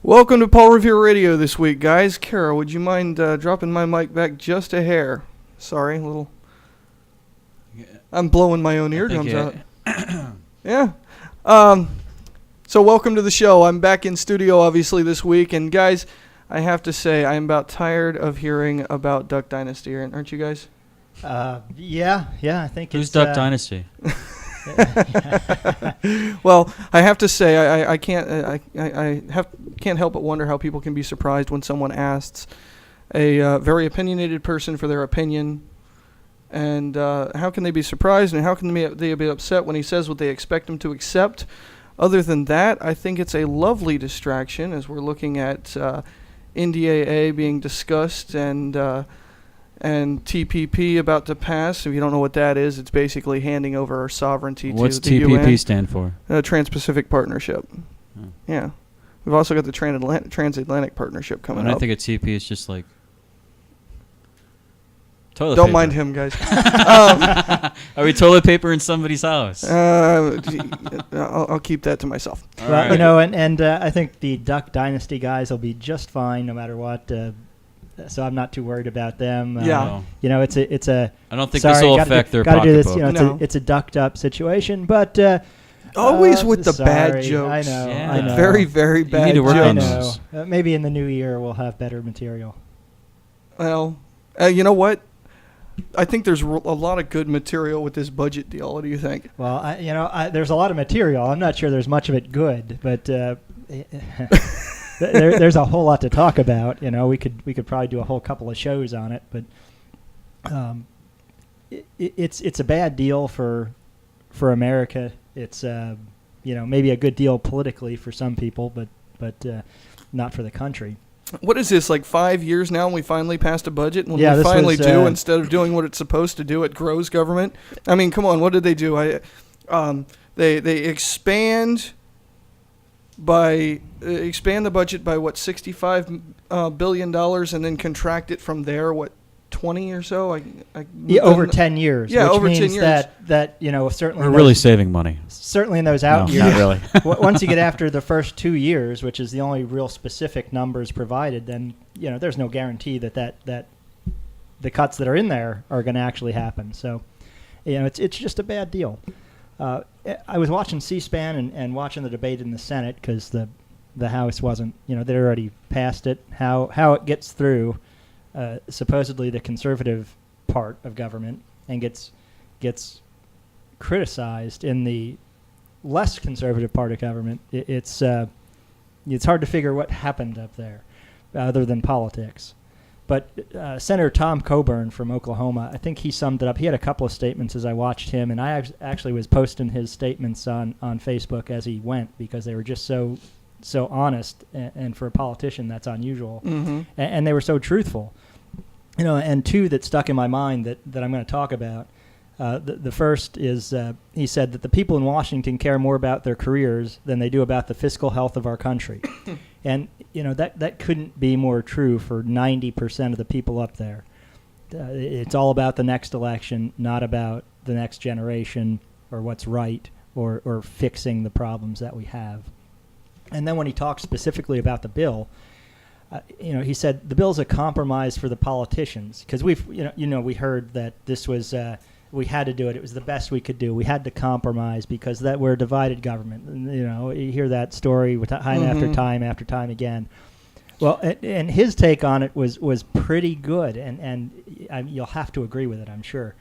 Welcome to Paul Revere Radio this week, guys. Kara, would you mind dropping my mic back just a hair? Sorry, a little. I'm blowing my own eardrums out. Yeah. So welcome to the show. I'm back in studio, obviously, this week. And, guys, I have to say, I'm about tired of hearing about Duck Dynasty. Aren't you guys? Yeah, I think Who's Duck Dynasty? Well, I have to say, I can't help but wonder how people can be surprised when someone asks a very opinionated person for their opinion, and how can they be surprised and how can they be upset when he says what they expect him to accept? Other than that, I think it's a lovely distraction as we're looking at NDAA being discussed and TPP about to pass. If you don't know what that is, it's basically handing over our sovereignty to the UN. What's TPP stand for? Trans-Pacific Partnership. Oh. Yeah. We've also got the Transatlantic Partnership coming When up. I think of TP, it's just like toilet Don't paper. mind him, guys. Are we toilet paper in somebody's house? I'll keep that to myself. All Well, right. and I think the Duck Dynasty guys will be just fine no matter what. So I'm not too worried about them. Yeah. It's a. I don't think sorry, this will affect their gotta do this. pocketbook. No. It's a ducked up situation, but Always with the bad sorry, jokes. Yeah. I know. Very, very bad need to work jokes. on I those. know. Maybe in the new year we'll have better material. Well, you know what? I think there's a lot of good material with this budget deal. What do you think? Well, there's a lot of material. I'm not sure there's much of it good, but there's a whole lot to talk about. We could probably do a whole couple of shows on it, but it's a bad deal for America. It's maybe a good deal politically for some people, but not for the country. What is this, like 5 years now and we finally passed a budget? And when Yeah, we this finally was, do, instead of doing what it's supposed to do, it grows government? I mean, come on, what did they do? They expand the budget by, what, $65 billion and then contract it from there, what, 20 or so? Over 10 years. Yeah, which over 10 means years. that certainly We're really saving money. certainly in those out No, years. not really. Once you get after the first 2 years, which is the only real specific numbers provided, then there's no guarantee that the cuts that are in there are going to actually happen. So, it's just a bad deal. I was watching C-SPAN and watching the debate in the Senate because the House wasn't, they'd already passed it. How it gets through, supposedly the conservative part of government, and gets criticized in the less conservative part of government. It's hard to figure what happened up there, other than politics. But Senator Tom Coburn from Oklahoma, I think he summed it up. He had a couple of statements as I watched him, and I actually was posting his statements on Facebook as he went because they were just so honest, and for a politician that's unusual, and they were so truthful. And two that stuck in my mind that I'm going to talk about. The first is he said that the people in Washington care more about their careers than they do about the fiscal health of our country. And, that couldn't be more true for 90% of the people up there. It's all about the next election, not about the next generation or what's right or fixing the problems that we have. And then when he talked specifically about the bill, he said the bill's a compromise for the politicians because we heard that this was we had to do it. It was the best we could do. We had to compromise because that we're a divided government. And, you hear that story time after time again. Well, and his take on it was pretty good, and you'll have to agree with it, I'm sure.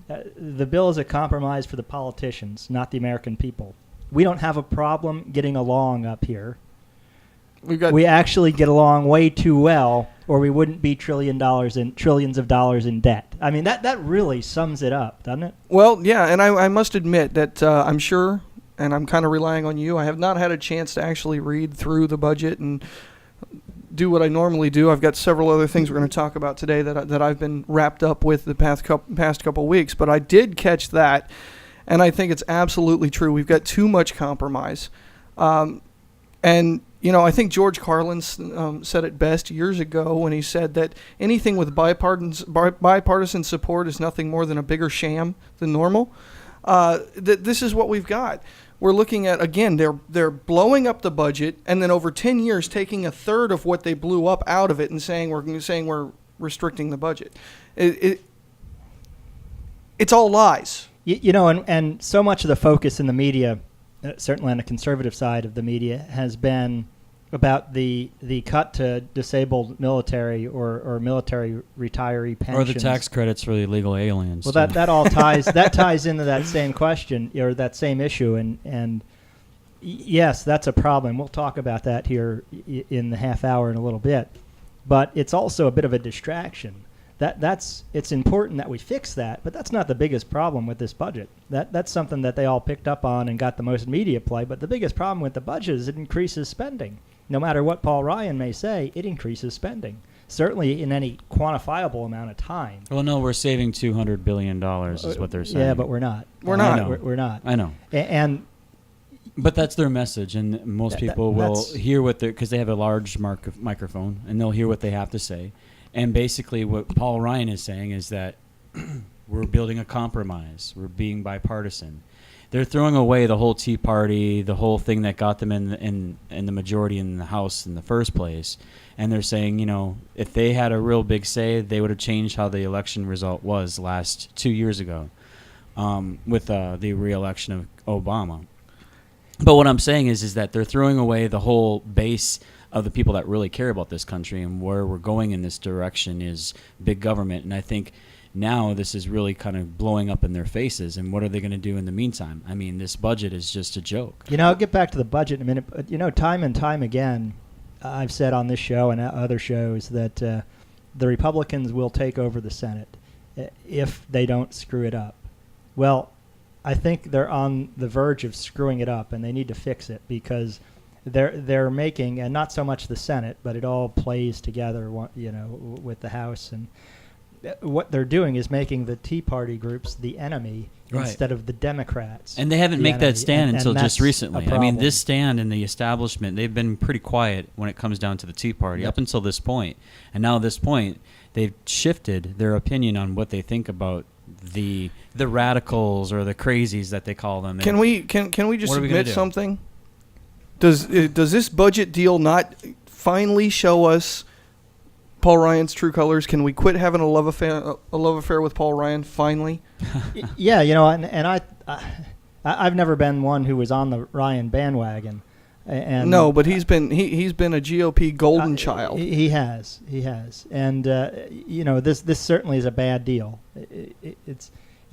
The bill is a compromise for the politicians, not the American people. We don't have a problem getting along up here. We actually get along way too well, or we wouldn't be trillions of dollars in debt. I mean, that really sums it up, doesn't it? Well, yeah, and I must admit that I'm sure, and I'm kind of relying on you, I have not had a chance to actually read through the budget and do what I normally do. I've got several other things we're going to talk about today that I've been wrapped up with the past couple weeks, but I did catch that, and I think it's absolutely true. We've got too much compromise. And I think George Carlin said it best years ago when he said that anything with bipartisan support is nothing more than a bigger sham than normal. That this is what we've got. we're looking at, again, they're blowing up the budget, and then over 10 years taking a third of what they blew up out of it and saying we're restricting the budget. It's all lies. And so much of the focus in the media, certainly on the conservative side of the media, has been about the cut to disabled military or military retiree pensions. Or the tax credits for the illegal aliens. Well, that all ties into that same question or that same issue, and yes, that's a problem. We'll talk about that here in the half hour in a little bit, but it's also a bit of a distraction. It's important that we fix that, but that's not the biggest problem with this budget. That's something that they all picked up on and got the most media play. But the biggest problem with the budget is it increases spending. No matter what Paul Ryan may say, it increases spending. Certainly in any quantifiable amount of time. Well, no, we're saving $200 billion is what they're saying. Yeah, but we're not. We're not. I know. We're not. I know. But that's their message, and most people will hear what they're, because they have a large microphone, and they'll hear what they have to say. And basically what Paul Ryan is saying is that we're building a compromise. We're being bipartisan. They're throwing away the whole Tea Party, the whole thing that got them in the majority in the House in the first place. And they're saying, if they had a real big say, they would have changed how the election result was 2 years ago with the re-election of Obama. But what I'm saying is that they're throwing away the whole base of the people that really care about this country, and where we're going in this direction is big government. And I think now this is really kind of blowing up in their faces. And what are they going to do in the meantime? I mean, this budget is just a joke. I'll get back to the budget in a minute. But, time and time again, I've said on this show and other shows that the Republicans will take over the Senate if they don't screw it up. Well, I think they're on the verge of screwing it up, and they need to fix it because they're making, and not so much the Senate, but it all plays together, with the House, and what they're doing is making the Tea Party groups the enemy instead of the Democrats. And they haven't made that stand until just recently. I mean, this stand in the establishment, they've been pretty quiet when it comes down to the Tea Party up until this point. And now at this point, they've shifted their opinion on what they think about the radicals or the crazies that they call them. Can we just admit something? Does this budget deal not finally show us Paul Ryan's true colors? Can we quit having a love affair with Paul Ryan finally? Yeah, and I've never been one who was on the Ryan bandwagon. And no, but he's been a GOP golden child. He has, and this certainly is a bad deal.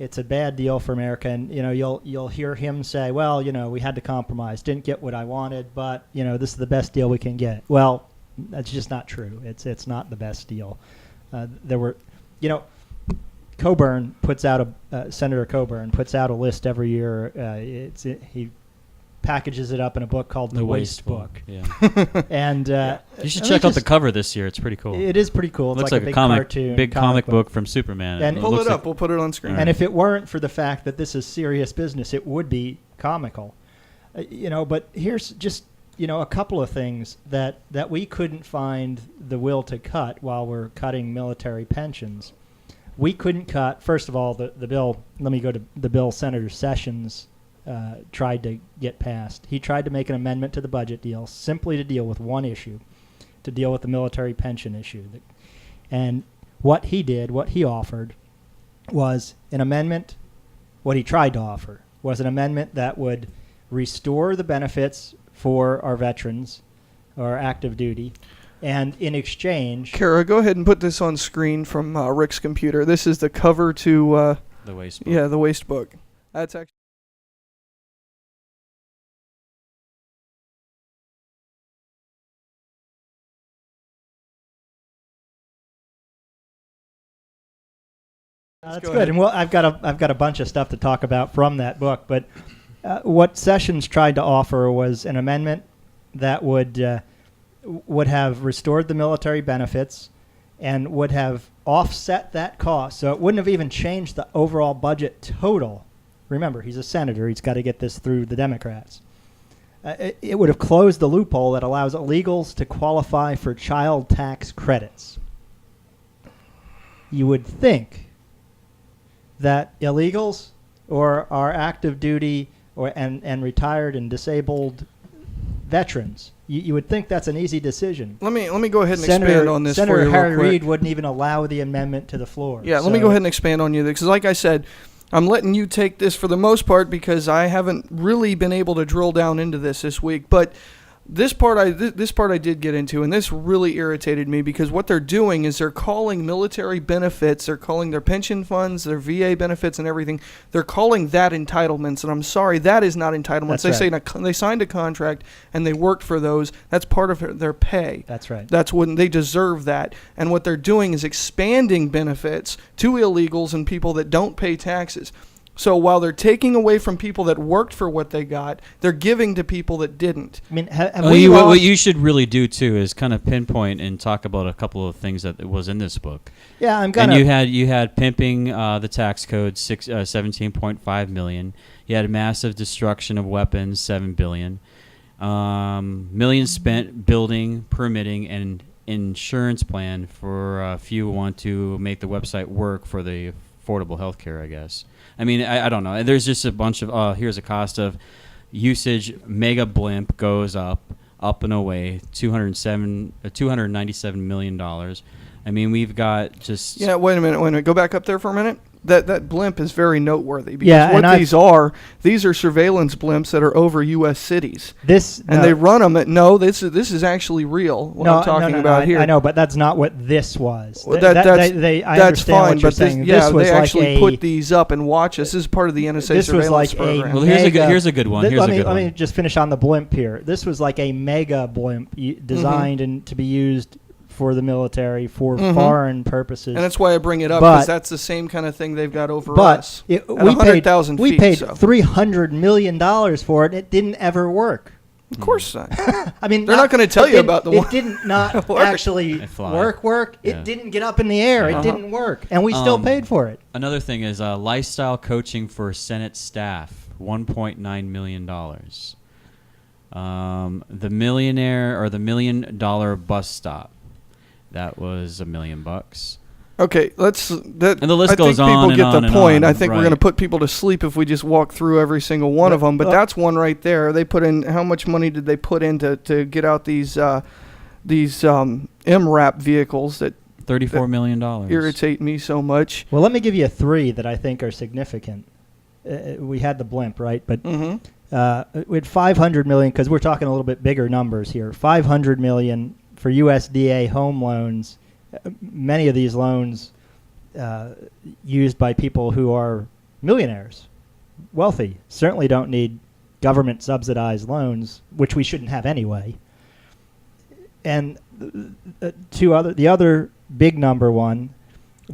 It's a bad deal for America, and you'll hear him say, "Well, we had to compromise, didn't get what I wanted, but this is the best deal we can get." Well, that's just not true. It's not the best deal. There were, Coburn puts out Senator Coburn puts out a list every year. He packages it up in a book called The Waste Book. Yeah. And you should check out the cover this year. It's pretty cool. It is pretty cool. It's looks like a big cartoon, big comic book from Superman. And pull it up. We'll put it on screen. And if it weren't for the fact that this is serious business, it would be comical. But here's just a couple of things that we couldn't find the will to cut while we're cutting military pensions. We couldn't cut, first of all, the bill. Let me go to the bill Senator Sessions tried to get passed. He tried to make an amendment to the budget deal simply to deal with one issue, to deal with the military pension issue. And what he offered was an amendment, what he tried to offer was an amendment that would restore the benefits for our veterans or active duty, and in exchange... Kara, go ahead and put this on screen from Rick's computer. This is the cover to... The Waste Book. Yeah, The Waste Book. That's actually... That's good. And I've got a bunch of stuff to talk about from that book. But what Sessions tried to offer was an amendment that would have restored the military benefits and would have offset that cost. So it wouldn't have even changed the overall budget total. Remember, he's a senator. He's got to get this through the Democrats. It would have closed the loophole that allows illegals to qualify for child tax credits. You would think that illegals or our active duty and retired and disabled veterans. You would think that's an easy decision. Let me go ahead and expand on this for Senator you Harry real quick. Reid wouldn't even allow the amendment to the floor. Yeah, let me go ahead and expand on you because, like I said, I'm letting you take this for the most part because I haven't really been able to drill down into this week. But this part I did get into, and this really irritated me because what they're doing is they're calling military benefits, they're calling their pension funds, their VA benefits and everything, they're calling that entitlements. And I'm sorry, that is not entitlements. That's They right. say they signed a contract and they worked for those. That's part of their pay. That's right. That's when they deserve that. And what they're doing is expanding benefits to illegals and people that don't pay taxes. So while they're taking away from people that worked for what they got, they're giving to people that didn't. I mean, have Well, we lost? what you should really do too is kind of pinpoint and talk about a couple of things that was in this book. Yeah, I'm And gonna. you had pimping the tax code 17.5 million. You had massive destruction of weapons, 7 billion. Millions spent building, permitting, and insurance plan for a few who want to make the website work for the affordable health care, I guess. I mean, I don't know. There's just a bunch of, here's a cost of usage. Mega blimp goes up and away, $297 million. I mean, we've got just... Yeah, wait a minute. Go back up there for a minute. That blimp is very noteworthy because Yeah, what and these are surveillance blimps that are over U.S. cities. This And they run them this is actually real, what I'm talking about here. I know, but that's not what this was. Well, I that's understand fine, what you're but saying. this was they like actually put these up and watch us. This is part of the NSA this was surveillance like program. Well, here's a good one. Let Here's a good me one. just finish on the blimp here. This was like a mega blimp designed and to be used for the military for foreign purposes. And that's why I bring it up But- because that's the same kind of thing they've got over But us. we At 100,000 paid, we feet, paid so. $300 million for it, and it didn't ever work. Of course not. I mean, They're not gonna tell you about the one- It didn't not Work. actually It fly. work. Yeah. It didn't get up in the air. Uh-huh. It didn't work, and we still paid for it. Another thing is lifestyle coaching for Senate staff, $1.9 million. The millionaire or the $1 million bus stop, that was $1 million. Okay, let's. And the list I goes think people on and get on the and point. on, I think we're right. going to put people to sleep if we just walk through every single one of them. But that's one right there. They put in how much money did they put in to get out these MRAP vehicles that $34 million. irritate me so much. Well, let me give you three that I think are significant. We had the blimp, right? But Mm-hmm. we had $500 million because we're talking a little bit bigger numbers here. $500 million for USDA home loans. Many of these loans used by people who are millionaires, wealthy, certainly don't need government subsidized loans, which we shouldn't have anyway. And the other big number one,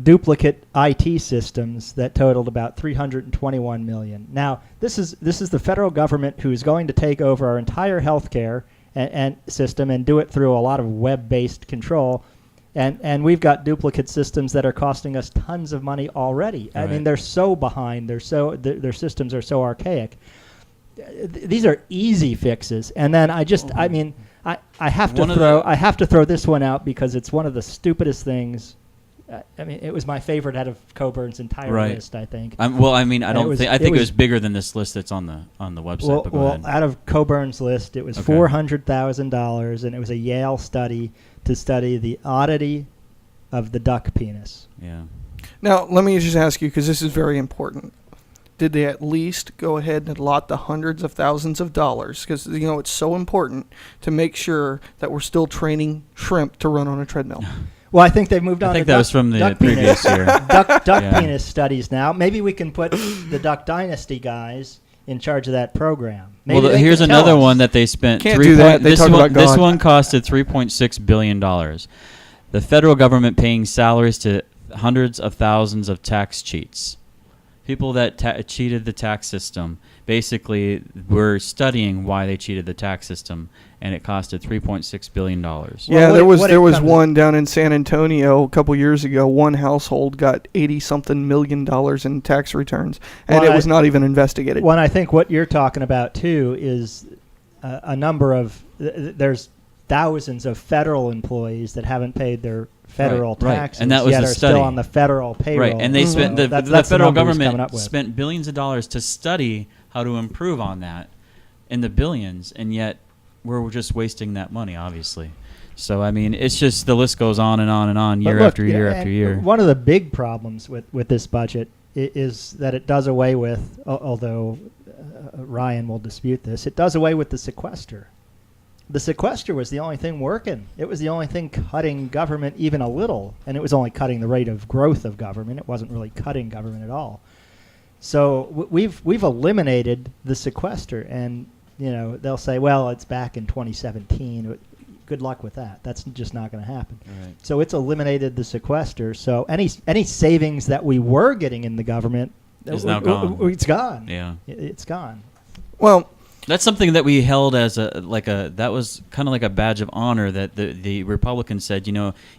duplicate IT systems that totaled about $321 million. Now, this is the federal government who is going to take over our entire healthcare and system and do it through a lot of web-based control. And we've got duplicate systems that are costing us tons of money already. I mean, they're so behind. Their systems are so archaic. These are easy fixes. And then I have to throw this one out because it's one of the stupidest things. I mean, it was my favorite out of Coburn's entire list, I think. I think it was bigger than this list that's on the website. Well, but go ahead. out of Coburn's list, it was $400,000, and it was a Yale study to study the oddity of the duck penis. Yeah. Now, let me just ask you, because this is very important. Did they at least go ahead and allot the hundreds of thousands of dollars? Because, it's so important to make sure that we're still training shrimp to run on a treadmill. Well, I think they've moved on. I think to that was from the duck previous year. duck Yeah. penis studies now. Maybe we can put the Duck Dynasty guys in charge of that program. Maybe Well, they here's can tell another us. one that they spent. Can't do that. They talk about This God. one costed $3.6 billion. The federal government paying salaries to hundreds of thousands of tax cheats. People that cheated the tax system. Basically, we're studying why they cheated the tax system, and it costed $3.6 billion. Yeah, Well, there was one down in San Antonio a couple years ago. One household got $80-something million in tax returns, and Well, it was not even investigated. Well, I think what you're talking about, too, is a number of there's thousands of federal employees that haven't paid their federal Right, taxes and that was yet the are study. still on the federal payroll. Right, and they spent the That's federal number he's coming government up with. spent billions of dollars to study how to improve on that in the billions, and yet we're just wasting that money, obviously. So, I mean, it's just the list goes on and on and on, year after year after year. One of the big problems with this budget is that it does away with, although Ryan will dispute this, it does away with the sequester. The sequester was the only thing working. It was the only thing cutting government even a little, and it was only cutting the rate of growth of government. It wasn't really cutting government at all. So we've eliminated the sequester, and they'll say, well, it's back in 2017. Good luck with that. That's just not going to happen. Right. So it's eliminated the sequester. So any savings that we were getting in the government is now gone. It's gone. Yeah, it's gone. Well, that's something that we held as that was kind of like a badge of honor that the Republicans said,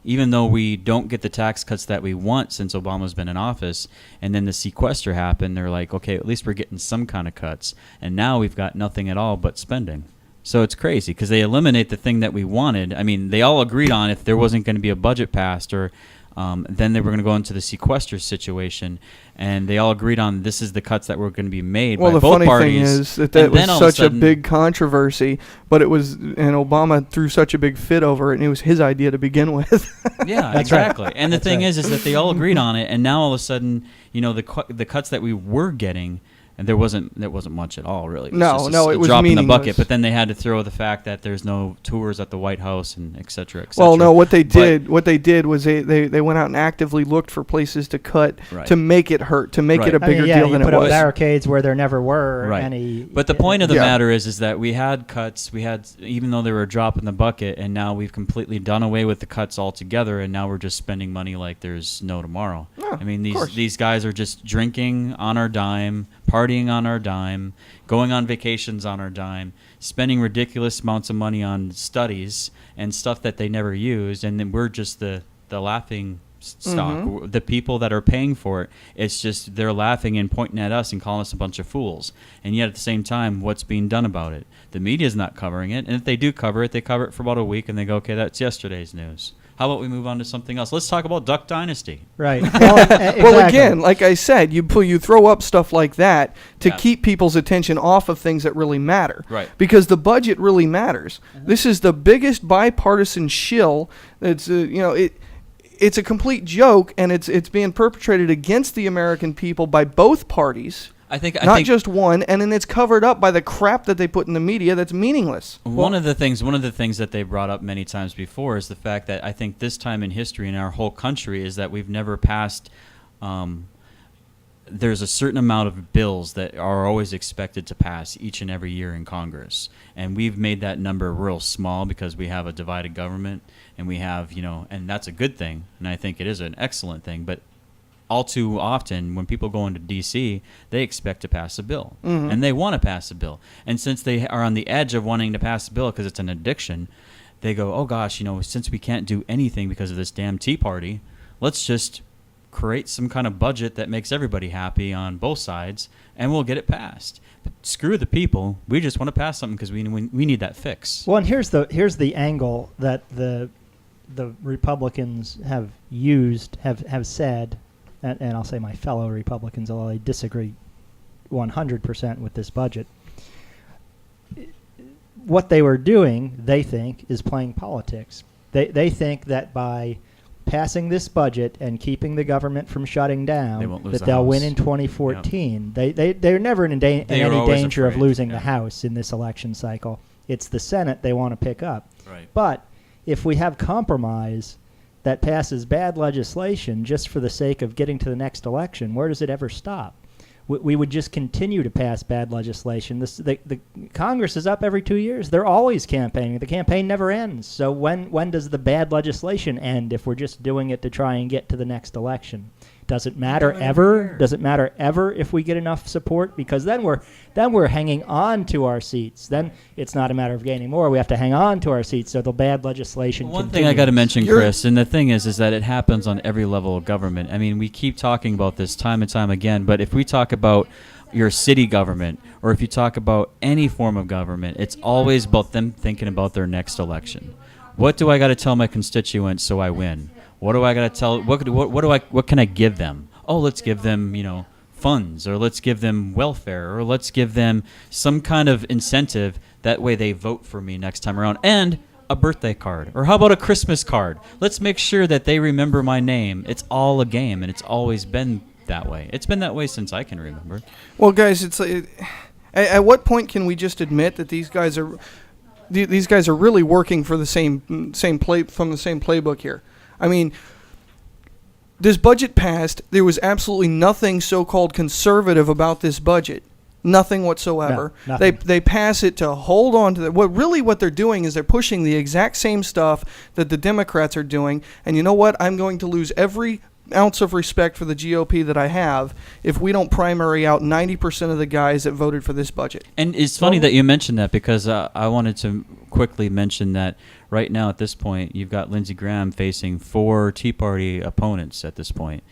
even though we don't get the tax cuts that we want since Obama's been in office, and then the sequester happened, they're like, okay, at least we're getting some kind of cuts, and now we've got nothing at all but spending. So it's crazy because they eliminate the thing that we wanted. I mean, they all agreed on if there wasn't going to be a budget passed or then they were going to go into the sequester situation, and they all agreed on this is the cuts that were going to be made by both parties. Well, the funny thing is that was such a big controversy, but and Obama threw such a big fit over it, and it was his idea to begin with. Yeah, exactly. And the thing is that they all agreed on it, and now all of a sudden, the cuts that we were getting. And there wasn't much at all, really. It was it was drop meaningless. In the bucket. But then they had to throw the fact that there's no tours at the White House and et cetera, et cetera. Well, no, what they did was they went out and actively looked for places to cut to make it hurt, to make it a bigger deal than it was. You put up barricades where there never were any. But the point of the matter is that we had cuts. We had, even though they were a drop in the bucket, and now we've completely done away with the cuts altogether, and now we're just spending money like there's no tomorrow. Yeah, I mean, these guys are just drinking on our dime, partying on our dime, going on vacations on our dime, spending ridiculous amounts of money on studies and stuff that they never used, and then we're just the laughing stock. Mm-hmm. The people that are paying for it, it's just they're laughing and pointing at us and calling us a bunch of fools. And yet at the same time, what's being done about it? The media's not covering it, and if they do cover it, they cover it for about a week, and they go, okay, that's yesterday's news. How about we move on to something else? Let's talk about Duck Dynasty. Right. Well, again, like I said, you throw up stuff like that to keep people's attention off of things that really matter. Right. Because the budget really matters. Mm-hmm. This is the biggest bipartisan shill. It's it's a complete joke, and it's being perpetrated against the American people by both parties. I think just one, and then it's covered up by the crap that they put in the media that's meaningless. One of the things that they brought up many times before is the fact that I think this time in history in our whole country is that we've never passed. There's a certain amount of bills that are always expected to pass each and every year in Congress, and we've made that number real small because we have a divided government, and we have and that's a good thing, and I think it is an excellent thing, but. All too often, when people go into D.C., they expect to pass a bill, and they want to pass a bill. And since they are on the edge of wanting to pass a bill because it's an addiction, they go, oh, gosh, since we can't do anything because of this damn Tea Party, let's just create some kind of budget that makes everybody happy on both sides, and we'll get it passed. But screw the people. We just want to pass something because we need that fix. Well, and here's the angle that the Republicans have used, have said, and I'll say my fellow Republicans, although I disagree 100% with this budget. What they were doing, they think, is playing politics. They think that by passing this budget and keeping the government from shutting down, they'll win in 2014. Yep. They're never in any danger of losing the House in this election cycle. It's the Senate they want to pick up. Right. But if we have compromise that passes bad legislation just for the sake of getting to the next election, where does it ever stop? We would just continue to pass bad legislation. The Congress is up every 2 years. They're always campaigning. The campaign never ends. So when does the bad legislation end if we're just doing it to try and get to the next election? Does it matter ever? Does it matter ever if we get enough support? Because then we're hanging on to our seats. Then it's not a matter of gaining more. We have to hang on to our seats so the bad legislation continues. One thing I got to mention, Chris, and the thing is that it happens on every level of government. I mean, we keep talking about this time and time again, but if we talk about your city government or if you talk about any form of government, it's always about them thinking about their next election. What do I got to tell my constituents so I win? What do I got to tell? What can I give them? Oh, let's give them, funds, or let's give them welfare, or let's give them some kind of incentive. That way they vote for me next time around. And a birthday card. Or how about a Christmas card? Let's make sure that they remember my name. It's all a game, and it's always been that way. It's been that way since I can remember. Well, guys, it's at what point can we just admit that these guys are really working for the same playbook here? I mean, this budget passed. There was absolutely nothing so-called conservative about this budget. Nothing whatsoever. No, nothing. They pass it to hold on to what they're doing is they're pushing the exact same stuff that the Democrats are doing. And you know what? I'm going to lose every ounce of respect for the GOP that I have if we don't primary out 90% of the guys that voted for this budget. And it's funny that you mentioned that, because I wanted to quickly mention that right now at this point you've got Lindsey Graham facing 4 Tea Party opponents at this point.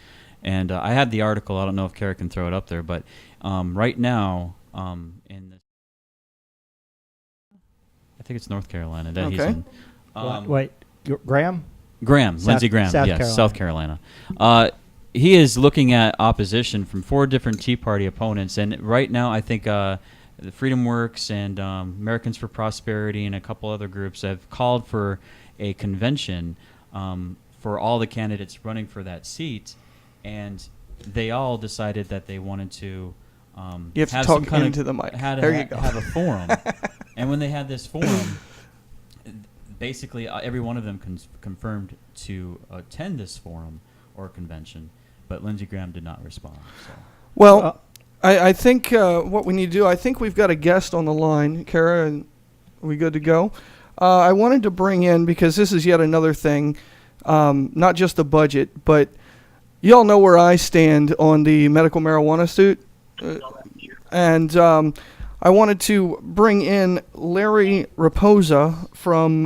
And I had the article. I don't know if Kara can throw it up there, but right now in the, I think it's North Carolina that he's in. Wait, Graham? Lindsey Graham, South Carolina. He is looking at opposition from 4 different Tea Party opponents, and right now I think the Freedom Works and Americans for Prosperity and a couple other groups have called for a convention for all the candidates running for that seat, and they all decided that they wanted to you have to talk into the mic. There you go. Have a forum. And when they had this forum, basically every one of them confirmed to attend this forum or convention, but Lindsey Graham did not respond. So. Well, I think what we need to do, I think we've got a guest on the line. Kara, are we good to go? I wanted to bring in, because this is yet another thing, not just the budget, but you all know where I stand on the medical marijuana suit. And I wanted to bring in Larry Reposa from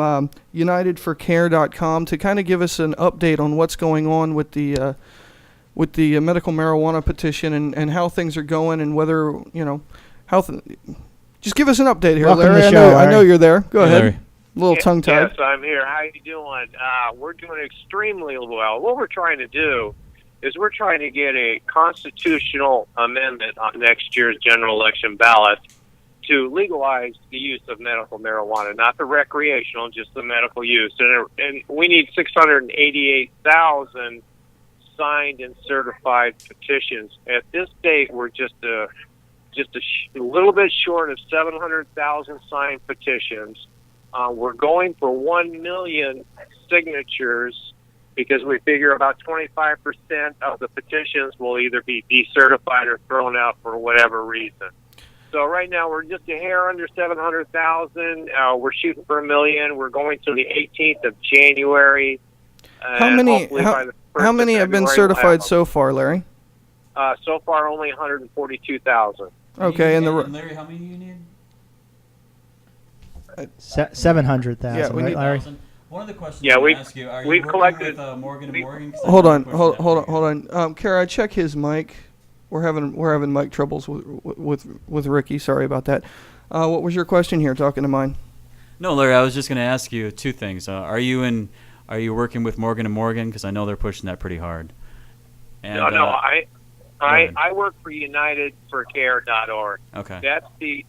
UnitedForCare.com to kind of give us an update on what's going on with the medical marijuana petition and how things are going, and whether, just give us an update here, Welcome Larry. to the show, I know you're there. Go ahead. Larry. A little tongue-tied. Yes, I'm here. How you doing? We're doing extremely well. What we're trying to do is we're trying to get a constitutional amendment on next year's general election ballot to legalize the use of medical marijuana, not the recreational, just the medical use. And we need 688,000 signed and certified petitions. At this date, we're just a little bit short of 700,000 signed petitions. We're going for 1 million signatures, because we figure about 25% of the petitions will either be decertified or thrown out for whatever reason. So right now we're just a hair under 700,000. We're shooting for 1 million. We're going to the 18th of January. How many have been certified so far, Larry? So far, only 142,000. Okay, and Larry, how many do you need? 700,000. Yeah, we right, need Larry? One of the questions Yeah, I we- ask you, are we've you working collected- with Morgan & Morgan? hold on. Kara, check his mic. We're having mic troubles with Ricky. Sorry about that. What was your question here? Talking to mine. No, Larry, I was just going to ask you 2 things. Are you working with Morgan & Morgan? Because I know they're pushing that pretty hard. And, No, I work for UnitedForCare.org. Okay.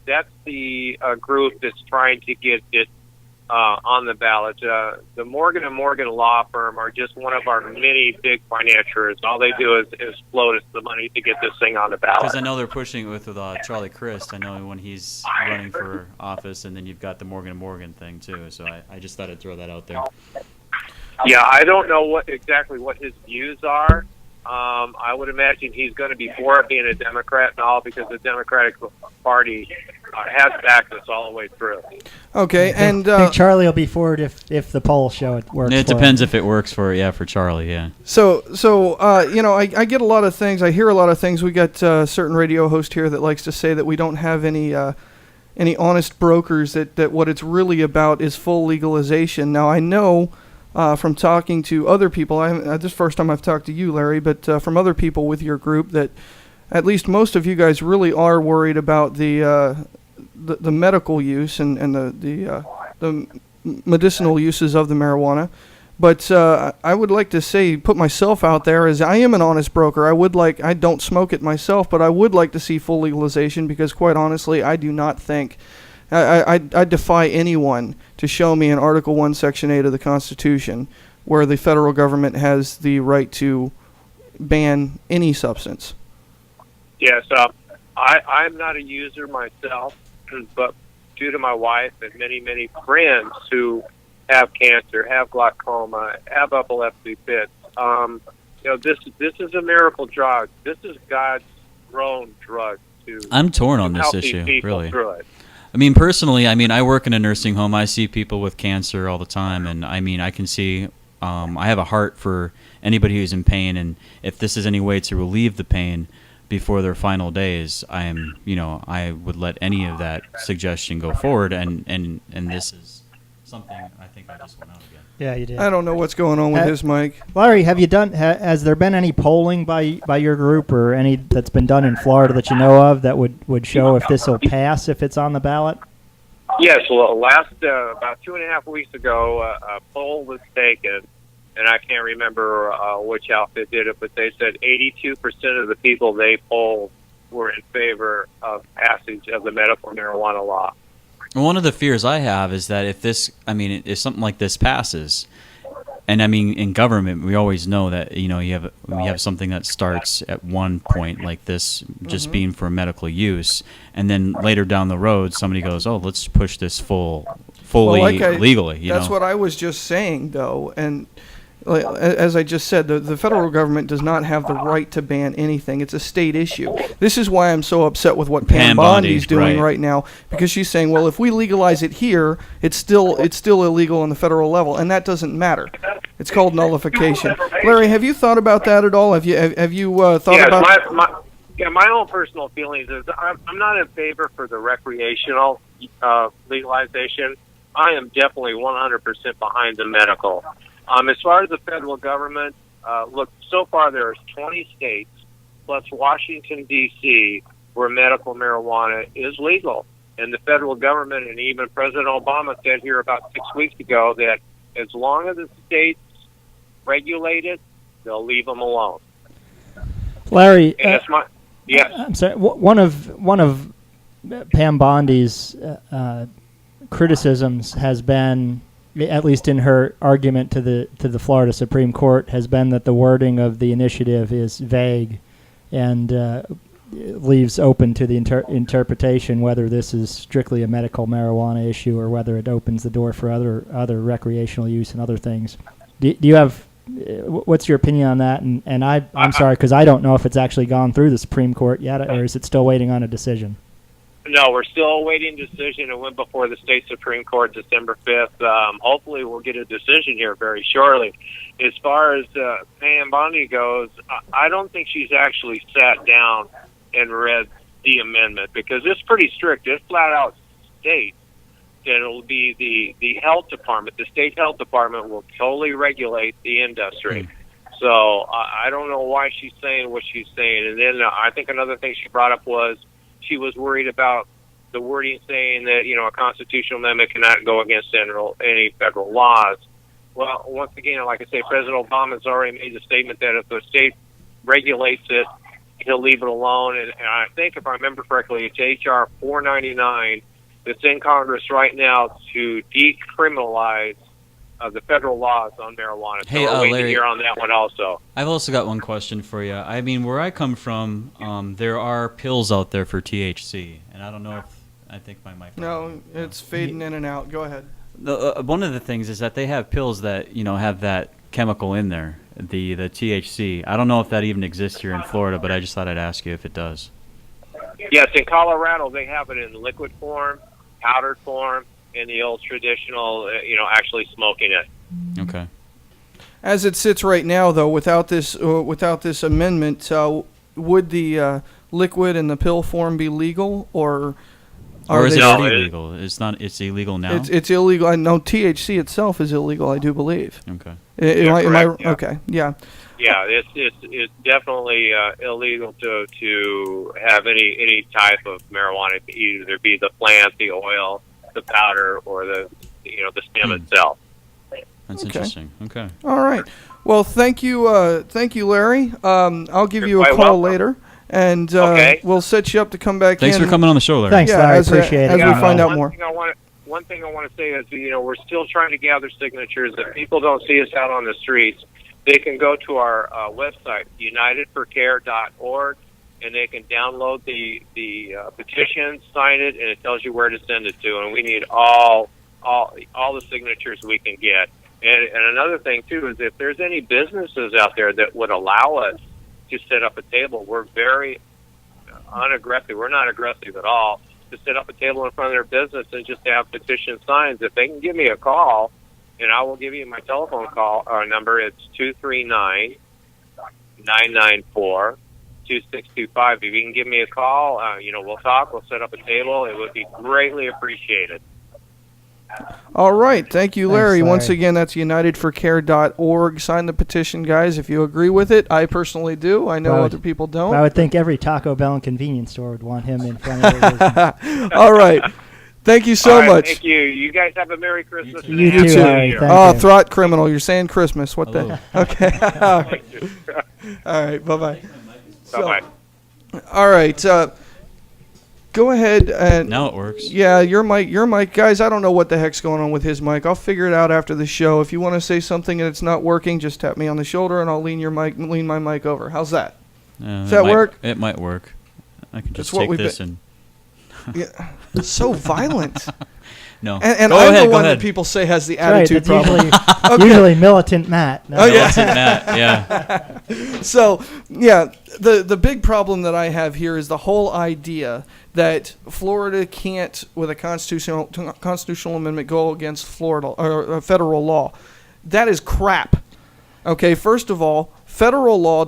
That's the group that's trying to get it on the ballot. The Morgan & Morgan law firm are just one of our many big financiers. All they do is float us the money to get this thing on the ballot. Because I know they're pushing it with Charlie Crist. I know when he's running for office, and then you've got the Morgan & Morgan thing too. So I just thought I'd throw that out there. Yeah, I don't know exactly what his views are. I would imagine he's going to be for it being a Democrat and all, because the Democratic Party has backed us all the way through. Okay, and I think Charlie will be for it if the polls show it works. It depends if it works for Charlie. Yeah. So I get a lot of things. I hear a lot of things. We got a certain radio host here that likes to say that we don't have any honest brokers. That what it's really about is full legalization. Now I know. From talking to other people, this is the first time I've talked to you, Larry, but from other people with your group, that at least most of you guys really are worried about the medical use and the medicinal uses of the marijuana. But I would like to say, put myself out there as I am an honest broker. I don't smoke it myself, but I would like to see full legalization because, quite honestly, I do not think, I defy anyone to show me in Article 1, Section 8 of the Constitution where the federal government has the right to ban any substance. Yes, I'm not a user myself, but due to my wife and many, many friends who have cancer, have glaucoma, have epilepsy fits, this is a miracle drug. This is God's grown drug to. I'm torn on this help issue, these people really. through it. I mean, personally, I work in a nursing home. I see people with cancer all the time, and I can see. I have a heart for anybody who's in pain, and if this is any way to relieve the pain before their final days, I would let any of that suggestion go forward, and this is something I think I just went out again. Yeah, you did. I don't know what's going on with his mic. Larry, have you done? Has there been any polling by your group or any that's been done in Florida that you know of that would show if this will pass if it's on the ballot? Yes, well, about 2.5 weeks ago, a poll was taken, and I can't remember which outfit did it, but they said 82% of the people they polled were in favor of passage of the medical marijuana law. One of the fears I have is that if something like this passes, and in government we always know that we have something that starts at one point like this, just being for medical use, and then later down the road somebody goes, oh, let's push this fully legally. That's what I was just saying, though, and. As I just said, the federal government does not have the right to ban anything. It's a state issue. This is why I'm so upset with what Pam Bondi's doing right now, because she's saying, well, if we legalize it here, it's still illegal on the federal level, and that doesn't matter. It's called nullification. Larry, have you thought about that at all? Have you thought about? My own personal feelings is I'm not in favor for the recreational legalization. I am definitely 100% behind the medical. As far as the federal government, look, so far there's 20 states plus Washington, D.C., where medical marijuana is legal. And the federal government and even President Obama said here about 6 weeks ago that as long as the states regulate it, they'll leave them alone. Larry, yes. I'm sorry. One of Pam Bondi's criticisms has been, at least in her argument to the Florida Supreme Court, has been that the wording of the initiative is vague and leaves open to the interpretation whether this is strictly a medical marijuana issue or whether it opens the door for other recreational use and other things. Do you have what's your opinion on that? And I'm sorry, because I don't know if it's actually gone through the Supreme Court yet, or is it still waiting on a decision? No, we're still awaiting decision. It went before the state Supreme Court December 5th. Hopefully we'll get a decision here very shortly. As far as Pam Bondi goes, I don't think she's actually sat down and read the amendment, because it's pretty strict. It flat out states that it'll be the health department, the state health department will totally regulate the industry. So I don't know why she's saying what she's saying. And then I think another thing she brought up was she was worried about the wording saying that, a constitutional amendment cannot go against any federal laws. Well, once again, like I say, President Obama has already made the statement that if the state regulates it, he'll leave it alone. And I think, if I remember correctly, it's H.R. 499 that's in Congress right now to decriminalize the federal laws on marijuana. So we're waiting to hear on that one also. I've also got one question for you. Where I come from, there are pills out there for THC, and I don't know if I think my mic. No, it's fading in and out. Go ahead. One of the things is that they have pills that have that chemical in there, the THC. I don't know if that even exists here in Florida, but I just thought I'd ask you if it does. Yes, in Colorado they have it in liquid form, powdered form, in the old traditional, actually smoking it. Okay. As it sits right now, though, without this amendment, would the liquid and the pill form be legal, or is it illegal? It's not. It's illegal now. It's illegal. I know THC itself is illegal, I do believe. Okay. Am I yeah. Okay. Yeah. Yeah, it's definitely illegal to have any type of marijuana, either be the plant, the oil, the powder, or the stem itself. That's Okay. interesting. Okay. All right. Well, thank you, Larry. I'll give You're you a quite call welcome. later, and Okay. we'll set you up to come back Thanks in. for coming on the show, Larry. Thanks, Yeah, Larry. as, Appreciate as it. we find out one more. thing I want to say is, we're still trying to gather signatures. If people don't see us out on the streets, they can go to our website, unitedforcare.org, and they can download the petition, sign it, and it tells you where to send it to. And we need all the signatures we can get. And another thing too is if there's any businesses out there that would allow us to set up a table, we're very unaggressive. We're not aggressive at all to set up a table in front of their business and just have petition signs. If they can give me a call, and I will give you my telephone call number. It's 239-994-2625. If you can give me a call, we'll talk. We'll set up a table. It would be greatly appreciated. All right. Thank you, Larry. Thanks, Once Larry. again, that's unitedforcare.org. Sign the petition, guys, if you agree with it. I personally do. I know Well, other people I don't. would think every Taco Bell and convenience store would want him in front of their business. All right. Thank you so All right, much. Thank you. You guys have a Merry Christmas. and a You Happy too, New Larry. Year. Thank Oh, you. throat criminal. You're saying Christmas. What Hello. the? Okay. All right. Thank you. All right. Bye-bye. Bye-bye. All right. Go ahead and... Now it works. Yeah, your mic. Guys, I don't know what the heck's going on with his mic. I'll figure it out after the show. If you want to say something and it's not working, just tap me on the shoulder and I'll lean my mic over. How's that? Does that work? It might work. I can That's just what take we've this been- and... Yeah. So violent. No. And Go I'm ahead, the go one ahead. that people say has the That's right. attitude That's problem. usually militant Matt. No. Oh, yeah. That's it, Matt. Yeah. So, yeah, the big problem that I have here is the whole idea that Florida can't, with a constitutional amendment, go against Florida or federal law. That is crap. Okay, first of all, federal law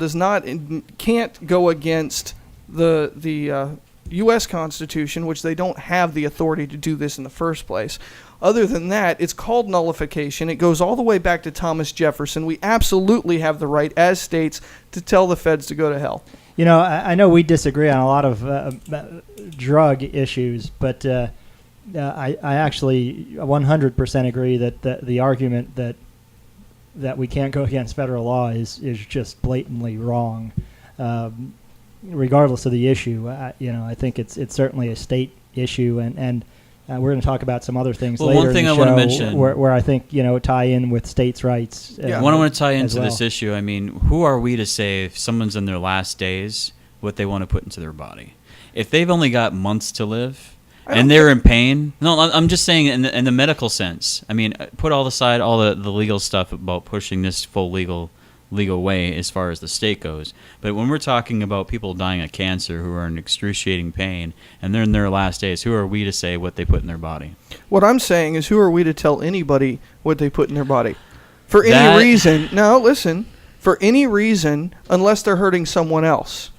can't go against the U.S. Constitution, which they don't have the authority to do this in the first place. Other than that, it's called nullification. It goes all the way back to Thomas Jefferson. We absolutely have the right, as states, to tell the feds to go to hell. You know, I know we disagree on a lot of drug issues, but I actually 100% agree that the argument that we can't go against federal law is just blatantly wrong. Regardless of the issue, I think it's certainly a state issue, and we're going to talk about some other things Well, later one thing in I the wanna show mention- where I think tie in with states' rights. Yeah. What I want to tie as into well. this issue, I mean, who are we to say if someone's in their last days what they want to put into their body? If they've only got months to live and they're in pain, no, I'm just saying in the medical sense. I mean, put all aside all the legal stuff about pushing this full legal way as far as the state goes. But when we're talking about people dying of cancer who are in excruciating pain and they're in their last days, who are we to say what they put in their body? What I'm saying is, who are we to tell anybody what they put in their body? For any That- reason. No, listen. For any reason, unless they're hurting someone else.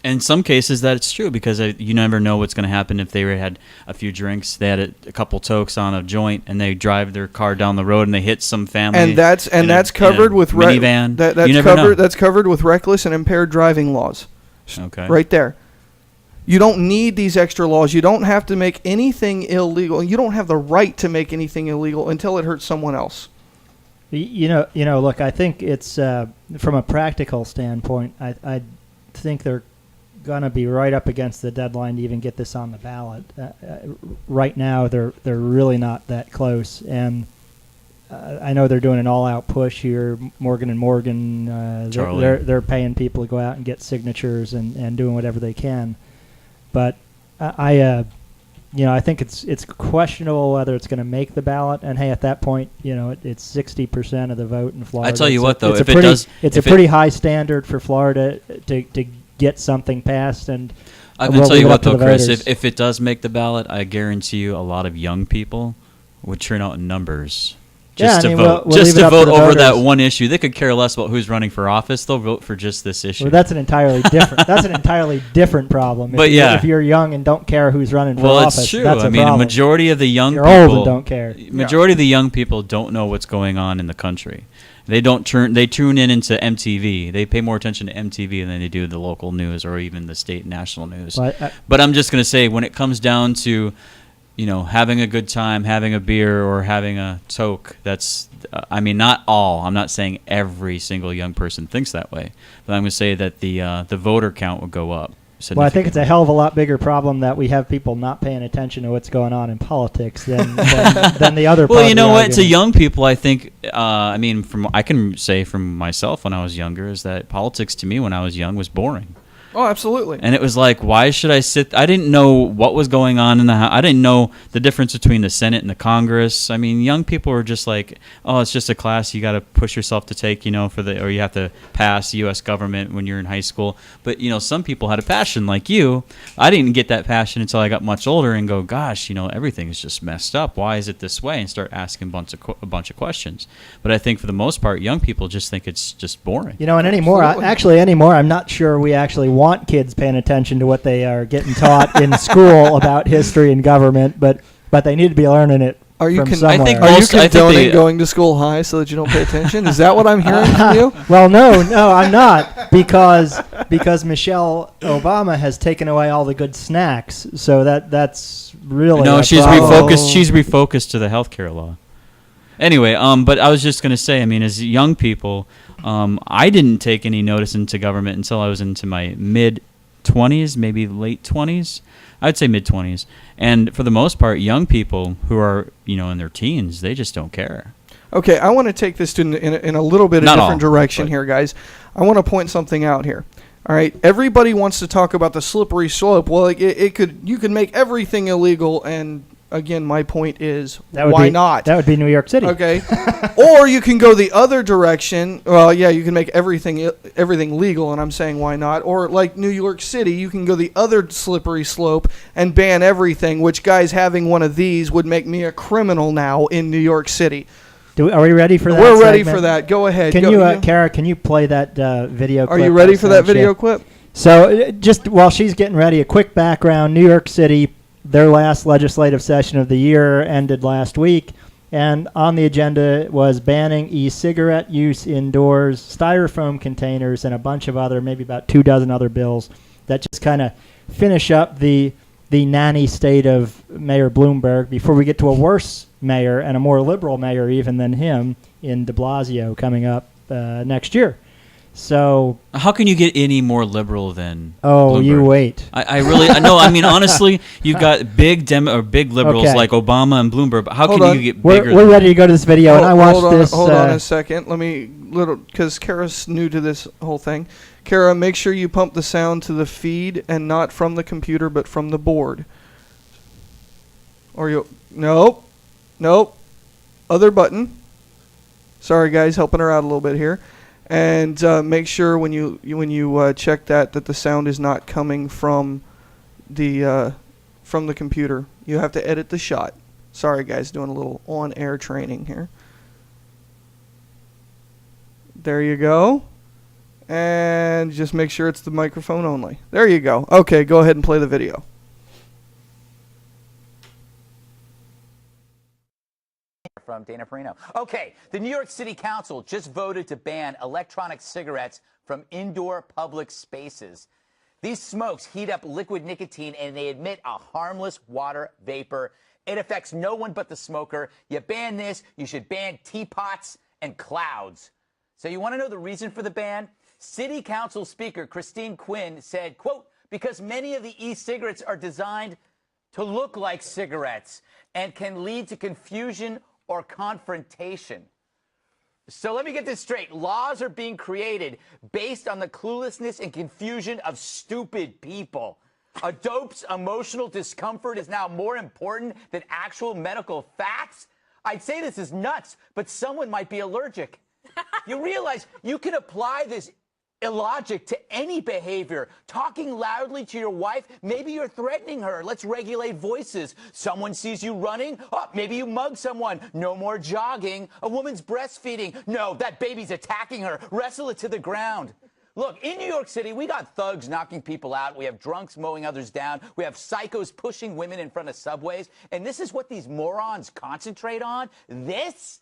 In some cases, that's true because you never know what's going to happen if they had a few drinks, they had a couple tokes on a joint, and they drive their car down the road and they hit some family. And that's covered with minivan. That's You never know. That's covered with reckless and impaired driving laws. Okay. Right there. You don't need these extra laws. You don't have to make anything illegal. You don't have the right to make anything illegal until it hurts someone else. You know. Look, I think it's from a practical standpoint. I think they're going to be right up against the deadline to even get this on the ballot. Right now, they're really not that close, and I know they're doing an all-out push here. Morgan and Morgan, Charlie. they're paying people to go out and get signatures and doing whatever they can. But I think it's questionable whether it's going to make the ballot. And hey, at that point, it's 60% of the vote in Florida. I tell you what, though, it's if a it pretty, does, it's a if pretty high standard for Florida to get something passed. And I'm we'll going to tell leave you it what, up to though, the Chris, voters. if it does make the ballot, I guarantee you a lot of young people would turn out in numbers just to vote. we'll Just leave it to up to vote the over that voters. one issue. They could care less about who's running for office. They'll vote for just this issue. Well, that's an entirely different. That's an entirely different problem. But yeah. If you're young and don't care who's running for Well, office, it's true. that's a I mean, a problem. majority of the young You're people old and don't care. Majority of the young people don't know what's going on in the country. They tune in into MTV. They pay more attention to MTV than they do the local news or even the state and national news. Well, But I'm just going to say, when it comes down to, having a good time, having a beer or having a toke. That's, I mean, not all. I'm not saying every single young person thinks that way, but I'm going to say that the voter count will go up. Well, I think it's a hell of a lot bigger problem that we have people not paying attention to what's going on in politics than the other. Well, you know what? To young people, I think. I mean, I can say from myself when I was younger is that politics to me when I was young was boring. Oh, absolutely. And it was like, why should I sit? I didn't know what was going on in the House. I didn't know the difference between the Senate and the Congress. I mean, young people were just like, oh, it's just a class you got to push yourself to take, or you have to pass the U.S. government when you're in high school. But, some people had a passion like you. I didn't get that passion until I got much older and go, gosh, everything is just messed up. Why is it this way? And start asking a bunch of questions. But I think for the most part, young people just think it's just boring. And anymore, I'm not sure we actually want kids paying attention to what they are getting taught in school about history and government, but they need to be learning it from somewhere. Are you condoning going to school high so that you don't pay attention? Is that what I'm hearing from you? Well, no, I'm not, because Michelle Obama has taken away all the good snacks, so that's really she's refocused. She's refocused to the healthcare law. Anyway, but I was just going to say, I mean, as young people, I didn't take any notice into government until I was into my mid-20s, maybe late 20s. I'd say mid-20s. And for the most part, young people who are, in their teens, they just don't care. Okay, I want to take this in a little bit of different direction here, guys. I want to point something out here. All right, everybody wants to talk about the slippery slope. Well, you could make everything illegal, and again, my point is, why not? That would be New York City. Okay. Or you can go the other direction. Well, yeah, you can make everything legal, and I'm saying why not? Or like New York City, you can go the other slippery slope and ban everything, which, guys, having one of these would make me a criminal now in New York City. Are we ready for that? We're ready for that. Go ahead. Kara, can you play that video clip? Are you ready for that video clip? So just while she's getting ready, a quick background. New York City, their last legislative session of the year ended last week, and on the agenda was banning e-cigarette use indoors, styrofoam containers, and a bunch of other, maybe about 24 other bills that just kind of finish up the nanny state of Mayor Bloomberg before we get to a worse mayor and a more liberal mayor even than him in de Blasio coming up next year. So how can you get any more liberal than Bloomberg? You wait. I really no. I mean, honestly, you've got big liberals like Obama and Bloomberg. But how can you get bigger? We're ready to go to this video, and I watched this. Hold on a second. Let me because Kara's new to this whole thing. Kara, make sure you pump the sound to the feed and not from the computer, but from the board. Or nope. Other button. Sorry, guys, helping her out a little bit here. And make sure when you check that the sound is not coming from the computer. You have to edit the shot. Sorry, guys, doing a little on-air training here. There you go. And just make sure it's the microphone only. There you go. Okay, go ahead and play the video. From Dana Perino. Okay, the New York City Council just voted to ban electronic cigarettes from indoor public spaces. These smokes heat up liquid nicotine and they emit a harmless water vapor. It affects no one but the smoker. You ban this, you should ban teapots and clouds. So you want to know the reason for the ban? City Council Speaker Christine Quinn said, quote, because many of the e-cigarettes are designed to look like cigarettes and can lead to confusion or confrontation. So let me get this straight. Laws are being created based on the cluelessness and confusion of stupid people. A dope's emotional discomfort is now more important than actual medical facts? I'd say this is nuts, but someone might be allergic. You realize you can apply this illogic to any behavior. Talking loudly to your wife, maybe you're threatening her. Let's regulate voices. Someone sees you running, oh, maybe you mug someone. No more jogging. A woman's breastfeeding. No, that baby's attacking her. Wrestle it to the ground. Look, in New York City, we got thugs knocking people out. We have drunks mowing others down. We have psychos pushing women in front of subways. And this is what these morons concentrate on? This?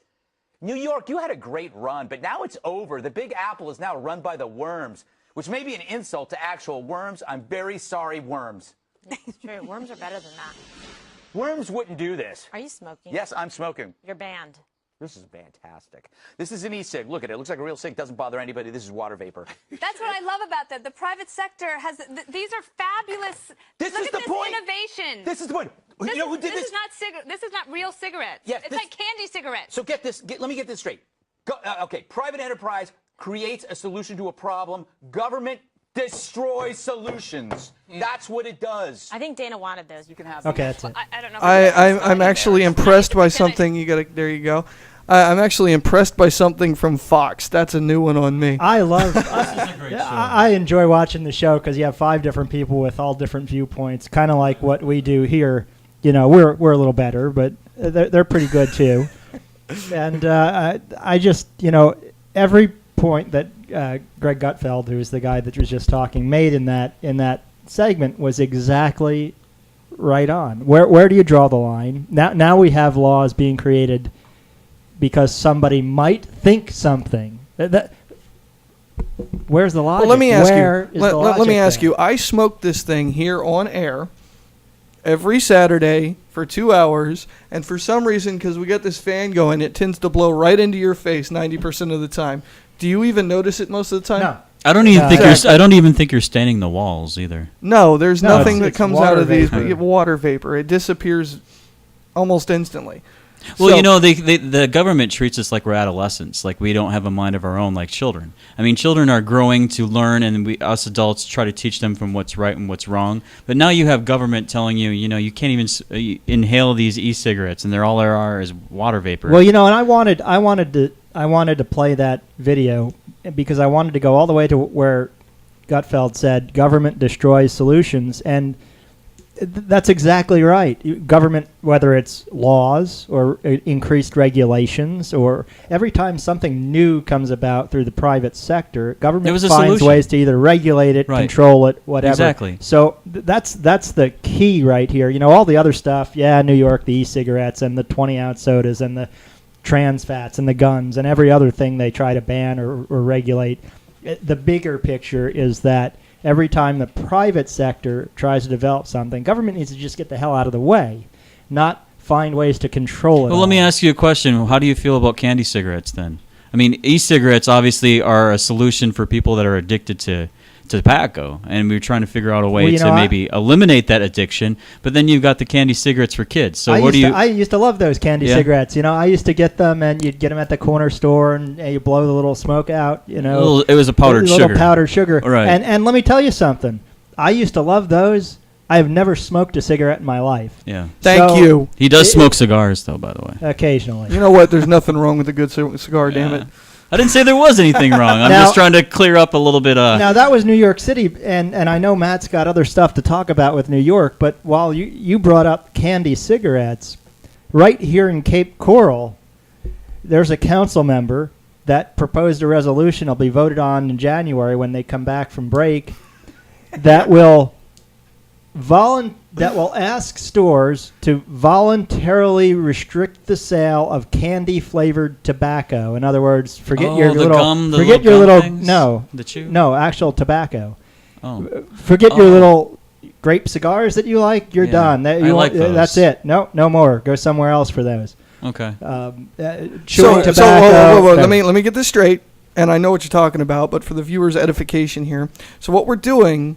New York, you had a great run, but now it's over. The Big Apple is now run by the worms, which may be an insult to actual worms. I'm very sorry, worms. It's true. Worms are better than that. Worms wouldn't do this. Are you smoking? Yes, I'm smoking. You're banned. This is fantastic. This is an e-cig. Look at it. It looks like a real cig. Doesn't bother anybody. This is water vapor. That's what I love about that. The private sector has. These are fabulous. This Look is at the this point. innovation. This is the point. You know who did this? This is not real cigarettes. Yes, it's this- like candy cigarettes. So get this. Let me get this straight. Okay, private enterprise creates a solution to a problem. Government destroys solutions. That's what it does. I think Dana wanted those. You can have Okay, that's it. I don't know. I'm actually impressed by something. There you go. I'm actually impressed by something from Fox. That's a new one on me. I love. This is a great show. I enjoy watching the show because you have 5 different people with all different viewpoints, kind of like what we do here. You know, we're a little better, but they're pretty good too. And I just, every point that Greg Gutfeld, who is the guy that was just talking, made in that segment was exactly right on. Where do you draw the line? Now we have laws being created because somebody might think something. Where's the logic? Well, let me ask Where you. is the Let me logic ask there? you. I smoke this thing here on air every Saturday for 2 hours, and for some reason, because we got this fan going, it tends to blow right into your face 90% of the time. Do you even notice it most of the time? No. I don't even think Exactly. I don't even think you're staining the walls either. No, there's No, nothing that it's comes water out of these, vapor. but you have water vapor. It disappears almost instantly. Well, So- the government treats us like we're adolescents, like we don't have a mind of our own, like children. I mean, children are growing to learn, and us adults try to teach them from what's right and what's wrong. But now you have government telling you, you can't even inhale these e-cigarettes, and all there are is water vapor. Well, and I wanted to play that video because I wanted to go all the way to where Gutfeld said government destroys solutions, and that's exactly right. Government, whether it's laws or increased regulations, or every time something new comes about through the private sector, There government was a finds solution. ways to either regulate it, Right. control it, whatever. Exactly. So that's the key right here. All the other stuff, New York, the e-cigarettes and the 20-ounce sodas and the trans fats and the guns and every other thing they try to ban or regulate. The bigger picture is that every time the private sector tries to develop something, government needs to just get the hell out of the way, not find ways to control it. Well, let me all. ask you a question. How do you feel about candy cigarettes then? I mean, e-cigarettes obviously are a solution for people that are addicted to tobacco, and we're trying to figure out a way to maybe eliminate that addiction. But then you've got the candy cigarettes for kids. So I used to love those candy Yeah. cigarettes. I used to get them, and you'd get them at the corner store, and you blow the little smoke out. It was a powdered little sugar. powdered sugar. Right. And let me tell you something. I used to love those. I have never smoked a cigarette in my life. Yeah. Thank So- you. He does smoke cigars, though, by the way. Occasionally. You know what? There's nothing wrong with a good cigar, damn Yeah. it. I didn't say there was anything wrong. I'm Now- just trying to clear up a little bit. Now, that was New York City, and I know Matt's got other stuff to talk about with New York, but while you brought up candy cigarettes, right here in Cape Coral, there's a council member that proposed a resolution that'll be voted on in January when they come back from break that will ask stores to voluntarily restrict the sale of candy-flavored tobacco. In other words, forget your the little gum, the forget little your gum little things? no The chew? no actual tobacco. Oh. Forget your Oh. little grape cigars that you like. You're Yeah, done. That, I you like want- those. That's it. No more. Go somewhere else for those. Okay. Chewing tobacco. Whoa, no. let me get this straight, and I know what you're talking about, but for the viewers' edification here. So what we're doing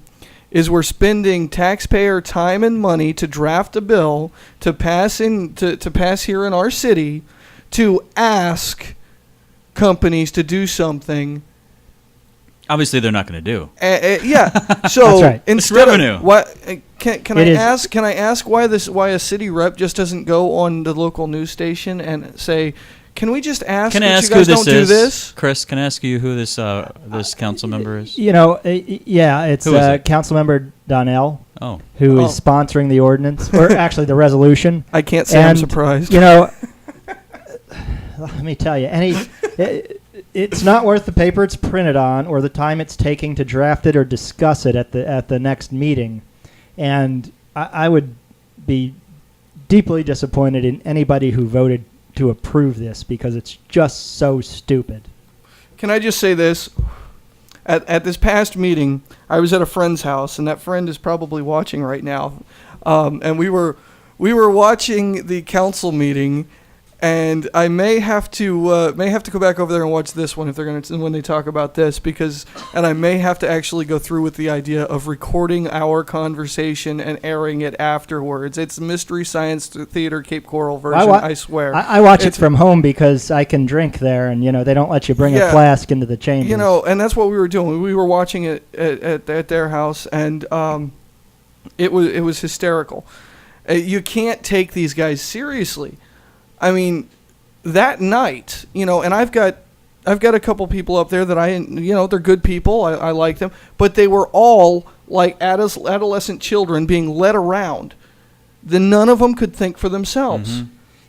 is we're spending taxpayer time and money to draft a bill to pass here in our city to ask companies to do something. Obviously, they're not going to do. Yeah. So That's right. instead revenue. of what can It I is. ask? Can I ask why a city rep just doesn't go on the local news station and say, "Can we just ask Can I that ask you who guys this don't do is? this?" Chris, can I ask you who this council member is? It's Who is it? Councilmember Donnell, Oh. who is sponsoring the ordinance, or actually the resolution. I can't say I'm And, surprised. Let me tell you, it's not worth the paper it's printed on or the time it's taking to draft it or discuss it at the next meeting. And I would be deeply disappointed in anybody who voted to approve this because it's just so stupid. Can I just say this? At this past meeting, I was at a friend's house, and that friend is probably watching right now. And we were we were watching the council meeting, and I may have to go back over there and watch this one if they're going to when they talk about this and I may have to actually go through with the idea of recording our conversation and airing it afterwards. It's Mystery Science Theater Cape Coral version, I swear. I watch it from home because I can drink there, and they don't let you bring a flask into the chambers. And that's what we were doing. We were watching it at their house, and it was hysterical. You can't take these guys seriously. I mean, that night, and I've got a couple people up there that they're good people. I like them, but they were all like adolescent children being led around. None of them could think for themselves.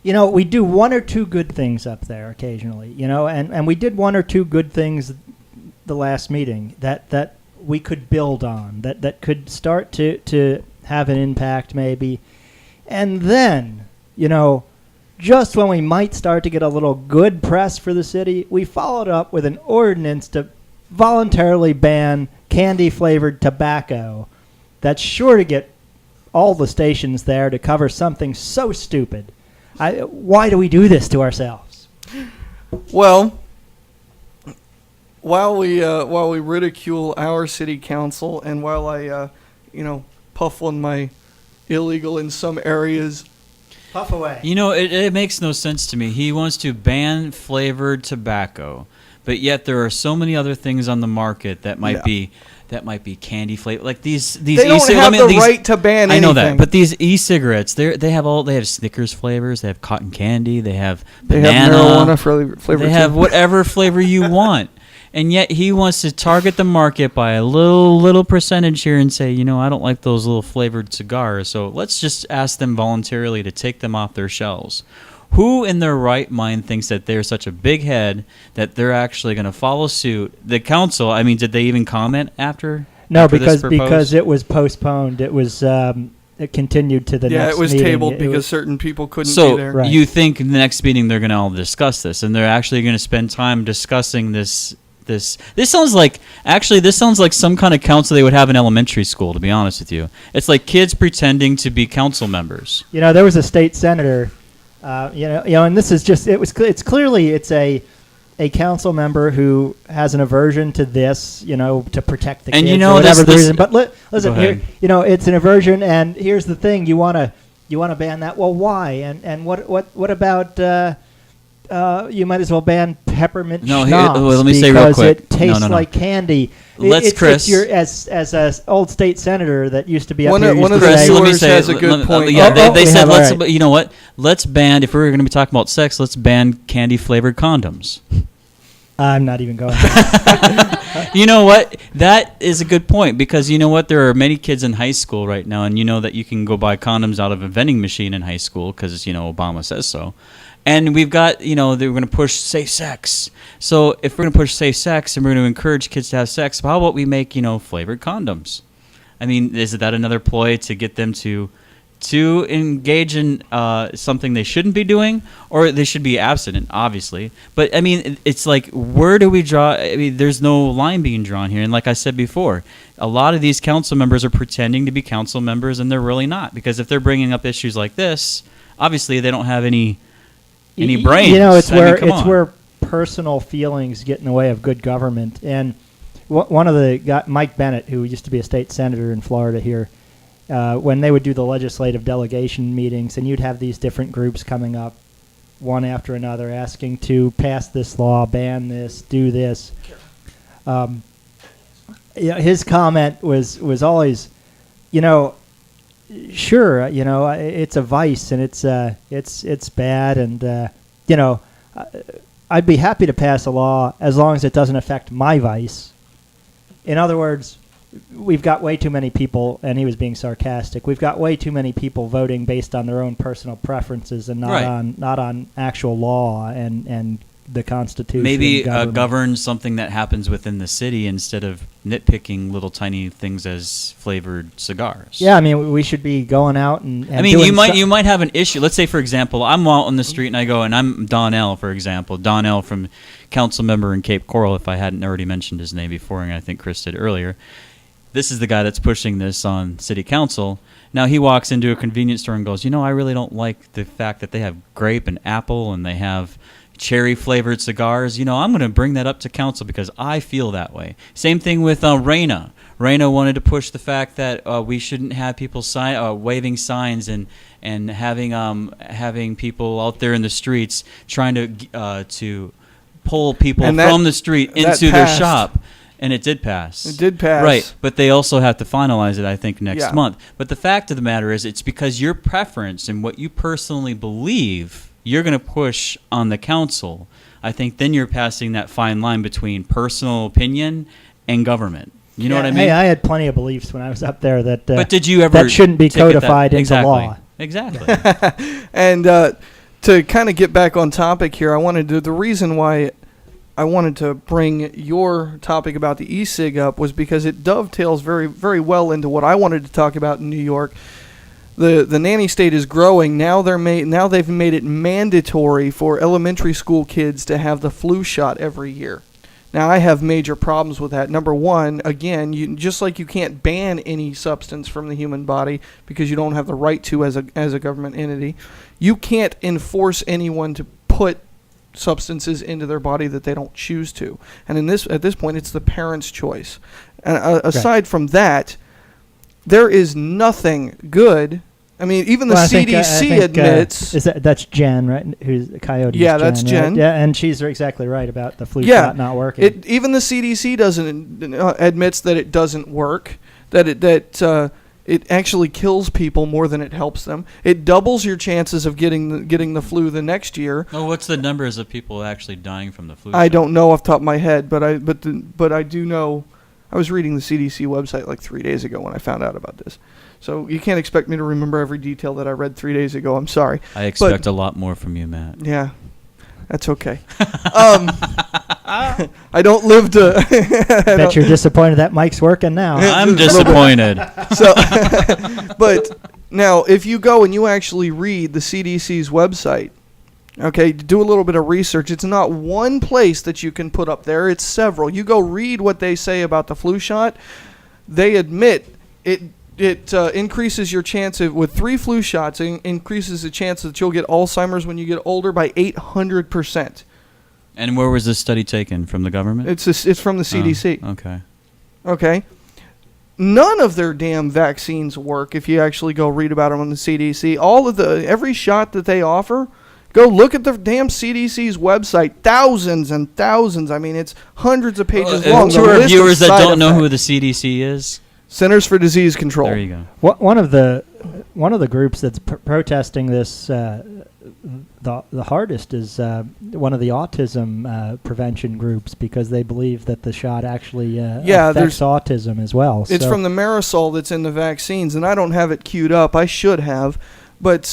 Mm-hmm. We do one or two good things up there occasionally, and we did one or two good things the last meeting that we could build on, that could start to have an impact maybe. And then, just when we might start to get a little good press for the city, we followed up with an ordinance to voluntarily ban candy-flavored tobacco. That's sure to get all the stations there to cover something so stupid. Why do we do this to ourselves? Well, while we ridicule our city council, and while I puff on my illegal in some areas. Puff away. It makes no sense to me. He wants to ban flavored tobacco, but yet there are so many other things on the market that might be candy flavor. Like these they don't have the right to ban anything. I know that, but these e-cigarettes, they have Snickers flavors, they have cotton candy, they have banana, they have marijuana flavor. They have whatever flavor you want. And yet he wants to target the market by a little percentage here and say, I don't like those little flavored cigars, so let's just ask them voluntarily to take them off their shelves. Who in their right mind thinks that they're such a big head that they're actually going to follow suit? The council, did they even comment after? No, because it was postponed. It was it continued to the next meeting. Yeah, it was tabled because certain people couldn't be there. So you think in the next meeting they're going to all discuss this, and they're actually going to spend time discussing this. This sounds like some kind of council they would have in elementary school, to be honest with you. It's like kids pretending to be council members. There was a state senator, and this is just it's clearly a council member who has an aversion to this, to protect the kids or whatever the reason. But listen here, it's an aversion, and here's the thing: you want to ban that. Well, why? And what about? You might as well ban peppermint schnapps let me say real quick. It tastes like candy. Chris, as an old state senator that used to be up one here. Of the viewers has a good point. They said you know what? Let's ban, if we're going to be talking about sex, let's ban candy flavored condoms. I'm not even going. You know what? That is a good point, because you know what? There are many kids in high school right now, and you know that you can go buy condoms out of a vending machine in high school because Obama says so. And we've got, they're going to push safe sex. So if we're going to push safe sex and we're going to encourage kids to have sex, how about we make, flavored condoms? Is that another ploy to get them to engage in something they shouldn't be doing, or they should be abstinent, obviously? But, it's like, where do we draw? There's no line being drawn here. And like I said before, a lot of these council members are pretending to be council members, and they're really not. Because if they're bringing up issues like this, obviously they don't have any brains. It's where personal feelings get in the way of good government. And one of the guys, Mike Bennett, who used to be a state senator in Florida here, when they would do the legislative delegation meetings, and you'd have these different groups coming up, one after another, asking to pass this law, ban this, do this. His comment was always, sure, it's a vice, and it's bad, and I'd be happy to pass a law as long as it doesn't affect my vice. In other words, we've got way too many people, and he was being sarcastic. We've got way too many people voting based on their own personal preferences and not on actual law and the Constitution. Maybe govern something that happens within the city instead of nitpicking little tiny things as flavored cigars. Yeah, we should be going out and you might have an issue. Let's say, for example, I'm out on the street and I go, and I'm Donnell, for example. Donnell from council member in Cape Coral, if I hadn't already mentioned his name before, and I think Chris did earlier. this is the guy that's pushing this on city council. Now he walks into a convenience store and goes, I really don't like the fact that they have grape and apple and they have cherry flavored cigars. I'm going to bring that up to council because I feel that way. Same thing with Raina. Raina wanted to push the fact that we shouldn't have people waving signs and having people out there in the streets trying to pull people from the street into their shop. And it did pass. It did pass. Right, but they also have to finalize it, I think, next month. But the fact of the matter is it's because your preference and what you personally believe you're going to push on the council. I think then you're passing that fine line between personal opinion and government. You know what I mean? Hey, I had plenty of beliefs when I was up there that but did you ever that shouldn't be codified into law. Exactly. And to kind of get back on topic here, the reason why I wanted to bring your topic about the e-cig up was because it dovetails very, very well into what I wanted to talk about in New York. The nanny state is growing. Now they've made it mandatory for elementary school kids to have the flu shot every year. Now I have major problems with that. Number one, again, just like you can't ban any substance from the human body because you don't have the right to as a government entity, you can't enforce anyone to put substances into their body that they don't choose to. And at this point, it's the parent's choice. And aside from that, there is nothing good. I mean, even the CDC admits. That's Jen, right? Who's Coyote? Yeah, that's Jen. Right? Yeah, and she's exactly right about the flu shot not working. Even the CDC admits that it doesn't work. That it actually kills people more than it helps them. It doubles your chances of getting the flu the next year. Oh, what's the numbers of people actually dying from the flu? I don't know off the top of my head, but I do know. I was reading the CDC website like 3 days ago when I found out about this. So you can't expect me to remember every detail that I read 3 days ago. I'm sorry. I expect a lot more from you, Matt. Yeah, that's okay. I don't live to. Bet you're disappointed that mic's working now. I'm disappointed. So, but now if you go and you actually read the CDC's website, okay, do a little bit of research. It's not one place that you can put up there. It's several. You go read what they say about the flu shot. They admit it increases your chance with 3 flu shots. It increases the chance that you'll get Alzheimer's when you get older by 800%. And where was this study taken? From the government? It's from the CDC. Oh, okay. Okay. None of their damn vaccines work if you actually go read about them on the CDC. Every shot that they offer, go look at the damn CDC's website. Thousands and thousands. I mean, it's hundreds of pages long. To our viewers that don't know who the CDC is, Centers for Disease Control. There you go. One of the groups that's protesting this the hardest is one of the autism prevention groups because they believe that the shot actually affects autism as well. It's from the Marisol that's in the vaccines, and I don't have it queued up. I should have, but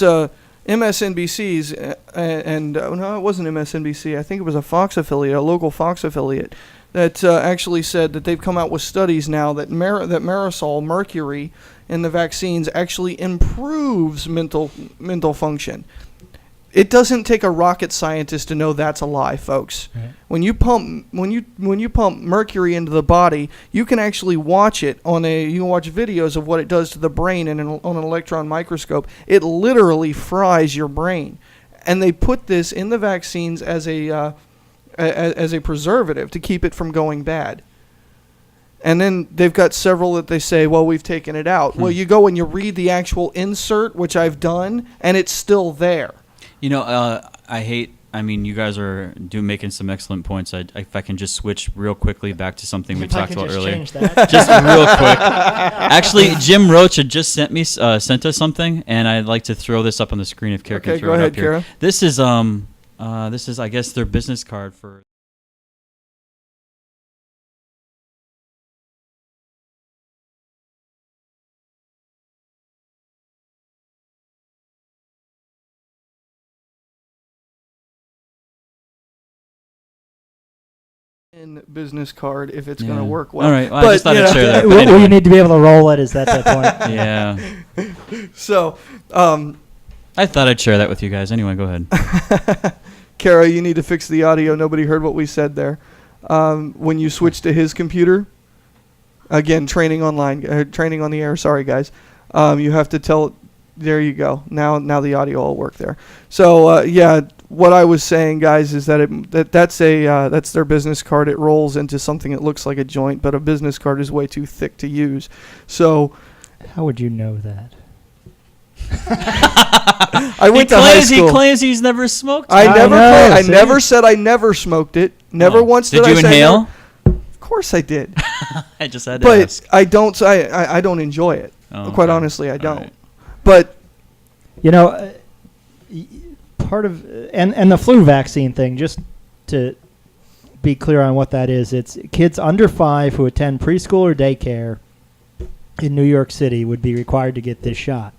MSNBC's no, it wasn't MSNBC. I think it was a Fox affiliate, a local Fox affiliate, that actually said that they've come out with studies now that Marisol, mercury, in the vaccines actually improves mental function. It doesn't take a rocket scientist to know that's a lie, folks. Right. When you pump mercury into the body, you can actually watch it you can watch videos of what it does to the brain on an electron microscope. It literally fries your brain, and they put this in the vaccines as a preservative to keep it from going bad. And then they've got several that they say, well, we've taken it out. Well, you go and you read the actual insert, which I've done, and it's still there. You you guys are making some excellent points. If I can just switch real quickly back to something we talked about earlier. Just real quick. Actually, Jim Roach had just sent us something, and I'd like to throw this up on the screen if Kara can throw it up here. Kara. This is, I guess, their business card for... business card if it's going to work well. All right, well, I just thought I'd share that. Well, you need to be able to roll it. Is that the point? Yeah. So, I thought I'd share that with you guys. Anyway, go ahead. Kara, you need to fix the audio. Nobody heard what we said there. When you switch to his computer, Again, training online, training on the air. Sorry, guys. You have to tell. There you go. Now the audio will work there. So yeah, what I was saying, guys, is that that's their business card. It rolls into something that looks like a joint, but a business card is way too thick to use. So How would you know that? I went to high school. He claims he's never smoked. I know, see? never said I never smoked it. Never once did I say. Did you inhale? Of course I did. I just had to But ask. I don't. I don't enjoy it. Oh, Quite okay. honestly, I don't. right. But You know, part of and the flu vaccine thing, just to be clear on what that is, it's kids under 5 who attend preschool or daycare in New York City would be required to get this shot.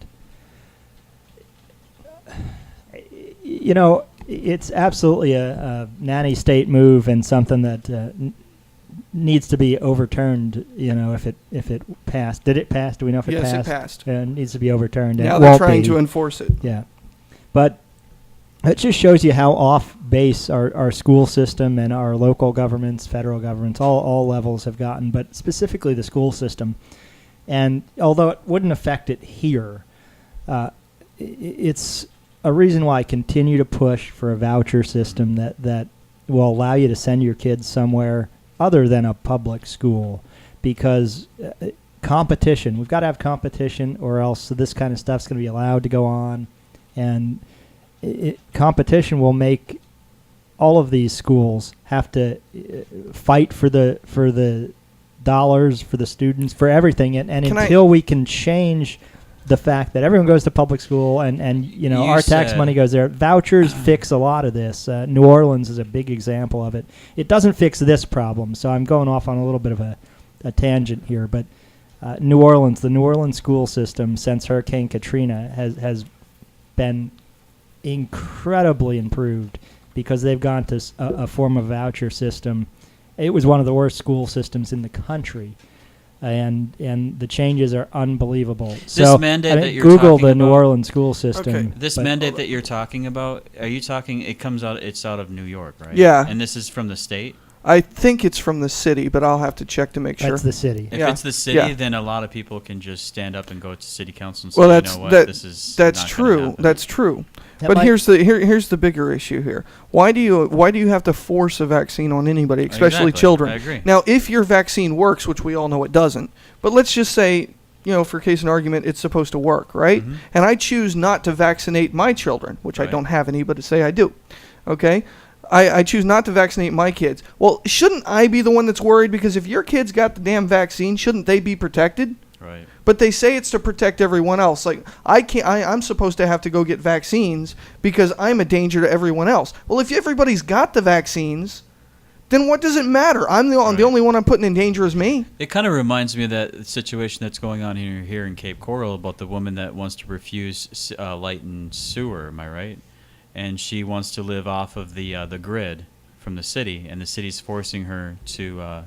You know, it's absolutely a nanny state move and something that needs to be overturned. You know, if it passed, did it pass? Do we know if it yes, passed? it passed. It needs to be overturned. Now It they're won't trying be. to enforce it. Yeah, but it just shows you how off base our school system and our local governments, federal governments, all levels have gotten, but specifically the school system. And although it wouldn't affect it here, it's a reason why I continue to push for a voucher system that will allow you to send your kids somewhere other than a public school, because competition, we've got to have competition, or else this kind of stuff's going to be allowed to go on. And competition will make all of these schools have to fight for the dollars, for the students, for everything. And until we can change the fact that everyone goes to public school and you know, our tax money goes there, vouchers fix a lot of this. New Orleans is a big example of it. It doesn't fix this problem, so I'm going off on a little bit of a tangent here, but New Orleans, the New Orleans school system since Hurricane Katrina has been incredibly improved because they've gone to a form of voucher system. It was one of the worst school systems in the country, and the changes are unbelievable. This mandate that you're Google talking the New about- Orleans school system. Okay. This but- mandate that you're talking about, are you talking? It's out of New York, right? Yeah. And this is from the state. I think it's from the city, but I'll have to check to make sure. That's the city. If Yeah. it's the city, Yeah. then a lot of people can just stand up and go to city council and say, Well, you that's know what, that, this is that's not gonna true. happen. That's true. That But might- here's the bigger issue here. Why do you have to force a vaccine on anybody, especially Exactly. children? I agree. Now, if your vaccine works, which we all know it doesn't, but let's just say, you know, for case and argument, it's supposed to work, right? Mhm. And I choose not to vaccinate my children, which I Right. don't have any, but to say I do. Okay? I choose not to vaccinate my kids. Well, shouldn't I be the one that's worried? Because if your kids got the damn vaccine, shouldn't they be protected? Right. But they say it's to protect everyone else. Like I'm supposed to have to go get vaccines because I'm a danger to everyone else. Well, if everybody's got the vaccines, then what does it matter? I'm the only one I'm putting in danger is me. It kind of reminds me of that situation that's going on here in Cape Coral about the woman that wants to refuse light and sewer. Am I right? And she wants to live off of the grid from the city, and the city's forcing her to.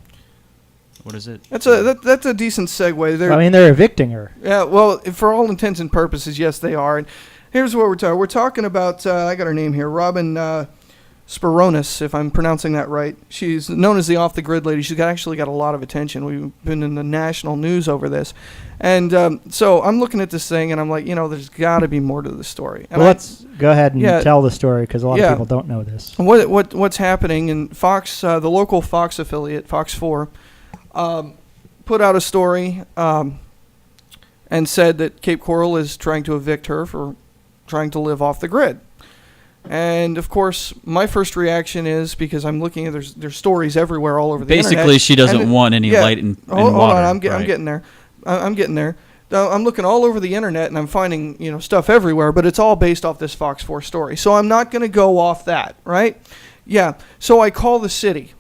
What is it? That's a decent segue. I mean, they're evicting her. Yeah, well, for all intents and purposes, yes, they are. And here's what we're talking. We're talking about. I got her name here, Robin Spironis, if I'm pronouncing that right. She's known as the off the grid lady. She's actually got a lot of attention. We've been in the national news over this, and so I'm looking at this thing, and I'm like, you know, there's got to be more to the story. And Well, let's go ahead and Yeah. tell the story because a lot Yeah. of people don't know this. What's happening? And Fox, the local Fox affiliate, Fox 4, put out a story and said that Cape Coral is trying to evict her for trying to live off the grid. And of course, my first reaction is, because I'm looking at there's stories everywhere all over the internet. Basically, she doesn't and want any light and hold water. on, I'm right. getting there. I'm getting there. I'm looking all over the internet and I'm finding, you know, stuff everywhere, but it's all based off this Fox 4 story. So I'm not going to go off that, right? Yeah. So I call the city.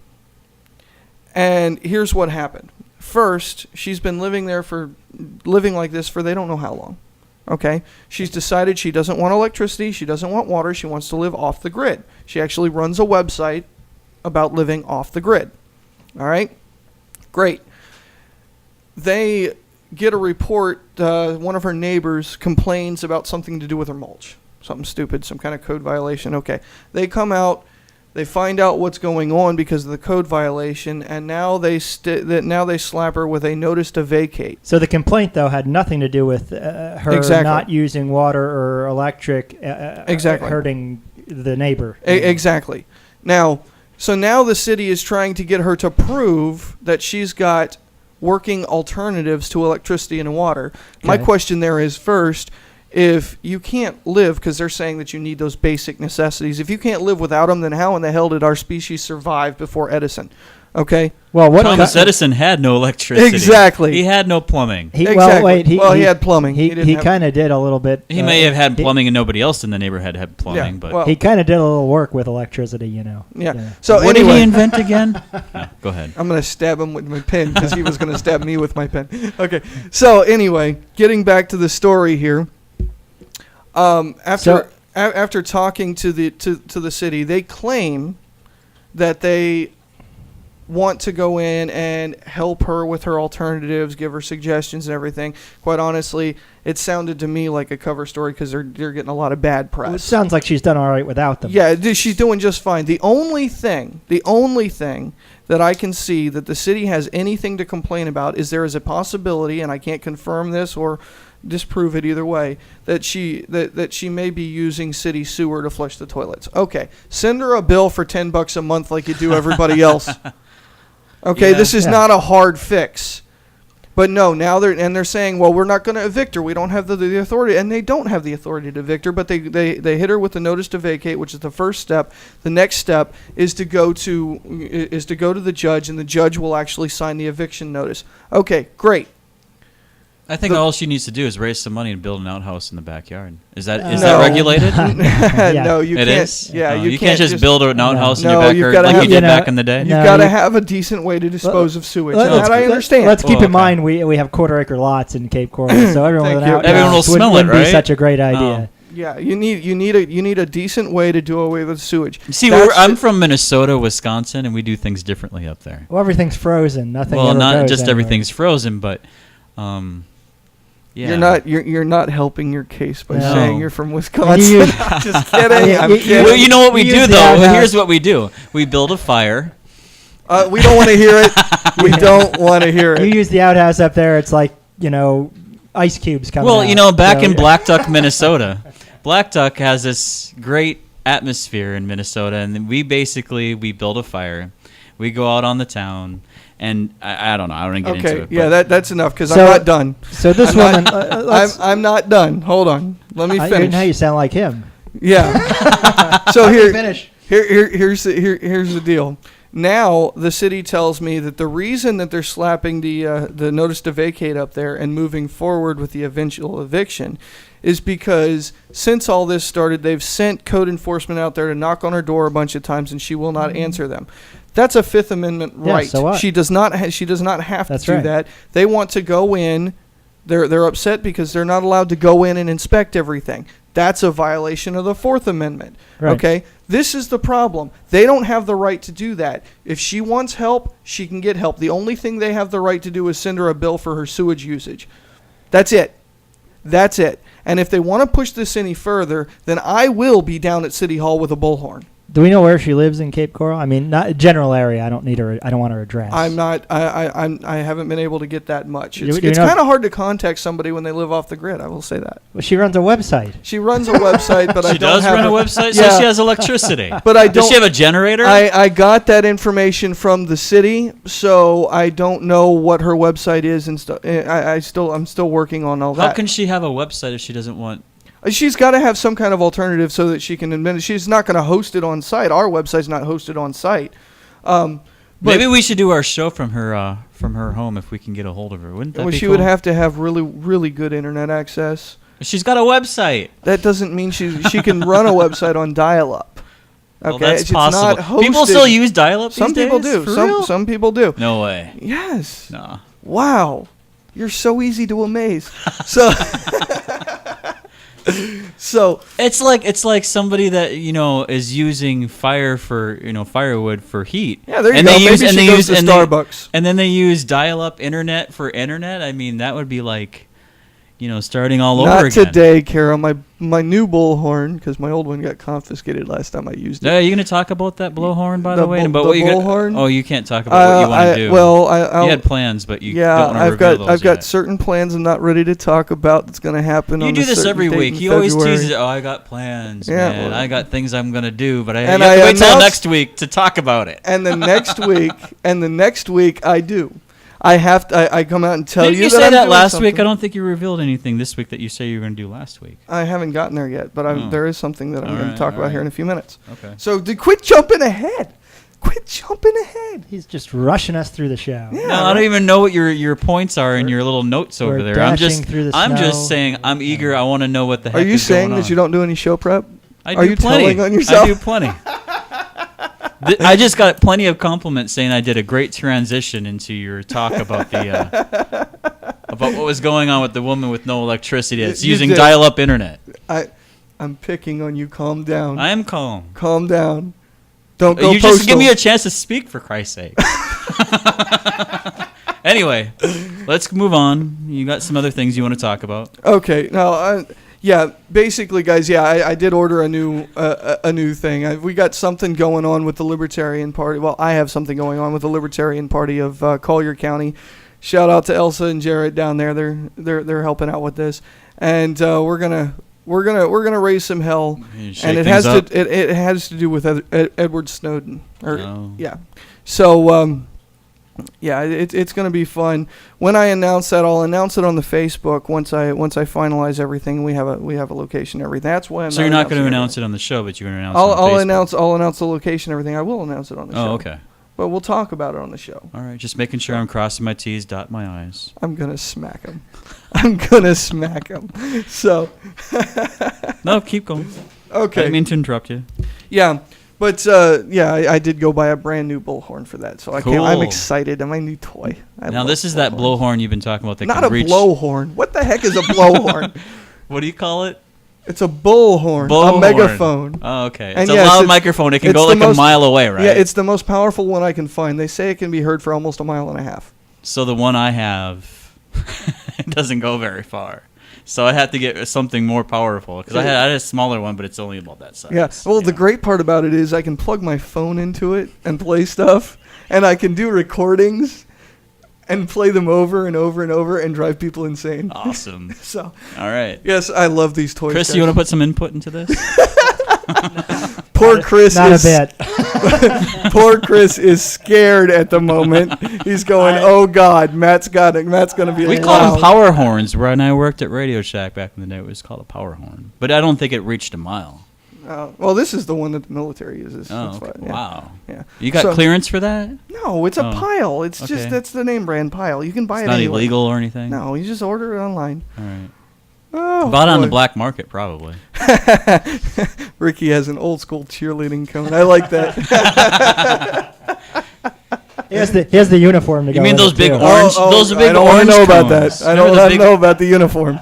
And here's what happened. First, she's been living like this for they don't know how long. Okay? She's decided she doesn't want electricity, she doesn't want water, she wants to live off the grid. She actually runs a website about living off the grid. All right? Great. They get a report, one of her neighbors complains about something to do with her mulch. Something stupid, some kind of code violation. Okay. They come out, They find out what's going on because of the code violation, and now they slap her with a notice to vacate. So the complaint, though, had nothing to do with her Exactly. not using water or electric, Exactly. hurting the neighbor. Exactly. Now the city is trying to get her to prove that she's got working alternatives to electricity and water. My Okay. question there is, first, if you can't live, because they're saying that you need those basic necessities, if you can't live without them, then how in the hell did our species survive before Edison? Okay? Well, what Thomas Edison had no electricity. Exactly. He had no plumbing. He, Exactly. Well, wait. He had plumbing. He didn't have- kind of did a little bit. He may have had plumbing and nobody else in the neighborhood had plumbing, but well, He kind of did a little work with electricity, yeah. Yeah. So what anyway, did he invent again? No, go ahead. I'm going to stab him with my pen because he was going to stab me with my pen. Okay. So anyway, getting back to the story here. After talking to the city, they claim that they want to go in and help her with her alternatives, give her suggestions and everything. Quite honestly, it sounded to me like a cover story because they're getting a lot of bad press. It sounds like she's done all right without them. Yeah, she's doing just fine. The only thing that I can see that the city has anything to complain about is there is a possibility, and I can't confirm this or disprove it either way, that she may be using city sewer to flush the toilets. Okay, send her a bill for $10 a month like you do everybody else. Okay, Yeah. this is not a hard fix. But no, now they're saying, well, we're not going to evict her. We don't have the authority, and they don't have the authority to evict her. But they hit her with the notice to vacate, which is the first step. The next step is to go to the judge, and the judge will actually sign the eviction notice. Okay, great. I think all she needs to do is raise some money and build an outhouse in the backyard. Is that No. regulated? No, you It can't. is? Yeah, No, you can't just build an outhouse in No, your you've backyard gotta like have- you did you know, back in the day. You've No, got to you- have a decent way to dispose of sewage. Let- And let's that I keep- understand. Let's keep Oh, in mind okay. we have quarter-acre lots in Cape Coral, so everyone Thank with an you. outhouse Everyone will smell it, wouldn't be right? such a great idea. Yeah, you need a decent way to do away with sewage. See, That's I'm from Minnesota, Wisconsin, and we do things differently up there. Well, everything's frozen. Nothing. Well, ever not goes just anywhere. everything's frozen, but yeah. You're not helping your case by No. saying you're from Wisconsin. You- Just kidding. Yeah, I'm you- kidding. Well, you know what we We do use the though. outhouse. Here's what we do: we build a fire. We don't want to hear it. We don't want to hear You it. use the outhouse up there. It's like ice cubes coming out. Well, back So- in Black Duck, Minnesota, Black Duck has this great atmosphere in Minnesota, and then we build a fire. We go out on the town, and I don't know. I don't want to get into Okay, it. yeah, but that's enough because So- I'm not done. So this I'm woman. not, I'm not done. Hold on. Let me Now finish. you sound like him. Yeah. So here, Finish. here's the deal. Now the city tells me that the reason that they're slapping the notice to vacate up there and moving forward with the eventual eviction is because since all this started, they've sent code enforcement out there to knock on her door a bunch of times, and she will not answer them. That's a Fifth Amendment Yeah, right. so what? She does not. She does not have That's to do right. that. They want to go in. They're upset because they're not allowed to go in and inspect everything. That's a violation of the Fourth Amendment. Right. Okay? This is the problem. They don't have the right to do that. If she wants help, she can get help. The only thing they have the right to do is send her a bill for her sewage usage. That's it. That's it. And if they want to push this any further, then I will be down at City Hall with a bullhorn. Do we know where she lives in Cape Coral? I mean, not general area. I don't need her. I don't want her address. I'm not. I haven't been able to get that much. You It's know- kind of hard to contact somebody when they live off the grid. I will say that. Well, she runs a website. She runs a website, but I she don't does have run a her- website, Yeah. so she has electricity. But I Does don't. she have a generator? I got that information from the city, so I don't know what her website is and stuff. I'm still working on all How that. can she have a website if she doesn't want? She's got to have some kind of alternative so that she can admit it. She's not going to host it on site. Our website's not hosted on site. But Maybe we should do our show from her home if we can get a hold of her. Wouldn't that well, be she cool? would have to have really, really good internet access. She's got a website. That doesn't mean she can run a website on dial-up. Okay, Well, that's it's possible. not hosted. People still use dial-up. Some these people days? do. For Some real? some people do. No way. Yes. No. Wow, you're so easy to amaze. So. So It's like somebody that is using firewood for heat. yeah, there you and go. They Maybe use, she and they goes use, to and Starbucks. and then they use dial-up internet for internet. I mean, that would be like, starting all over Not again. today, Kara. My new bullhorn, because my old one got confiscated last time I used it. Are you going to talk about that blowhorn, by the way? The About what you bullhorn? Oh, you can't talk about what you want to do. Well, you had plans, but you yeah, don't want to reveal those I've got yet. certain plans I'm not ready to talk about. That's going to happen. You on do a this certain every date week. in He always February. teases, I got plans, Yeah, man. well- I got things I'm going to do, but I And have to I wait till announced- next week to talk about it. And the next week I do. I come out and tell Didn't you you that say I'm that doing last week? something. I don't think you revealed anything this week that you say you were going to do last week. I haven't gotten there yet, but Oh. there is something that I'm All going right, to talk all about here right. in a few minutes. Okay. So quit jumping ahead. Quit jumping ahead. He's just rushing us through the show. Yeah. No, I don't even know what your points are in your little notes over we're there. I'm dashing through the I'm snow. just saying I'm eager. I want to know what the heck Are you is saying going that on. you don't do any show prep? I Are do you plenty. telling on yourself? I do plenty. I just got plenty of compliments saying I did a great transition into your talk about the about what was going on with the woman with no electricity that's You using did. dial-up internet. I'm picking on you. Calm down. I am calm. Calm down. Don't go You just give me postal. a chance to speak, for Christ's sake. Anyway, let's move on. You got some other things you want to talk about. Okay. Now, yeah. Basically, guys. Yeah, I did order a new thing. We got something going on with the Libertarian Party. Well, I have something going on with the Libertarian Party of Collier County. Shout out to Elsa and Jared down there. They're helping out with this, and we're gonna raise some hell. Shake And it things has up. it has to do with Edward Snowden. Oh. Yeah. So yeah, it's going to be fun. When I announce that, I'll announce it on the Facebook once I finalize everything. We have a location and everything. That's when. So you're not going to announce it on the show, but you're going to announce it on Facebook. I'll announce the location and everything. I will announce it on the show. Oh, okay. But we'll talk about it on the show. All right, just making sure I'm crossing my T's, dotting my I's. I'm gonna smack him. I'm gonna smack him. So. No, keep going. I Okay. didn't mean to interrupt you. Yeah. But yeah, I did go buy a brand new bullhorn for that, so I'm Cool. excited. My new toy. I Now love this is that bullhorns. blowhorn you've been talking about that Not can a reach. blowhorn. What the heck is a blowhorn? What do you call it? It's a bullhorn. Blowhorn. A megaphone. Oh, okay. And It's yes, a loud it's- microphone. It can it's go the like most- a mile away, right? Yeah, it's the most powerful one I can find. They say it can be heard for almost a mile and a half. So the one I have it doesn't go very far. So I had to get something more powerful because I had a smaller one, but it's only about that size. Yeah. Well, the great part about it is I can plug my phone into it and play stuff, and I can do recordings and play them over and over and over and drive people insane. Awesome. So, All right. yes, I love these toys. Chris, guys. you want to put some input into this? Poor Chris Not is a bit. Poor Chris is scared at the moment. He's going, "Oh God, Matt's gonna be." We called them power horns when I worked at Radio Shack back in the day. It was called a power horn, but I don't think it reached a mile. Well, this is the one that the military uses. Oh, That's okay. why, yeah. Wow. Yeah. You got So- clearance for that? No, it's a Oh, pile. It's okay. just that's the name brand pile. You can buy It's it not anywhere. illegal or anything? No, you just order it online. All right. Oh, Bought it on the boy. black market, probably. Ricky has an old school cheerleading cone. I like that. He has the uniform to go. You mean with those it, big too. orange? Those are big I don't want to orange know about cones. that. I Remember don't those want to big- know about the uniform.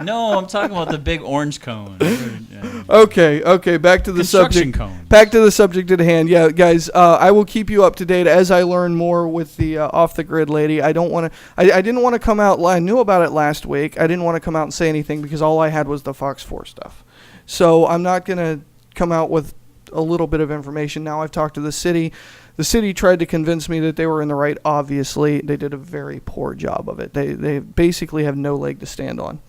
No, I'm talking about the big orange cone. Yeah. Okay. Back to the Construction subject. cones. Back to the subject at hand. Yeah, guys, I will keep you up to date as I learn more with the off the grid lady. I don't want to. I didn't want to come out. I knew about it last week. I didn't want to come out and say anything because all I had was the Fox 4 stuff. So I'm not gonna come out with a little bit of information. Now I've talked to the city. The city tried to convince me that they were in the right. Obviously, they did a very poor job of it. They basically have no leg to stand on.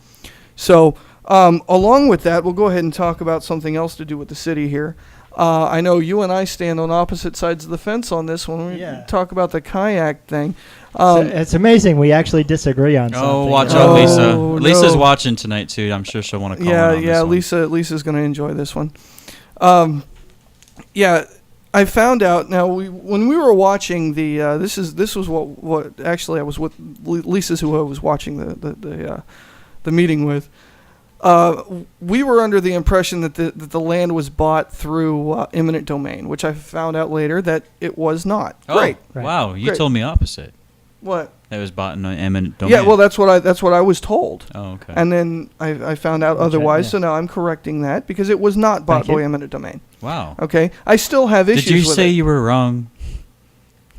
So, along with that, we'll go ahead and talk about something else to do with the city here. I know you and I stand on opposite sides of the fence on this one. We Yeah. talk about the kayak thing. It's amazing we actually disagree on something. Oh, watch you out, know? Lisa. Oh, Lisa's no. watching tonight, too. I'm sure she'll want to comment on Yeah, this one. Lisa's going to enjoy this one. Yeah, I found out now when we were watching the this was what actually I was with Lisa's who I was watching the meeting with. We were under the impression that the land was bought through eminent domain, which I found out later that it was not. Oh, Great. wow. You Great. told me opposite. What? That was bought in eminent domain. Yeah, well, that's what I was told. Oh, okay. And then I found out otherwise, yeah. so now I'm correcting that because it was not bought Thank you. by eminent domain. Wow. Okay, I still have issues Did you with say it. you were wrong?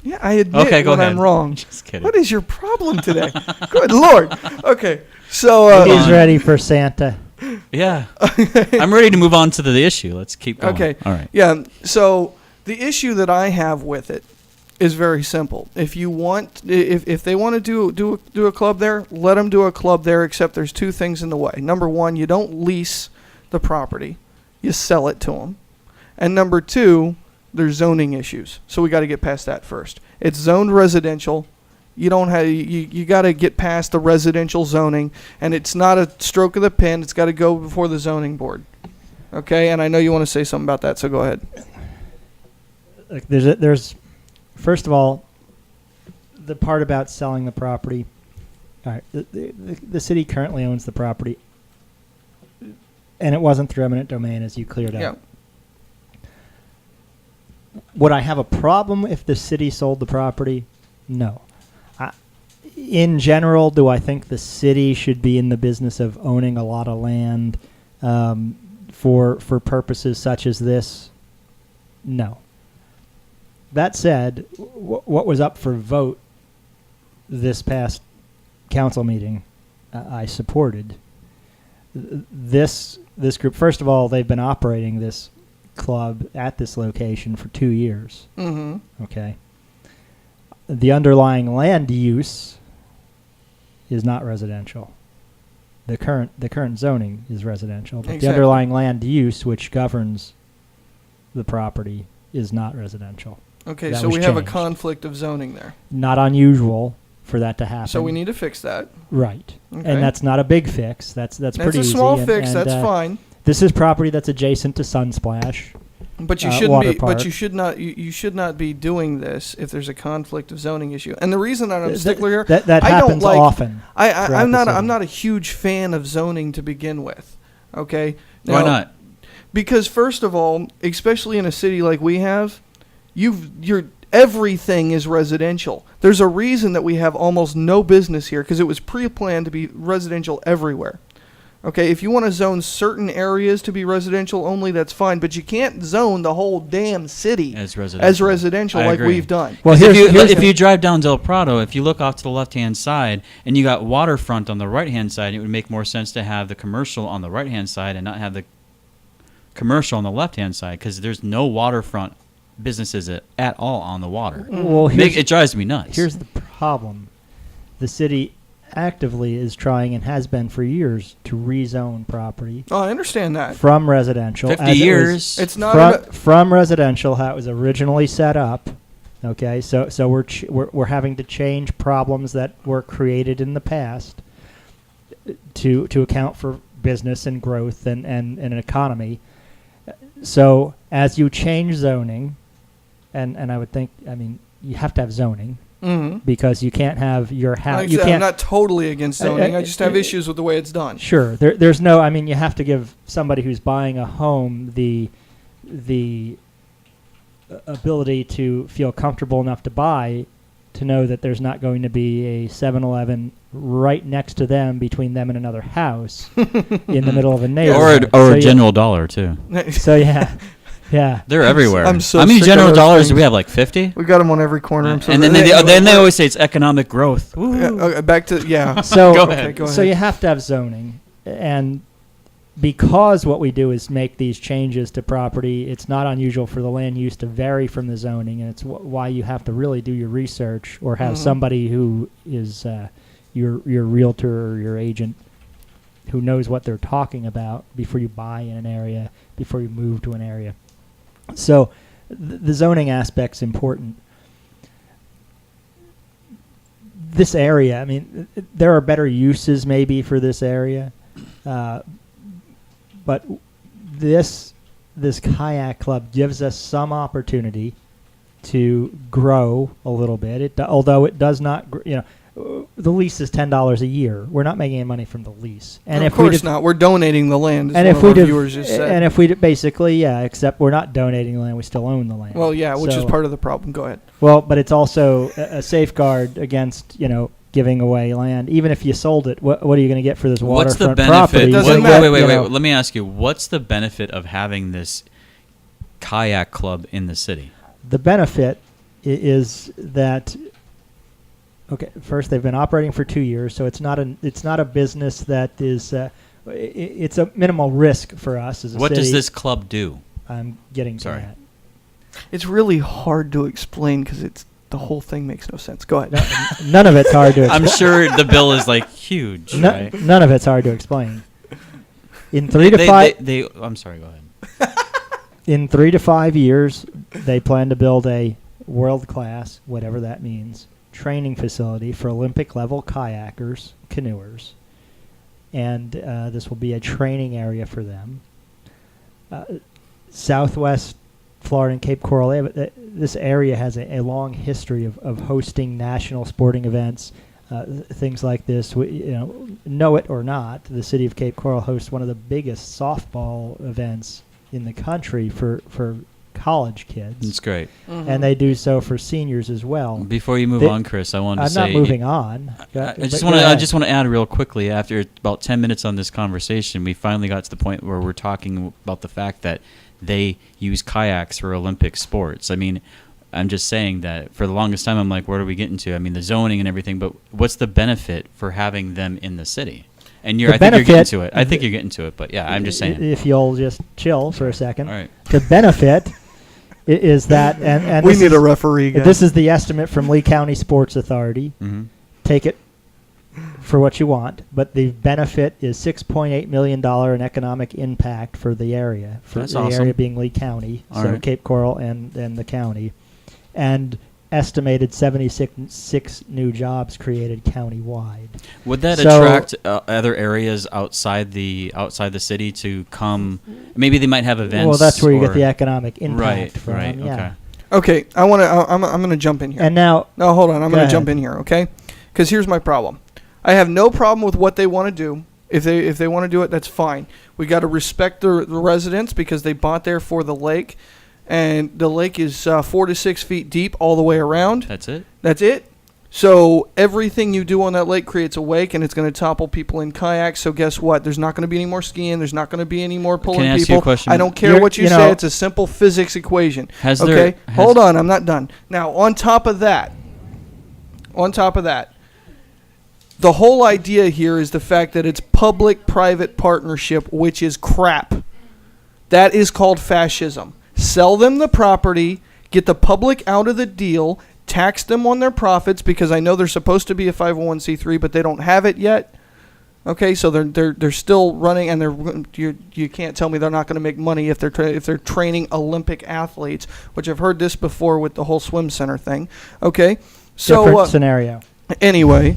Yeah, I admit Okay, go when ahead. I'm wrong. Just kidding. What is your problem today? Good Lord. Okay, so He's ready for Santa. Yeah. I'm ready to move on to the issue. Let's keep going. okay, All right. yeah. So the issue that I have with it is very simple. If they want to do a club there, let them do a club there. Except there's two things in the way. Number one, you don't lease the property, you sell it to them, and number two, there's zoning issues. So we got to get past that first. It's zoned residential. You don't have you got to get past the residential zoning, and it's not a stroke of the pen. It's got to go before the zoning board. Okay, and I know you want to say something about that, so go ahead. Like there's first of all, the part about selling the property. All right, the city currently owns the property, and it wasn't through eminent domain, as you cleared up. Yeah. Would I have a problem if the city sold the property? No. In general, do I think the city should be in the business of owning a lot of land for purposes such as this? No. That said, what was up for vote this past council meeting, I supported. This group, first of all, they've been operating this club at this location for 2 years. Mm-hmm. Okay. The underlying land use is not residential. The current zoning is residential, but the Exactly. underlying land use, which governs the property, is not residential. Okay, That so was we have a changed. conflict of zoning there. Not unusual for that to happen. So we need to fix that. right, Okay. and that's not a big fix. That's That's pretty a easy. small and- fix. and, That's fine. This is property that's adjacent to Sunsplash. But you water shouldn't be. park. But you should not. You should not be doing this if there's a conflict of zoning issue. And the reason that I'm a Th- stickler here, That I don't happens like- often. throughout I'm the not. city. I'm not a huge fan of zoning to begin with. Okay. Why Now, not? Because first of all, especially in a city like we have, everything is residential. There's a reason that we have almost no business here because it was pre-planned to be residential everywhere. Okay, if you want to zone certain areas to be residential only, that's fine, but you can't zone the whole damn city As residential. as residential I like agree. we've done. Well, 'Cause here's if you drive down Del Prado, if you look off to the left-hand side and you got waterfront on the right-hand side, it would make more sense to have the commercial on the right-hand side and not have the commercial on the left-hand side because there's no waterfront businesses at all on the water. well, It drives me nuts. Here's the problem. The city actively is trying and has been for years to rezone property Oh, I understand that. from residential. 50 as it was years. It's not. from residential how it was originally set up. Okay, so we're having to change problems that were created in the past to account for business and growth and an economy. So as you change zoning, and I would think, I mean, you have to have zoning Mm-hmm. because you can't have your house. Like I You said, I'm can't. not totally against zoning. I just have issues with the way it's done. Sure, there's no. I mean, you have to give somebody who's buying a home the ability to feel comfortable enough to buy, to know that there's not going to be a 7-Eleven right next to them, between them and another house, in the middle of a or neighborhood. a So General Dollar too. So yeah, yeah. They're everywhere. I'm so How many sick of General those Dollars things. do we have? Like 50? We got them on every corner. I'm so And then they always say it's economic growth. Woo. back to yeah. So Go Okay, ahead. go ahead. So you have to have zoning, and because what we do is make these changes to property, it's not unusual for the land use to vary from the zoning, and it's why you have to really do your research or have Mhm. somebody who is your realtor or your agent who knows what they're talking about before you buy in an area, before you move to an area. So the zoning aspect's important. This area, I mean, there are better uses maybe for this area, but this kayak club gives us some opportunity to grow a little bit. Although it does not, the lease is $10 a year. We're not making any money from the lease, and of if course we did, not. We're donating the land. As and one if of we our did, viewers just said. and if we did, basically, yeah, except we're not donating the land, we still own the land. Well, yeah, which is So- part of the problem. Go ahead. Well, but it's also a safeguard against, giving away land. Even if you sold it, what are you going to get for this What's the waterfront benefit? property? Doesn't You matter. Wait. get, Let me ask you. What's the benefit of having this kayak club in the city? The benefit is that okay? First, they've been operating for 2 years, so it's not a business that is. It's a minimal risk for us as a What city. does this club do? I'm getting to Sorry. that. It's really hard to explain because the whole thing makes no sense. Go ahead. None of it's hard to explain. I'm sure the bill is like huge, right? None of it's hard to explain. In 3 to 5 I'm sorry, go ahead. in 3 to 5 years, they plan to build a world-class, whatever that means, training facility for Olympic-level kayakers, canoers, and this will be a training area for them. Southwest Florida and Cape Coral, this area has a long history of hosting national sporting events, things like this. Know it or not, the city of Cape Coral hosts one of the biggest softball events in the country for college kids. It's great. Mm-hmm. And they do so for seniors as well. Before you move on, Chris, I wanted to I'm say not moving on. I just want to add real quickly. After about 10 minutes on this conversation, we finally got to the point where we're talking about the fact that they use kayaks for Olympic sports. I mean, I'm just saying that for the longest time, I'm like, where are we getting to? I mean, the zoning and everything, but what's the benefit for having them in the city? And I think you're getting to it. I think you're getting to it, but yeah, I'm just saying. If you'll just chill for a second. All right. The benefit is that, and we this need is, a referee. Guys. This is the estimate from Lee County Sports Authority. Mm-hmm. Take it for what you want, but the benefit is $6.8 million in economic impact for the area. For That's the awesome. area being Lee County, All so right. Cape Coral and the county, and estimated 76 new jobs created countywide. Would that So- attract other areas outside the city to come? Maybe they might have events. Well, that's where you get or- the economic impact Right, from. right, Yeah. okay. Okay, I'm gonna jump in here. And now, No, hold on. I'm Go going to jump ahead. in here, okay? Because here's my problem. I have no problem with what they want to do. If they want to do it, that's fine. We got to respect the residents because they bought there for the lake, and the lake is 4 to 6 feet deep all the way around. That's it. That's it. So everything you do on that lake creates a wake, and it's going to topple people in kayaks. So guess what? There's not going to be any more skiing. There's not going to be any more pulling Can I ask you people. a question? I don't care You're- what you you say. know- It's a simple physics equation. Has Okay, there- hold on. I'm not done. Now, on top of that, the whole idea here is the fact that it's public-private partnership, which is crap. That is called fascism. Sell them the property, get the public out of the deal, tax them on their profits because I know they're supposed to be a 501c3, but they don't have it yet. Okay, so they're still running, and you can't tell me they're not going to make money if they're training Olympic athletes, which I've heard this before with the whole swim center thing. Okay, so different scenario. Anyway,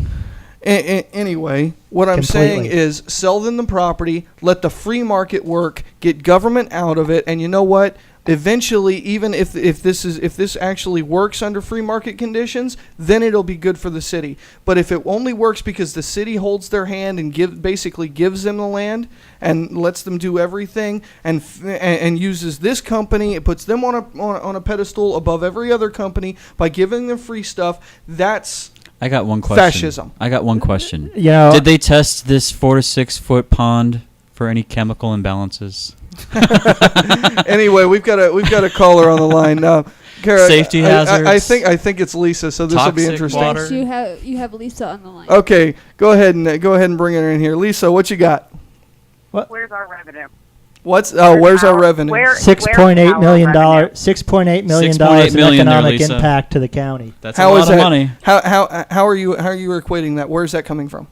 anyway, what I'm saying Completely. is sell them the property, let the free market work, get government out of it, and you know what? Eventually, even if this actually works under free market conditions, then it'll be good for the city. But if it only works because the city holds their hand and basically gives them the land and lets them do everything and uses this company, it puts them on a pedestal above every other company by giving them free stuff, that's I got one question. fascism. I got one question. You know, Did they test this 4 to 6 foot pond for any chemical imbalances? Anyway, we've got a caller on the line. Kara, Safety I hazards. think it's Lisa, so this will be Toxic interesting. water. Yes, you have Lisa on the line. Okay, go ahead and bring her in here, Lisa. What you got? Where's our revenue? Where's our revenue? $6.8 million. $6.8 million $6.8 in million there, economic Lisa. impact to the county. That's How a is lot that? of money. How are you equating that? Where's that coming from?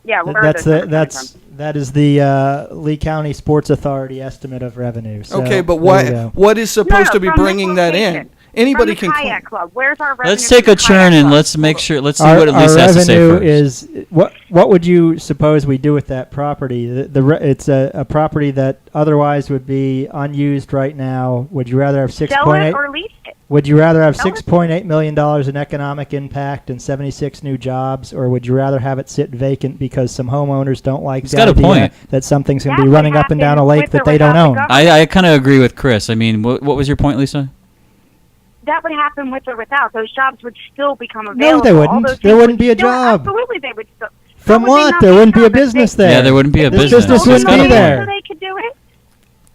Yeah, where are those numbers coming from? That is the Lee County Sports Authority estimate of revenue. So Okay, but there you go. what is supposed to be from this bringing that in? location. Anybody From the can. kayak club. Where's our revenue? Let's take from a the churn kayak and club? let's make sure. Let's see Our what Lisa has to say revenue first. is what would you suppose we do with that property? It's a property that otherwise would be unused right now. Would you rather have Sell it 6.8? or lease it. Would you rather have Sell it. $6.8 million in economic impact and 76 new jobs, or would you rather have it sit vacant because some homeowners don't like He's the got a idea point. that something's going to That's be what running up and down a happens lake with that or they don't without the own? government. I kind of agree with Chris. I mean, what was your point, Lisa? That would happen with or without. Those jobs would still become No, available. they All wouldn't. those There people wouldn't would be a still- job. Absolutely, they would still. From How would they what? not There be wouldn't be a job if business they- there. Yeah, there wouldn't be a This business. business Told them wouldn't be no, there. So they could do it.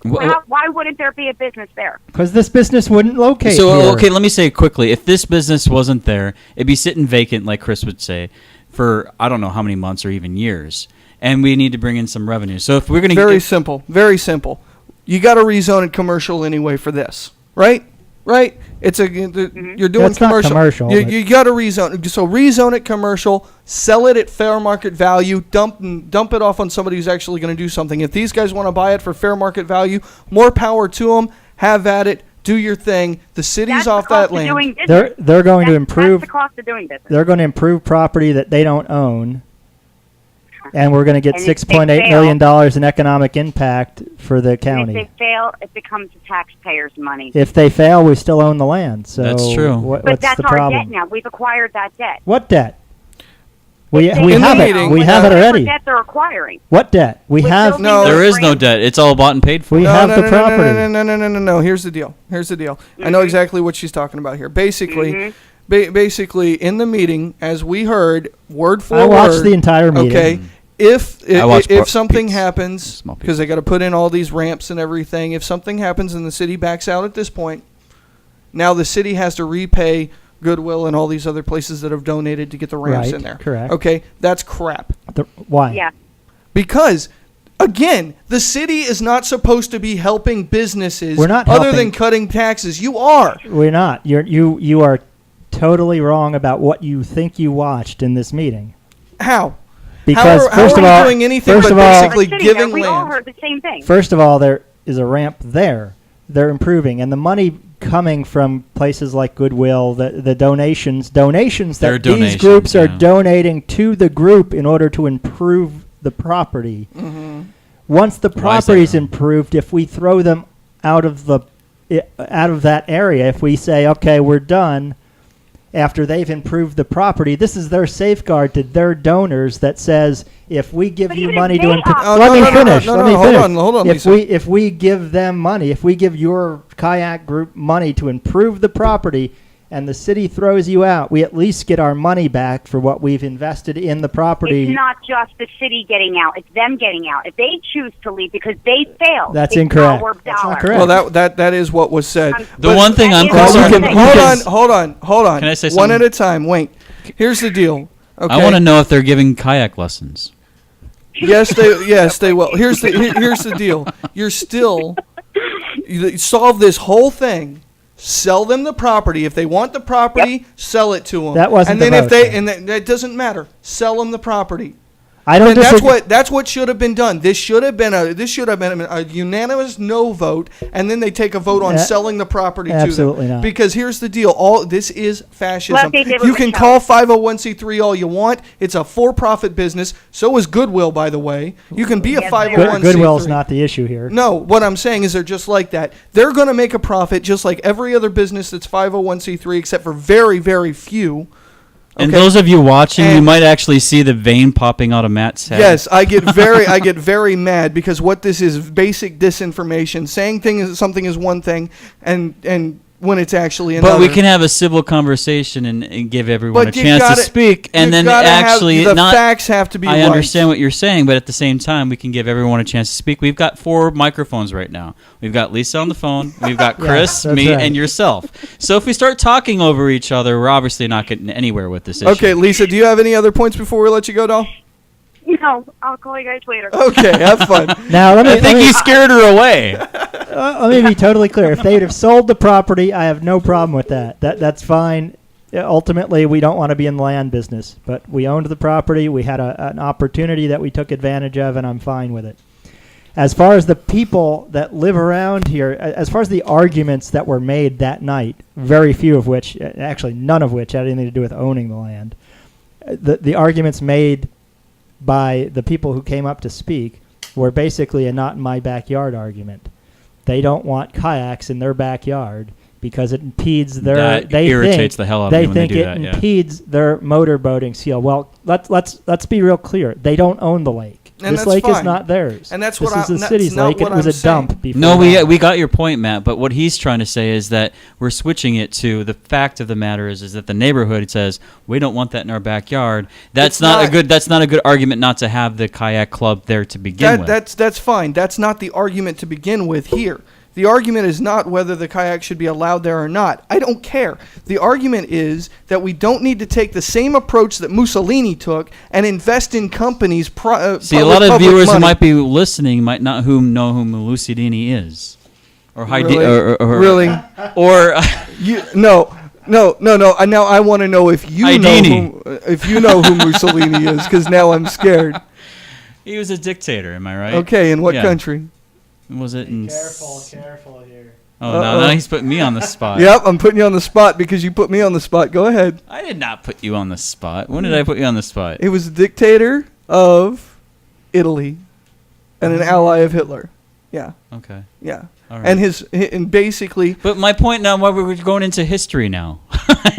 Why wouldn't there be a business there? Because this business wouldn't locate So, here. okay, let me say it quickly. If this business wasn't there, it'd be sitting vacant, like Chris would say, for I don't know how many months or even years. And we need to bring in some revenue. So if we're going to Very simple. You got to rezone it commercial anyway for this, right? Right? It's you're doing That's not commercial. commercial, but- You got to rezone. So rezone it commercial, sell it at fair market value, dump it off on somebody who's actually going to do something. If these guys want to buy it for fair market value, more power to them. Have at it. Do your thing. The city's That's off the cost that of doing land. business. They're going to improve. That's the cost of doing business. They're going to improve property that they don't own, and we're going to get And if they $6.8 million in economic impact for the And if county. they fail, it becomes the taxpayers' money. If they fail, we still own the land. So That's true. But what's that's the our problem? debt now. We've acquired that debt. What debt? We If they In the have meeting, it. We have it whatever already. debt they're acquiring. What debt? We We're have. building No. those There is no ramps. debt. It's all bought and paid for. We have the no, property. No. Here's the deal. I know exactly what she's talking about here. Basically, basically, in the meeting, as we heard, word for I word. watched the entire meeting. Okay. I watched If something peaks, happens, small peaks. because they got to put in all these ramps and everything, if something happens and the city backs out at this point, now the city has to repay Goodwill and all these other places that have donated to get the ramps Right, in there. correct. Okay, that's crap. Why? Yeah. Because, again, the city is not supposed to be helping businesses We're not other helping. than cutting taxes. You are. We're not. You are totally wrong about what you think you watched in this meeting. How? Because how first are of we all, doing anything first but of all, basically We're sitting there. giving We all land? heard the same thing. First of all, there is a ramp there. They're improving, and the money coming from places like Goodwill, the donations They're that these donations, groups are yeah. donating to the group in order to improve the property. Once the Why is that property is wrong? improved, if we throw them out of that area, if we say, okay, we're done, after they've improved the property, this is their safeguard to their donors that says, if we give But you even money if to they improve, opt- Oh, let no, me no, no, finish. no, Let no, me hold finish. on, if Lisa. if we give them money, if we give your kayak group money to improve the property, and the city throws you out, we at least get our money back for what we've invested in the property. It's not just the city getting out; it's them getting out. If they choose to leave because they failed, That's it's incorrect. our That's not dollar. correct. Well, that is what was said. The one thing I'm Well, you concerned can- Hold on. Can I say One something? at a time. Wait. Here's the deal. Okay. I want to know if they're giving kayak lessons. Yes, they will. Here's the deal. You're still you solve this whole thing. Sell them the property. If they want the property, sell it to them. That wasn't And then the if they motion. and that doesn't matter. Sell them the property. I don't And disagree. that's what should have been done. This should have been a unanimous no vote, and then they take a vote on A- selling the property to absolutely them. not. Because here's the deal: all this is fascism. What they did with You can the call 501c3 all you want. It's a for-profit business. So is Goodwill, by the way. You can be a Yes, they are. 501c3. Goodwill's not the issue here. No, what I'm saying is they're just like that. They're going to make a profit just like every other business that's 501c3, except for very, very few. And Okay? those of you watching, you And- might actually see the vein popping out of Matt's head. Yes, I get very mad because what this is basic disinformation. Saying something is one thing, and when it's actually another. But we can have a civil conversation and give everyone But a you chance to gotta- speak, and you've then gotta actually have, the not. facts have to be I right. understand what you're saying, but at the same time, we can give everyone a chance to speak. We've got 4 microphones right now. We've got Lisa on the phone, we've got Chris, that's me, right. and yourself. So if we start talking over each other, we're obviously not getting anywhere with this issue. Okay, Lisa, do you have any other points before we let you go, doll? No, I'll call you guys later. Okay, have fun. Now let me. I think you scared her away. Let me be totally clear. If they would have sold the property, I have no problem with that. That's fine. Ultimately, we don't want to be in the land business, but we owned the property. We had an opportunity that we took advantage of, and I'm fine with it. As far as the people that live around here, as far as the arguments that were made that night, very few of which, actually none of which had anything to do with owning the land, the arguments made by the people who came up to speak were basically a not in my backyard argument. They don't want kayaks in their backyard because it impedes their. That they irritates think, the hell out of me They when they think do it that, yeah. impedes their motorboating skill. Well, let's be real clear. They don't own the lake. And this that's lake fine. is not theirs. And that's this what is the that's city's not lake. what It was I'm a dump saying. before. No, that. we got your point, Matt. But what he's trying to say is that we're switching it to the fact of the matter is that the neighborhood says we don't want that in our backyard. That's not a good. That's not a good argument not to have the kayak club there to begin with. That's fine. That's not the argument to begin with here. The argument is not whether the kayak should be allowed there or not. I don't care. The argument is that we don't need to take the same approach that Mussolini took and invest in companies. See, a lot of viewers who might be listening might not know who Mussolini is, or Really? Really? or No. Now I want to know if you know who Mussolini is, because now I'm scared. he was a dictator. Am I right? Okay, in what Yeah. country? Was it in? Careful here. Oh, now he's putting me on the spot. Yep, I'm putting you on the spot because you put me on the spot. Go ahead. I did not put you on the spot. When did I put you on the spot? He was a dictator of Italy and an ally of Hitler. Yeah, Okay. yeah. All right. And basically, But my point now, why we're going into history now.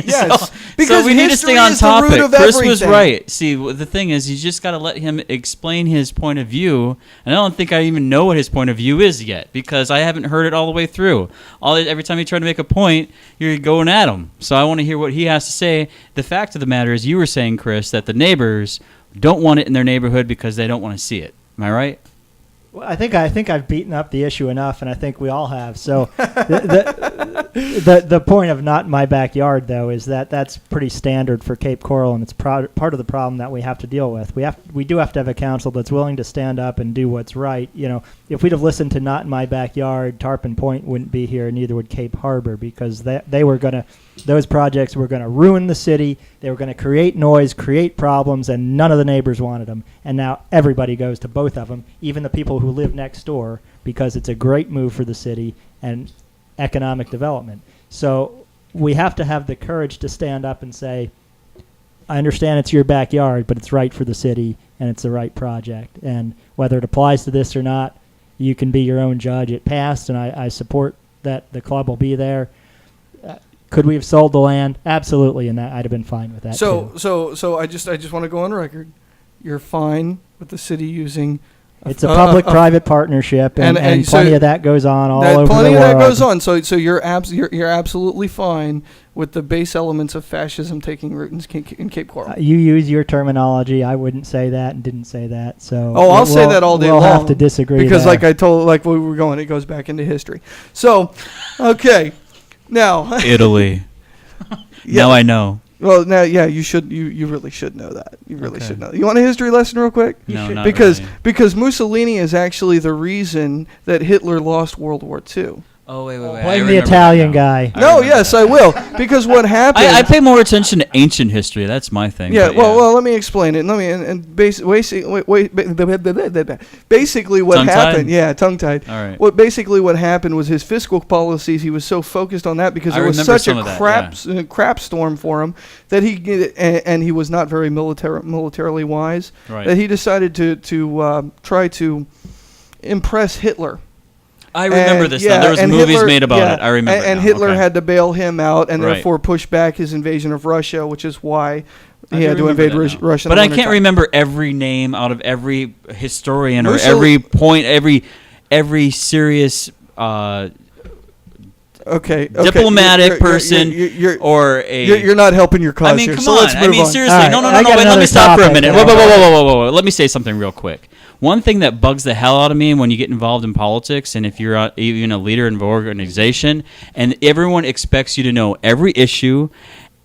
yes, so we need to history stay on is the root topic. of Chris was everything. right. See, the thing is, you just got to let him explain his point of view. And I don't think I even know what his point of view is yet because I haven't heard it all the way through. Every time you try to make a point, you're going at him. So I want to hear what he has to say. The fact of the matter is, you were saying, Chris, that the neighbors don't want it in their neighborhood because they don't want to see it. Am I right? Well, I think I've beaten up the issue enough, and I think we all have. So the point of not in my backyard, though, is that that's pretty standard for Cape Coral, and it's part of the problem that we have to deal with. We do have to have a council that's willing to stand up and do what's right. You know, if we'd have listened to not in my backyard, Tarpon Point wouldn't be here, neither would Cape Harbor, because those projects were going to ruin the city. They were going to create noise, create problems, and none of the neighbors wanted them. And now everybody goes to both of them, even the people who live next door, because it's a great move for the city and economic development. So we have to have the courage to stand up and say, I understand it's your backyard, but it's right for the city and it's the right project. And whether it applies to this or not, you can be your own judge. It passed, and I support that the club will be there. Could we have sold the land? Absolutely, and I'd have been fine with that. too. So I just want to go on record. You're fine with the city using. It's a public-private partnership, and so plenty of that goes on all over the world. Plenty of that goes on. So you're absolutely fine with the base elements of fascism taking root in Cape Coral. You use your terminology. I wouldn't say that and didn't say that. So I'll say that all day long. We'll have to disagree because, there. like we were going, it goes back into history. So, okay, now Italy. Yeah. Now I know. Well, now, yeah, you should. You really should know that. You really should know. You want a history lesson, real quick? No, not because really. because Mussolini is actually the reason that Hitler lost World War II. Oh, wait. Blame the Italian guy. No, yes, I will. Because what happened? I pay more attention to ancient history. That's my thing. Yeah, but well, let me explain it. Basically what Tongue-tied? happened. Yeah, tongue-tied. All right. What happened was his fiscal policies. He was so focused on that because I it was remember such some a of that, crap storm for him that he was not very militarily wise. Right. That he decided to try to impress Hitler. I remember this. Now. There was movies made about it. I remember. And now. Hitler Okay. had to bail him out, and Right. therefore push back his invasion of Russia, which is why I he do had to remember invade that now. Russia. But I can't remember every name out of every historian or Mussolini- every point, every serious diplomatic person or a. You're not helping your cause I mean, here. come So on. let's move on. Seriously. All right, No. I got Wait, let another me stop for a topic. minute. Whoa. Let me say something real quick. One thing that bugs the hell out of me when you get involved in politics, and if you're even a leader in an organization, and everyone expects you to know every issue,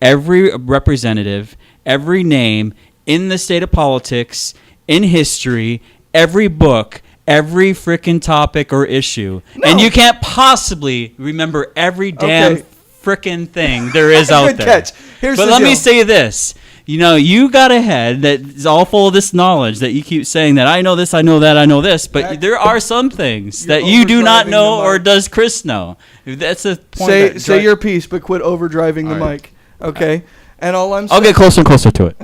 every representative, every name in the state of politics, in history, every book, every frickin' topic or issue, and you can't possibly remember every damn frickin' thing there is out Good there. catch. Here's But the let me deal. say this. You know, you got a head that is all full of this knowledge that you keep saying that I know this, I know that, I know this, but there are some things that you do not overdriving know, the or mic. does Chris know? That's a point. Say your piece, but quit overdriving the All right. mic. Okay. And all I'm I'll get closer and closer to it.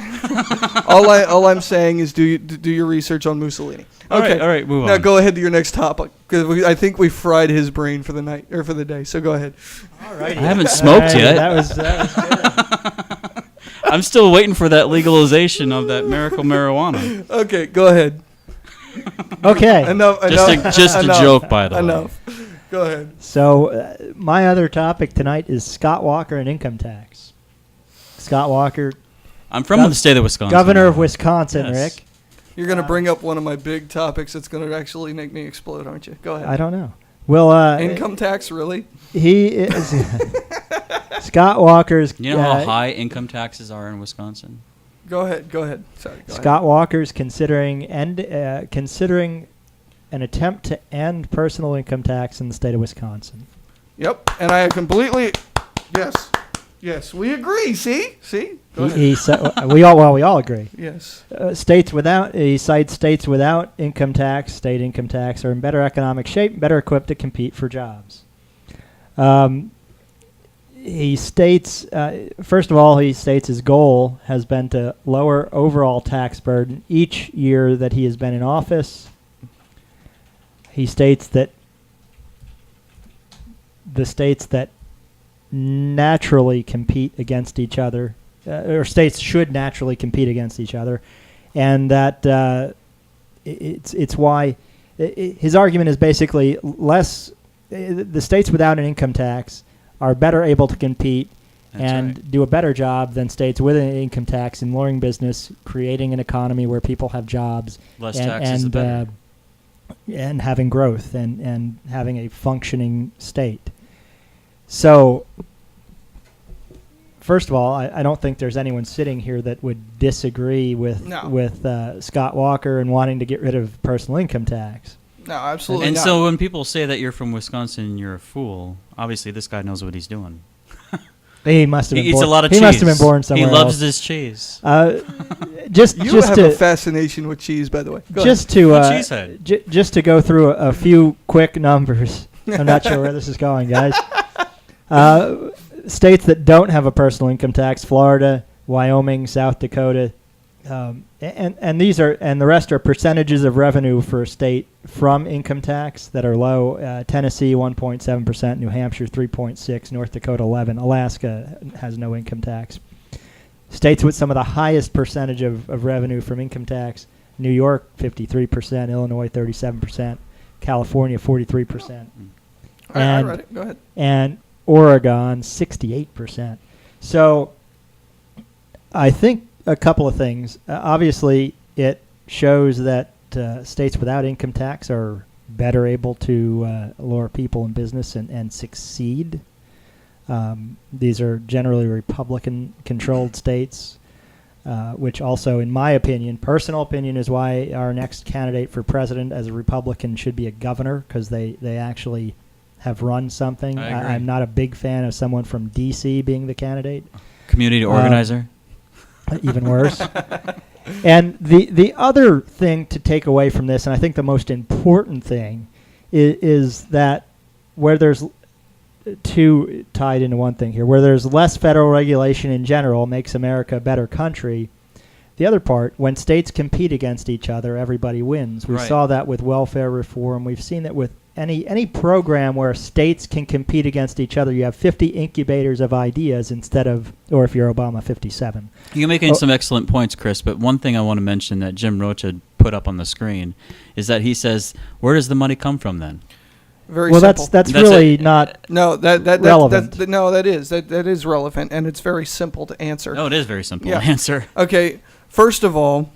all I'm saying is do your research on Mussolini. All Okay. right, move Now on. go ahead to your next topic because I think we fried his brain for the night or for the day. So go ahead. All right. I haven't smoked yet. That was good. I'm still waiting for that legalization of that miracle marijuana. Okay, go ahead. Okay. Enough. Just a enough, joke, by the way. Enough. Go ahead. So my other topic tonight is Scott Walker and income tax. Scott Walker, I'm from the state of Wisconsin. governor of Wisconsin, Yes. Rick. You're going to bring up one of my big topics that's going to actually make me explode, aren't you? Go ahead. I don't know. Well, Income tax, really? he is Scott Walker's. You know how high income taxes are in Wisconsin? Go ahead. Sorry. Go Scott Walker's considering an attempt to end personal income tax in the state of Wisconsin. Yep. And I completely. Yes. We agree. See. Go ahead. We all agree. Yes. He cites states without state income tax are in better economic shape, better equipped to compete for jobs. He states, first of all, his goal has been to lower overall tax burden each year that he has been in office. He states that the states that naturally compete against each other, or states should naturally compete against each other, and that it's why his argument is basically the states without an income tax are better able to compete do a better job than states with an income tax in lowering business, creating an economy where people have jobs, Less taxes, the better. And having growth and having a functioning state. So, first of all, I don't think there's anyone sitting here that would disagree with Scott Walker and wanting to get rid of personal income tax. No, absolutely And not. so when people say that you're from Wisconsin, you're a fool. Obviously, this guy knows what he's doing. He must have been He eats born. a lot of he cheese. must have been born somewhere He loves else. this cheese. Just you have to a fascination with cheese, by the way. Go just ahead. to just to go through a few quick numbers. I'm not sure where this is going, guys. States that don't have a personal income tax: Florida, Wyoming, South Dakota, and the rest are percentages of revenue for a state from income tax that are low. Tennessee 1.7%, New Hampshire 3.6%, North Dakota 11%, Alaska has no income tax. States with some of the highest percentage of revenue from income tax: New York 53%, Illinois 37%, California 43%, I read it. Go ahead. and Oregon 68%. So I think a couple of things. Obviously, it shows that states without income tax are better able to lure people in business and succeed. These are generally Republican-controlled states, which also, in my opinion, personal opinion, is why our next candidate for president as a Republican should be a governor, because they actually have run something. I agree. I'm not a big fan of someone from D.C. being the candidate. Community organizer. Even worse. And the other thing to take away from this, and I think the most important thing, is that where there's two tied into one thing here, where there's less federal regulation in general makes America a better country. The other part, when states compete against each other, everybody wins. We Right. saw that with welfare reform. We've seen that with any program where states can compete against each other. You have 50 incubators of ideas instead of, or if you're Obama, 57. You're making some excellent points, Chris, but one thing I want to mention that Jim Roach had put up on the screen is that he says, where does the money come from then? Very Well, simple. that's That's really it. not No, that relevant. that is relevant, and it's very simple to answer. No, it is very simple Yeah. to answer. Okay, first of all,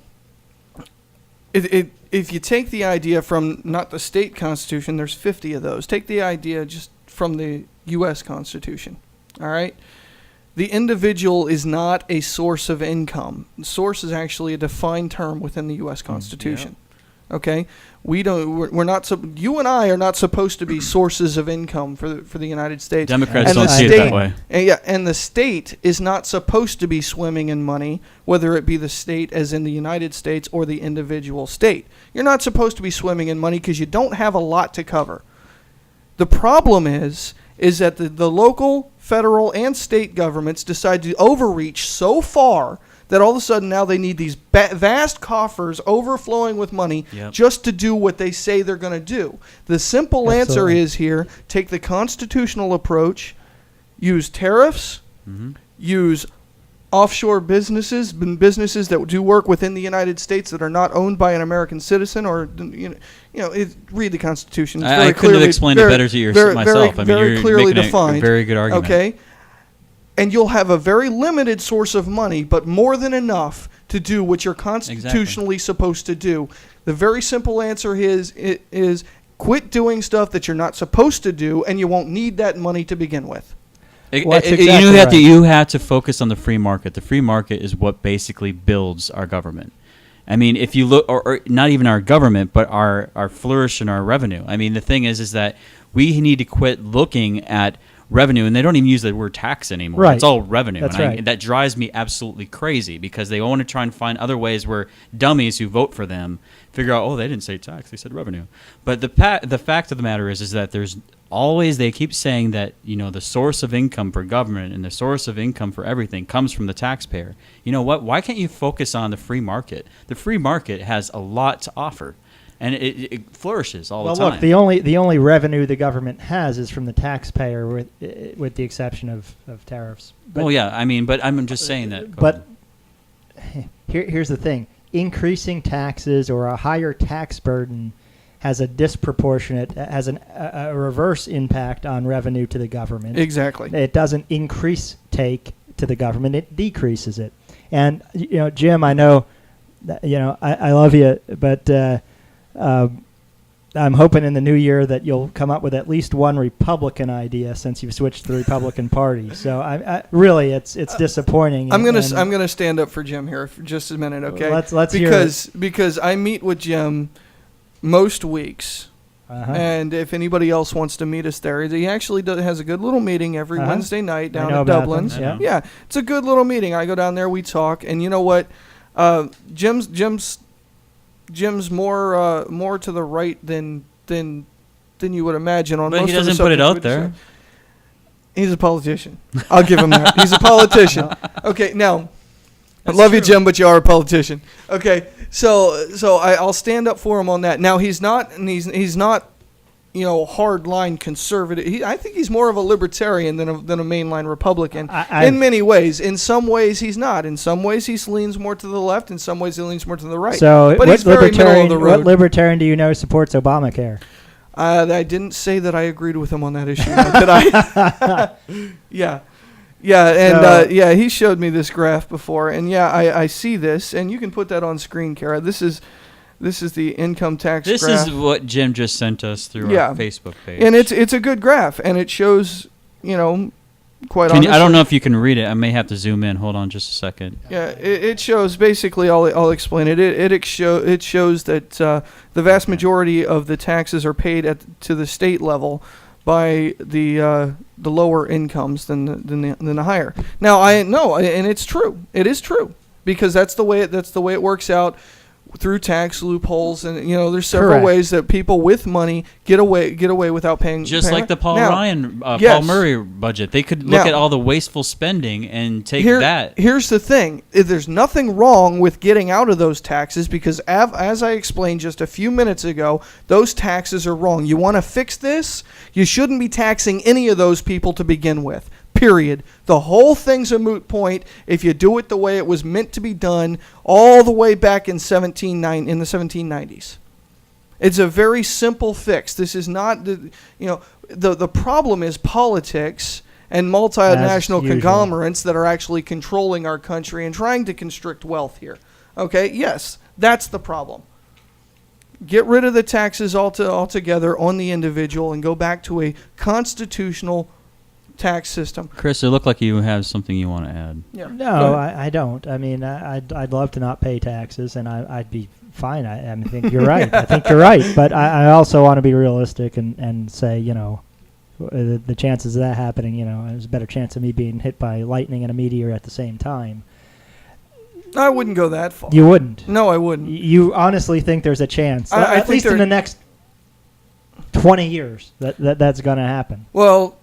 if you take the idea from not the state constitution, there's 50 of those. Take the idea just from the U.S. Constitution. All right, the individual is not a source of income. The source is actually a defined term within the U.S. Constitution. Okay, we're not. You and I are not supposed to be sources of income for the United States. Democrats And don't the see it state- that way. And the state is not supposed to be swimming in money, whether it be the state as in the United States or the individual state. You're not supposed to be swimming in money because you don't have a lot to cover. The problem is that the local, federal, and state governments decide to overreach so far that all of a sudden now they need these vast coffers overflowing with money just to do what they say they're going to do. The simple answer is here, take the constitutional approach, use tariffs, use offshore businesses, businesses that do work within the United States that are not owned by an American citizen, or read the Constitution. It's very I couldn't have explained it better to myself. Very clearly making defined. a very good argument. Okay, and you'll have a very limited source of money, but more than enough to do what you're constitutionally supposed to do. The very simple answer is quit doing stuff that you're not supposed to do, and you won't need that money to begin with. You have to focus on the free market. The free market is what basically builds our government. I mean, if you look, or not even our government, but our flourish and our revenue. I mean, the thing is that we need to quit looking at revenue, and they don't even use the word tax anymore. Right. It's all revenue. That's and right. That drives me absolutely crazy because they want to try and find other ways where dummies who vote for them figure out, oh, they didn't say tax, they said revenue. But the fact of the matter is that there's always, they keep saying that, the source of income for government and the source of income for everything comes from the taxpayer. You know what? Why can't you focus on the free market? The free market has a lot to offer. And it flourishes all the time. Well, look, the only revenue the government has is from the taxpayer, with the exception of tariffs. Well, yeah, I mean, but I'm just saying that. But here's the thing: increasing taxes or a higher tax burden has a reverse impact on revenue to the government. Exactly. It doesn't increase take to the government; it decreases it. And Jim, I know, I love you, but. I'm hoping in the new year that you'll come up with at least one Republican idea since you've switched to the Republican Party. So I really, it's disappointing. I'm gonna stand up for Jim here for just a minute, okay? Let's hear it. Because I meet with Jim most weeks, and if anybody else wants to meet us there, he actually has a good little meeting every Wednesday night down at Dublin's. Yeah, it's a good little meeting. I go down there, we talk, and you know what? Jim's more to the right than you would imagine on but most he of the doesn't put it out there. He's a politician. I'll give him that. He's a politician. Okay, now I love you, Jim, but you are a politician. Okay, so I'll stand up for him on that. Now he's not hard-line conservative. I think he's more of a libertarian than a mainline Republican in many ways. In some ways, he's not. In some ways, he leans more to the left. In some ways, he leans more to the right. So, but he's very middle of the road. What libertarian do you know supports Obamacare? I didn't say that I agreed with him on that issue. Did I? Yeah. And he showed me this graph before, and I see this, and you can put that on screen, Kara. This is the income tax graph. This is what Jim just sent us through our Facebook page. And it's a good graph, and it shows, quite honestly. I don't know if you can read it. I may have to zoom in. Hold on just a second. Yeah, it shows basically, I'll explain it. It shows that the vast majority of the taxes are paid to the state level by the lower incomes than the higher. Now, I know, and it's true. It is true, because that's the way it works out. Through tax loopholes, and there's several ways that people with money get away without paying. Just like the Paul Murray budget, they could look at all the wasteful spending and take that. Here's the thing: there's nothing wrong with getting out of those taxes, because as I explained just a few minutes ago, those taxes are wrong. You want to fix this? You shouldn't be taxing any of those people to begin with. Period. The whole thing's a moot point if you do it the way it was meant to be done all the way back in the 1790s. It's a very simple fix. This is not the problem is politics and multinational conglomerates that are actually controlling our country and trying to constrict wealth here. Okay? Yes, that's the problem. Get rid of the taxes altogether on the individual and go back to a constitutional tax system. Chris, it looked like you have something you want to add. Yeah. No, I don't. I mean, I'd love to not pay taxes, and I'd be fine. I think you're right. I think you're right. But I also want to be realistic and say, the chances of that happening, there's a better chance of me being hit by lightning and a meteor at the same time. I wouldn't go that far. You wouldn't? No, I wouldn't. You honestly think there's a chance, I at think least in the next 20 years, that's going to happen? Well,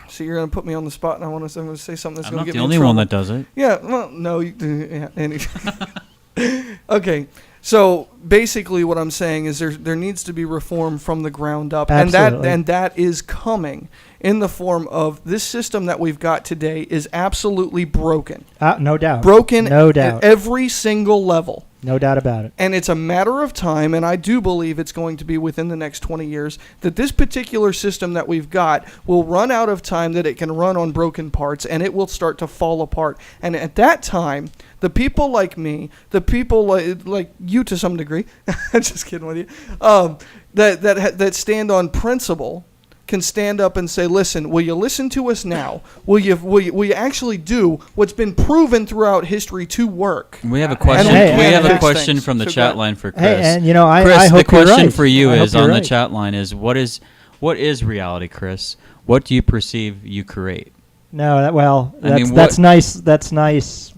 so you're going to put me on the spot, and I'm going to say something that's going to get me in trouble. I'm not the only one that does it. Yeah, well, no. Okay, So basically, what I'm saying is there needs to be reform from the ground up, Absolutely. and that is coming in the form of this system that we've got today is absolutely broken. No doubt. Broken No at doubt. every single level. No doubt about it. And it's a matter of time, and I do believe it's going to be within the next 20 years, that this particular system that we've got will run out of time that it can run on broken parts, and it will start to fall apart. And at that time, the people like me, the people like you to some degree, just kidding with you, that stand on principle, can stand up and say, listen, will you listen to us now? Will you actually do what's been proven throughout history to work? We have a question. Hey, we have a fix question things. from the So chat go- line for Chris. Hey, and you know, Chris, I hope the question you're right. for you I hope is you're on right. the chat line is what is reality, Chris? What do you perceive you create? No, mean, that's nice. That's nice.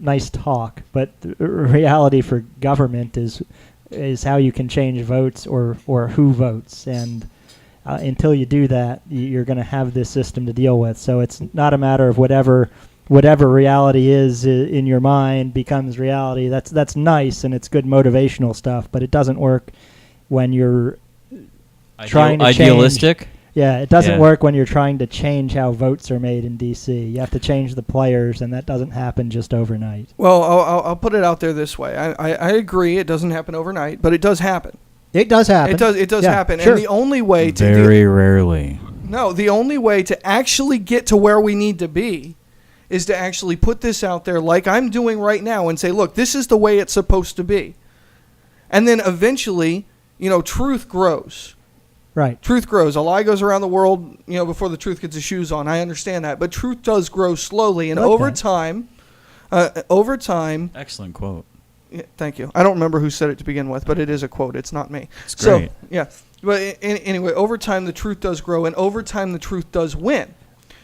Nice talk, but the reality for government is how you can change votes or who votes, and until you do that, you're going to have this system to deal with. So it's not a matter of whatever reality is in your mind becomes reality. That's nice and it's good motivational stuff, but it doesn't work when you're trying to idealistic. change. Yeah, it doesn't Yeah. work when you're trying to change how votes are made in D.C. You have to change the players, and that doesn't happen just overnight. Well, I'll put it out there this way. I agree it doesn't happen overnight, but it does happen. It does happen. It does Yeah, happen. sure. And the only way to Very rarely. the only way to actually get to where we need to be is to actually put this out there like I'm doing right now and say, look, this is the way it's supposed to be. And then eventually, truth grows. Right. Truth grows. A lie goes around the world, before the truth gets its shoes on. I understand that. But truth does grow slowly. And Like over that. time, Excellent quote. yeah, thank you. I don't remember who said it to begin with, but it is a quote. It's not me. It's great. So, yeah. But anyway, over time the truth does grow, and over time the truth does win.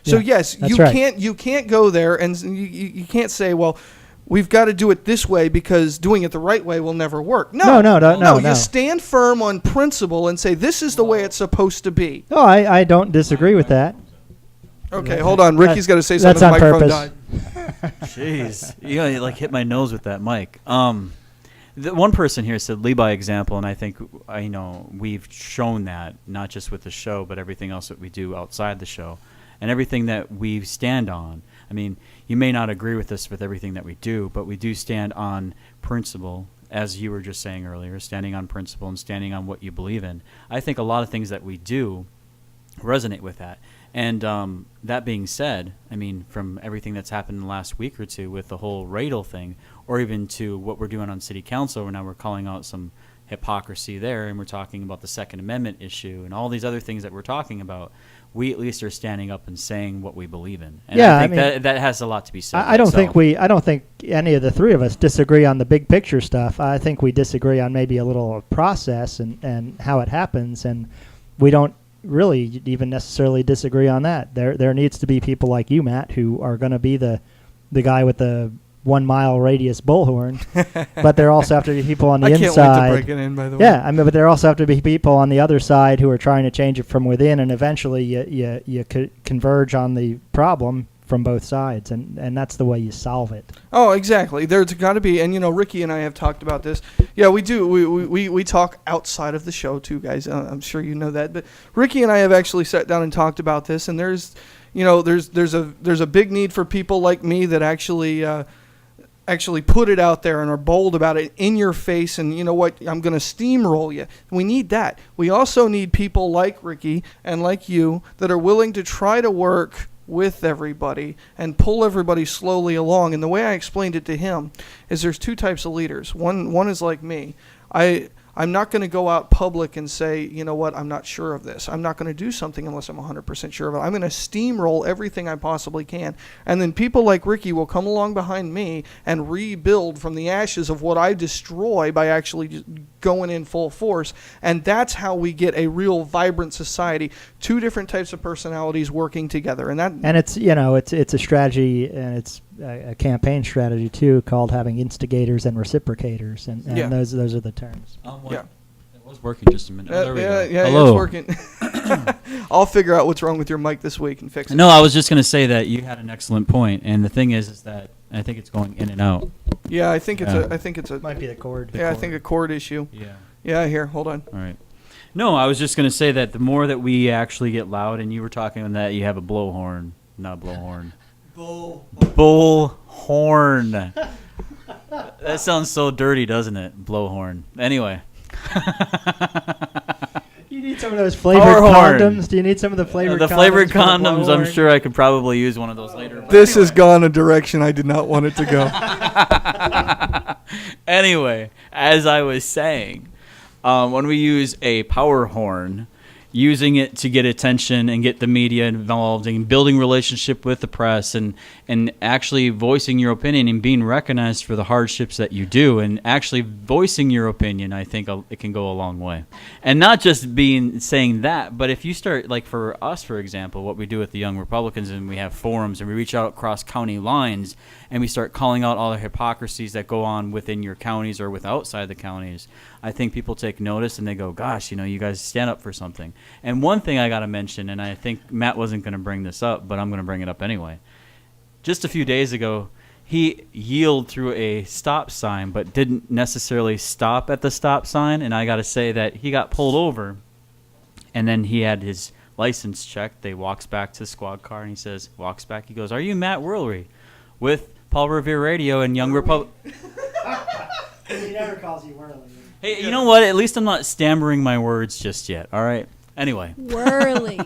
So Yeah, yes, that's right. you can't go there and you can't say, well, we've got to do it this way because doing it the right way will never work. No. No. You stand firm on principle and say this is the way it's supposed to be. No, I don't disagree with that. Okay, hold on. Ricky's got to say That's something. The on microphone purpose. died. Jeez, you like hit my nose with that mic. The one person here said lead by example, and I think we've shown that not just with the show, but everything else that we do outside the show, and everything that we stand on. I mean, you may not agree with us with everything that we do, but we do stand on principle, as you were just saying earlier, standing on principle and standing on what you believe in. I think a lot of things that we do resonate with that. And that being said, I mean, from everything that's happened in the last week or two with the whole Radel thing, or even to what we're doing on City Council, where now we're calling out some hypocrisy there, and we're talking about the Second Amendment issue and all these other things that we're talking about, we at least are standing up and saying what we believe in. And Yeah, I think I mean, that has a lot to be said. I don't itself. think any of the three of us disagree on the big picture stuff. I think we disagree on maybe a little process and how it happens, and we don't really even necessarily disagree on that. There needs to be people like you, Matt, who are going to be the guy with the 1 mile radius bullhorn, but there also have to be people on the I inside. can't wait to break it in, by the way. Yeah, I mean, but there also have to be people on the other side who are trying to change it from within, and eventually you converge on the problem from both sides, and that's the way you solve it. Oh, exactly. There's got to be, and Ricky and I have talked about this. Yeah, we do. We talk outside of the show too, guys. I'm sure you know that. But Ricky and I have actually sat down and talked about this, and there's a big need for people like me that actually put it out there and are bold about it in your face, and you know what, I'm going to steamroll you. We need that. We also need people like Ricky and like you that are willing to try to work with everybody and pull everybody slowly along. And the way I explained it to him is there's two types of leaders. One is like me. I'm not going to go out public and say, you know what, I'm not sure of this. I'm not going to do something unless I'm 100% sure of it. I'm going to steamroll everything I possibly can. And then people like Ricky will come along behind me and rebuild from the ashes of what I destroy by actually just going in full force. And that's how we get a real vibrant society. Two different types of personalities working together. And it's it's a strategy, and it's a campaign strategy too, called having instigators and reciprocators, and Yeah. those are the terms. Yeah. It was working just a minute. Oh, there we go. Yeah, Hello. it's working. I'll figure out what's wrong with your mic this week and fix it. No, I was just going to say that you had an excellent point, and the thing is that I think it's going in and out. Yeah, I think it's Yeah. a. Might be the cord. Yeah, I think a cord issue. Yeah. Yeah, here, hold on. All right. No, I was just going to say that the more that we actually get loud, and you were talking that you have a blowhorn, not blowhorn. Bullhorn. That sounds so dirty, doesn't it? Blowhorn. Anyway. You need some of those flavored Power horn. condoms. Do you need some of the flavored condoms? The flavored for the condoms, I'm blowhorn? sure I could probably use one of those later. but This has anyway. gone a direction I did not want it to go. Anyway, as I was saying, when we use a power horn, using it to get attention and get the media involved and building relationship with the press and actually voicing your opinion and being recognized for the hardships that you do and actually voicing your opinion, I think it can go a long way. And not just saying that, but if you start, like for us, for example, what we do with the Young Republicans, and we have forums and we reach out across county lines and we start calling out all the hypocrisies that go on within your counties or with outside the counties, I think people take notice and they go, gosh, you guys stand up for something. And one thing I got to mention, and I think Matt wasn't going to bring this up, but I'm going to bring it up anyway. Just a few days ago, he yielded through a stop sign, but didn't necessarily stop at the stop sign. And I got to say that he got pulled over, and then he had his license checked. They walks back to the squad car, and he goes, "Are you Matt Worlery with Paul Revere Radio and Young Republic?" He never calls you Whirly. Hey, you know what? At least I'm not stammering my words just yet. All right. Anyway. Whirly.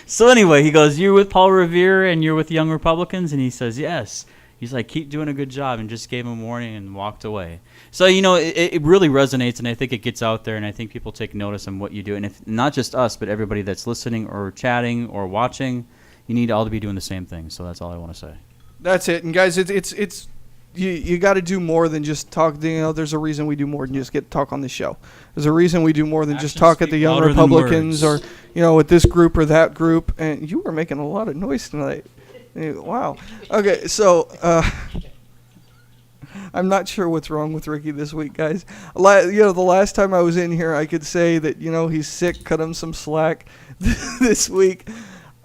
So anyway, he goes, "You're with Paul Revere and you're with Young Republicans?" And he says, "Yes." He's like, "Keep doing a good job," and just gave him a warning and walked away. So, it really resonates, and I think it gets out there, and I think people take notice on what you do. And if not just us, but everybody that's listening or chatting or watching, you need all to be doing the same thing. So that's all I want to say. That's it. And guys, it's you got to do more than just talk. There's a reason we do more than just get to talk on this show. There's a reason we do more than just Actions talk at the speak Young louder than Republicans or words. with this group or that group. And you were making a lot of noise tonight. Wow. Okay, so I'm not sure what's wrong with Ricky this week, guys. The last time I was in here, I could say that he's sick, cut him some slack. This week,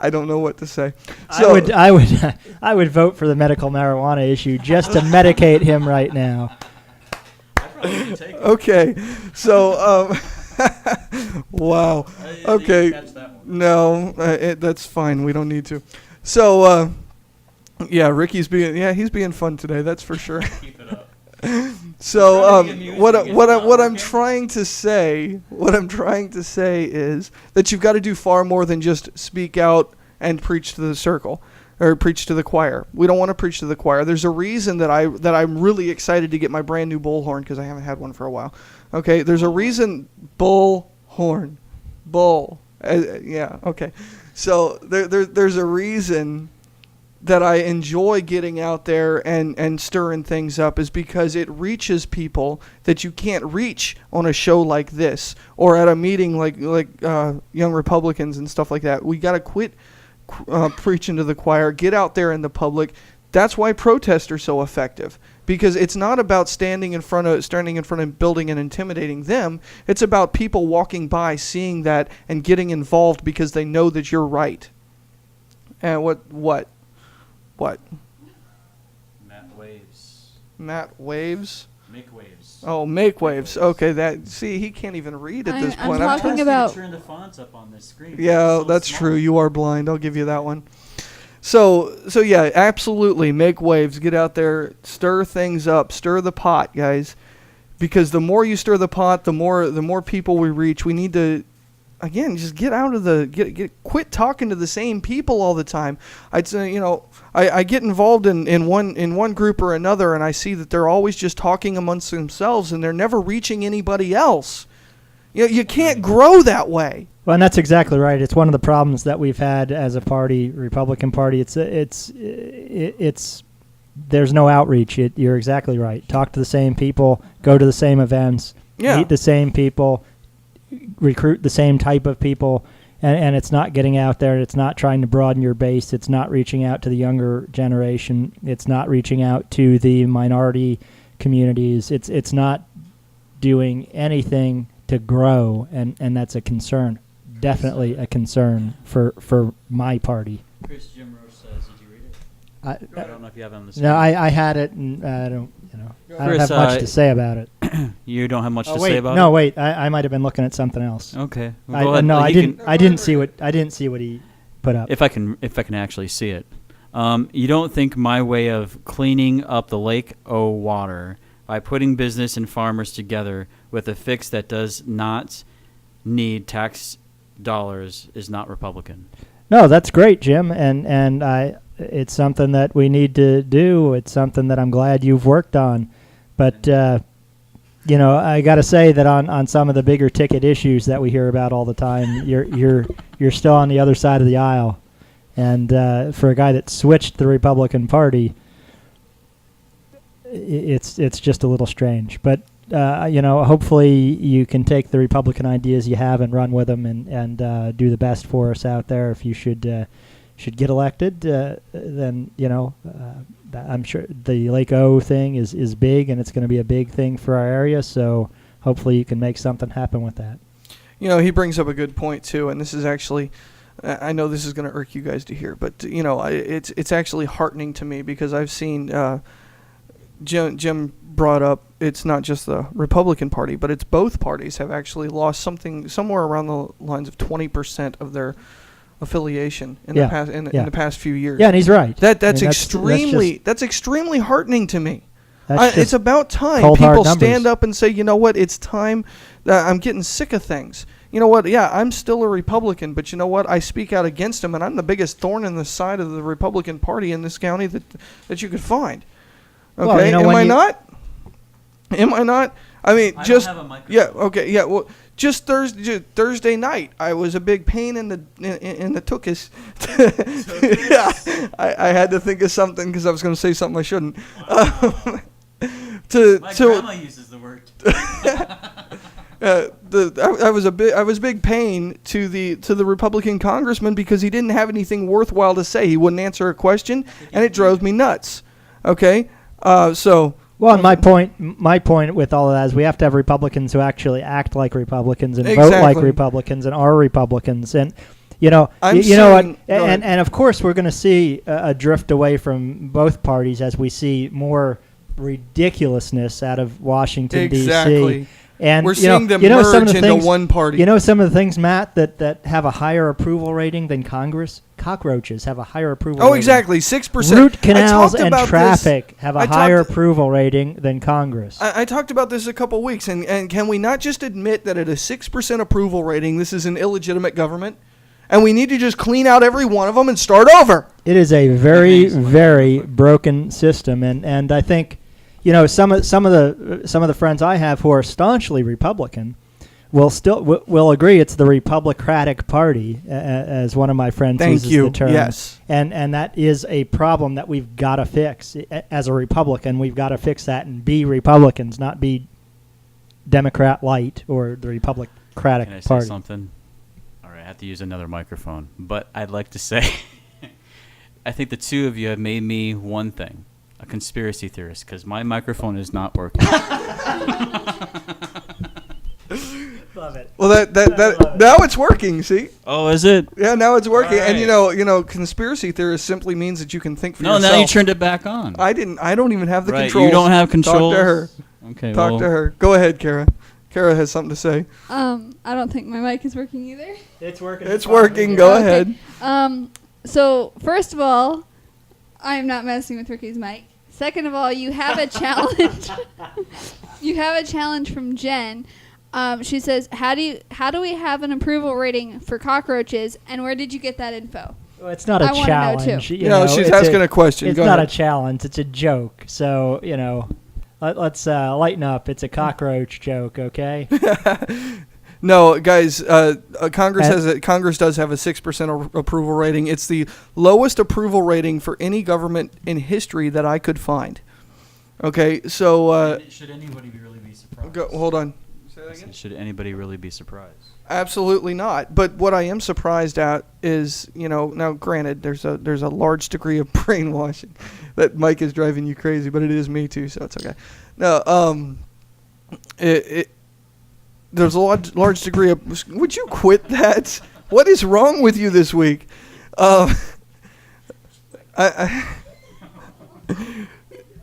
I don't know what to say. So, I would vote for the medical marijuana issue just to medicate him right now. Okay, so wow. Okay, no, that's fine. We don't need to. So Ricky's being fun today. That's for sure. Keep it up. So what I'm trying to say is that you've got to do far more than just speak out and preach to the circle or preach to the choir. We don't want to preach to the choir. There's a reason that I'm really excited to get my brand new bullhorn because I haven't had one for a while. Okay, there's a reason bullhorn, bull. Yeah, okay. So there's a reason that I enjoy getting out there and stirring things up is because it reaches people that you can't reach on a show like this or at a meeting like Young Republicans and stuff like that. We got to quit preaching to the choir, get out there in the public. That's why protests are so effective, because it's not about standing in front of a building and intimidating them. It's about people walking by, seeing that, and getting involved because they know that you're right. And what? Matt Waves. Matt Waves? Make waves. Oh, make waves. Okay, he can't even read at this I'm point. talking about. Turn the fonts up on this screen. Yeah, that's true. You are blind. I'll give you that one. So yeah, absolutely. Make waves. Get out there. Stir things up. Stir the pot, guys. Because the more you stir the pot, the more people we reach. We need to, again, just get out of quit talking to the same people all the time. I'd say, I get involved in one group or another, and I see that they're always just talking amongst themselves, and they're never reaching anybody else. You can't grow that way. Well, and that's exactly right. It's one of the problems that we've had as a party, Republican Party. It's there's no outreach. You're exactly right. Talk to the same people, go to the same events, meet the same people, recruit the same type of people, and it's not getting out there. It's not trying to broaden your base. It's not reaching out to the younger generation. It's not reaching out to the minority communities. It's not doing anything to grow, and that's a concern, definitely a concern for my party. Chris, Jim Roche says, did you read it? I I don't know if you have it on the screen. No, I had it, and I don't Chris, have much to say about it. You don't have much to wait, say about no, it? wait, I might have been looking at something else. Okay. Well, go ahead. No, You can- I didn't see what he put up. If I can actually see it. You don't think my way of cleaning up the Lake O water by putting business and farmers together with a fix that does not need tax dollars is not Republican? No, that's great, Jim, and it's something that we need to do. It's something that I'm glad you've worked on, but I got to say that on some of the bigger ticket issues that we hear about all the time, you're still on the other side of the aisle, and for a guy that switched the Republican Party, it's just a little strange. But hopefully you can take the Republican ideas you have and run with them and do the best for us out there. If you should get elected, then I'm sure the Lake O thing is big, and it's going to be a big thing for our area. So hopefully you can make something happen with that. He brings up a good point too, and this is actually, I know this is going to irk you guys to hear, but it's actually heartening to me because I've seen Jim brought up it's not just the Republican Party, but it's both parties have actually lost somewhere around the lines of 20% of their affiliation in the past in the past few years. Yeah, and he's right. That's extremely heartening to me. It's about time cold, people hard stand numbers. up and say, you know what, it's time. I'm getting sick of things. You know what? Yeah, I'm still a Republican, but you know what? I speak out against them, and I'm the biggest thorn in the side of the Republican Party in this county that you could find. Okay, well, am I not? Am I not? I mean, I just don't have a microphone. yeah. Okay, yeah. Well, just Thursday night, I was a big pain in the tuchus. Yeah, I had to think of something because I was going to say something I shouldn't. My grandma uses the word. I was big pain to the Republican congressman because he didn't have anything worthwhile to say. He wouldn't answer a question, and it drove me nuts. Okay, so. Well, and my point with all of that is we have to have Republicans who actually act like Republicans and vote like Exactly. Republicans and are Republicans. And, I'm you know what? saying- go ahead. And of course we're going to see a drift away from both parties as we see more ridiculousness out of Washington, Exactly. D.C. And We're seeing them some of merge the into things, one party. You know some of the things, Matt, that have a higher approval rating than Congress? Cockroaches have a higher approval rating. Oh, exactly, 6%. Root canals and about traffic have a I higher talked- approval rating than Congress. I talked about this a couple weeks, and can we not just admit that at a 6% approval rating, this is an illegitimate government, and we need to just clean out every one of them and start over? It is a very, very broken system, and I think, some of the friends I have who are staunchly Republican will agree it's the Republicratic Party, as one of my friends Thank uses you. the term. Yes. And that is a problem that we've got to fix. As a Republican, we've got to fix that and be Republicans, not be Democrat light or the Republicratic Can I say Party. something? All right, I have to use another microphone, but I'd like to say, I think the two of you have made me one thing, a conspiracy theorist, because my microphone is not working. Love it. Well, that now it's working. See? Oh, is it? Yeah, now it's working. All And right. conspiracy theorist simply means that you can think for No, yourself. now you turned it back on. I don't even have the Right, controls. you don't have controls? Talk to her. Okay, Talk well, to her. Go ahead, Kara. Kara has something to say. I don't think my mic is working either. It's working. It's working. Go Okay. ahead. So first of all, I am not messing with Ricky's mic. Second of all, you have a challenge. You have a challenge from Jen. She says, "How do we have an approval rating for cockroaches? And where did you get that info?" Well, it's not a I wanna know, challenge. too. She's it's asking a question. It's Go not ahead. a challenge. It's a joke. So, let's lighten up. It's a cockroach joke, okay? No, guys. Congress does have a 6% approval rating. It's the lowest approval rating for any government in history that I could find. Okay, so should anybody really be surprised? hold on. Say that again? Should anybody really be surprised? Absolutely not. But what I am surprised at is, now granted, there's a large degree of brainwashing. That Mike is driving you crazy, but it is me too, so it's okay. No, there's a large degree of. Would you quit that? What is wrong with you this week?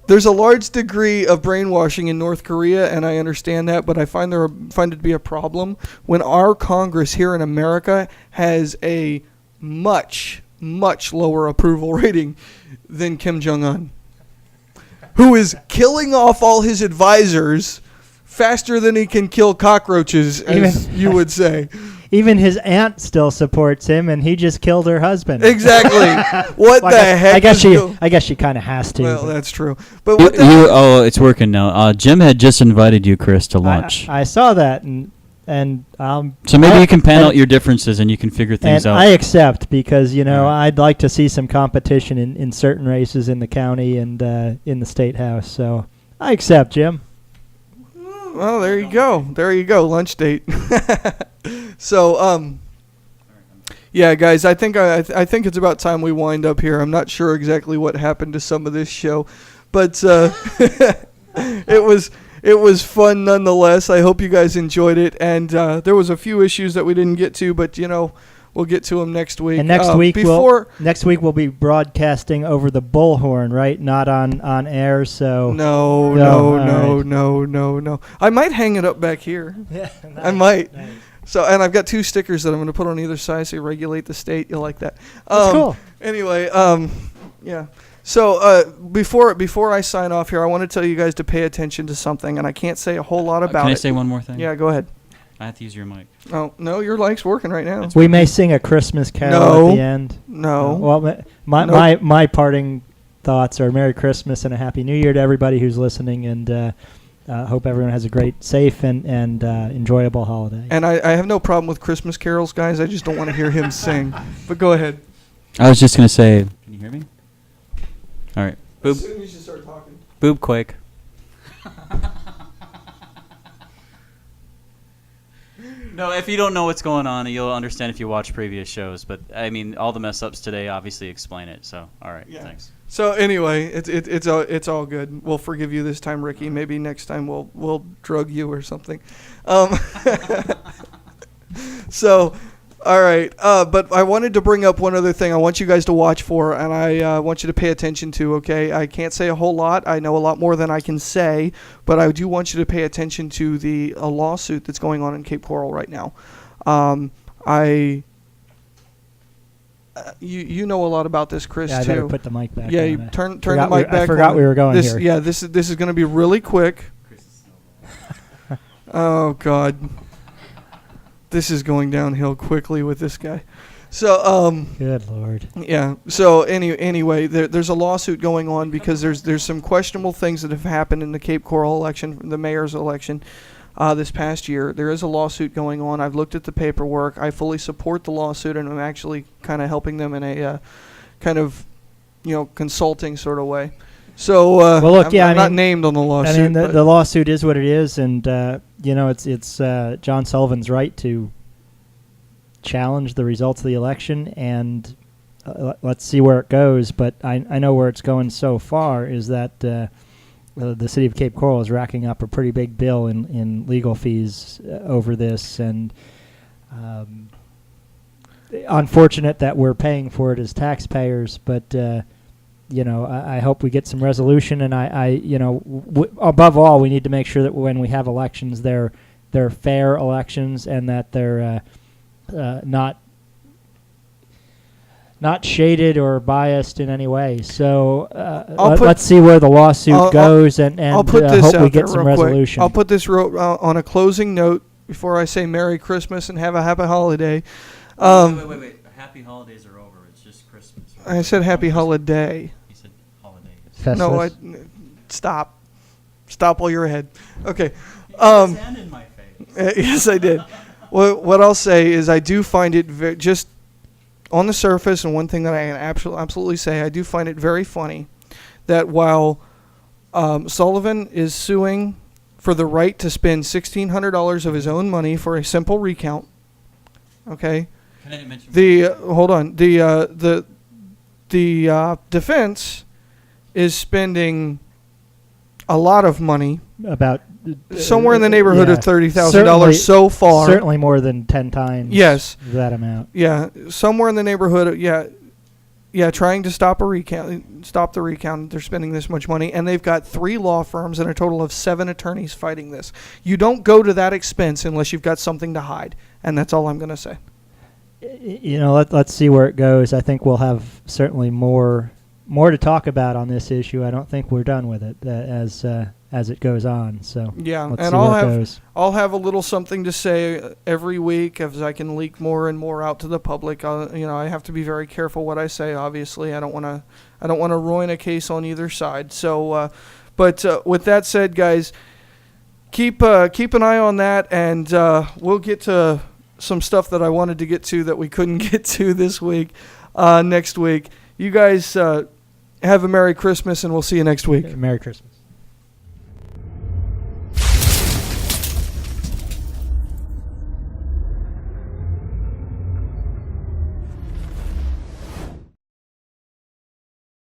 There's a large degree of brainwashing in North Korea, and I understand that, but I find it to be a problem when our Congress here in America has a much, much lower approval rating than Kim Jong-un, who is killing off all his advisors faster than he can kill cockroaches, as you would say. Even his aunt still supports him, and he just killed her husband. Exactly. What Well, the heck? I guess she kind of has to. Well, but that's true. But what the Oh, it's working now. Jim had just invited you, Chris, to lunch. I saw that, and so maybe you can pan out your differences and you can figure things and out. I accept because I'd like to see some competition in certain races in the county and in the state house. So I accept, Jim. Well, there you go. There you go. Lunch date. So, yeah, guys, I think it's about time we wind up here. I'm not sure exactly what happened to some of this show, but it was fun nonetheless. I hope you guys enjoyed it, and there was a few issues that we didn't get to, but we'll get to them next week. And next week we'll be broadcasting over the bullhorn, right? Not on air. So no. I might hang it up back here. Yeah, nice, I might. Nice. So, and I've got 2 stickers that I'm going to put on either side, so you regulate the state. You'll like that. That's cool. Anyway, yeah. So before I sign off here, I want to tell you guys to pay attention to something, and I can't say a whole lot about it. Can I say one more thing? Yeah, go ahead. I have to use your mic. Oh, no, your mic's working right now. We may sing a Christmas carol at the end. No. Well, my parting thoughts are Merry Christmas and a Happy New Year to everybody who's listening, and hope everyone has a great, safe, and enjoyable holiday. And I have no problem with Christmas carols, guys. I just don't want to hear him sing. But go ahead. I was just going to say, can you hear me? All right. Boob. As soon as you start talking. Boob quake. No, if you don't know what's going on, you'll understand if you watch previous shows. But, I mean, all the mess-ups today obviously explain it. So, all right, yeah. Thanks. So, anyway, it's all good. We'll forgive you this time, Ricky. Maybe next time we'll drug you or something. So, all right. But I wanted to bring up one other thing I want you guys to watch for, and I want you to pay attention to, okay? I can't say a whole lot. I know a lot more than I can say, but I do want you to pay attention to the lawsuit that's going on in Cape Coral right now. You know a lot about this, Chris, I too. better put the mic back. Yeah, on. you turn the mic back. I forgot we were going here. Yeah, this is going to be really quick. Oh God, this is going downhill quickly with this guy. So good Lord. Yeah. So anyway, there's a lawsuit going on because there's some questionable things that have happened in the Cape Coral election, the mayor's election. This past year, there is a lawsuit going on. I've looked at the paperwork. I fully support the lawsuit, and I'm actually kind of helping them in a kind of, consulting sort of way. So, well, look, I'm not named on the lawsuit. I mean, the lawsuit is what it is, and it's John Sullivan's right to challenge the results of the election, and let's see where it goes. But I know where it's going so far is that. The city of Cape Coral is racking up a pretty big bill in legal fees over this, and unfortunate that we're paying for it as taxpayers. But I hope we get some resolution, and above all, we need to make sure that when we have elections, they're fair elections, and that they're not shaded or biased in any way. So let's see where the lawsuit goes, and I'll put this hope out we get there some real quick. resolution. I'll put this on a closing note before I say Merry Christmas and have a happy holiday. Wait. Happy holidays are over. It's just Christmas. Right? I said happy holiday. You said holidays. Festus. No, stop. Stop while you're ahead. Okay. His hand in my face. Yes, I did. What I'll say is I do find it just on the surface, and one thing that I can absolutely say, I do find it very funny that while Sullivan is suing for the right to spend $1,600 of his own money for a simple recount, okay? Can I mention the defense is spending a lot of money, About somewhere in the neighborhood yeah. of $30,000 Certainly- so far. Certainly more than 10 times. Yes. That amount. Yeah, somewhere in the neighborhood. Trying to stop the recount. They're spending this much money, and they've got 3 law firms and a total of 7 attorneys fighting this. You don't go to that expense unless you've got something to hide, and that's all I'm going to say. Let's see where it goes. I think we'll have certainly more to talk about on this issue. I don't think we're done with it as it goes on. So Yeah, let's and see where it goes. I'll have a little something to say every week as I can leak more and more out to the public. I have to be very careful what I say. Obviously, I don't want to ruin a case on either side. So, but with that said, guys, keep an eye on that, and we'll get to some stuff that I wanted to get to that we couldn't get to this week. Next week, you guys have a Merry Christmas, and we'll see you next week. Merry Christmas.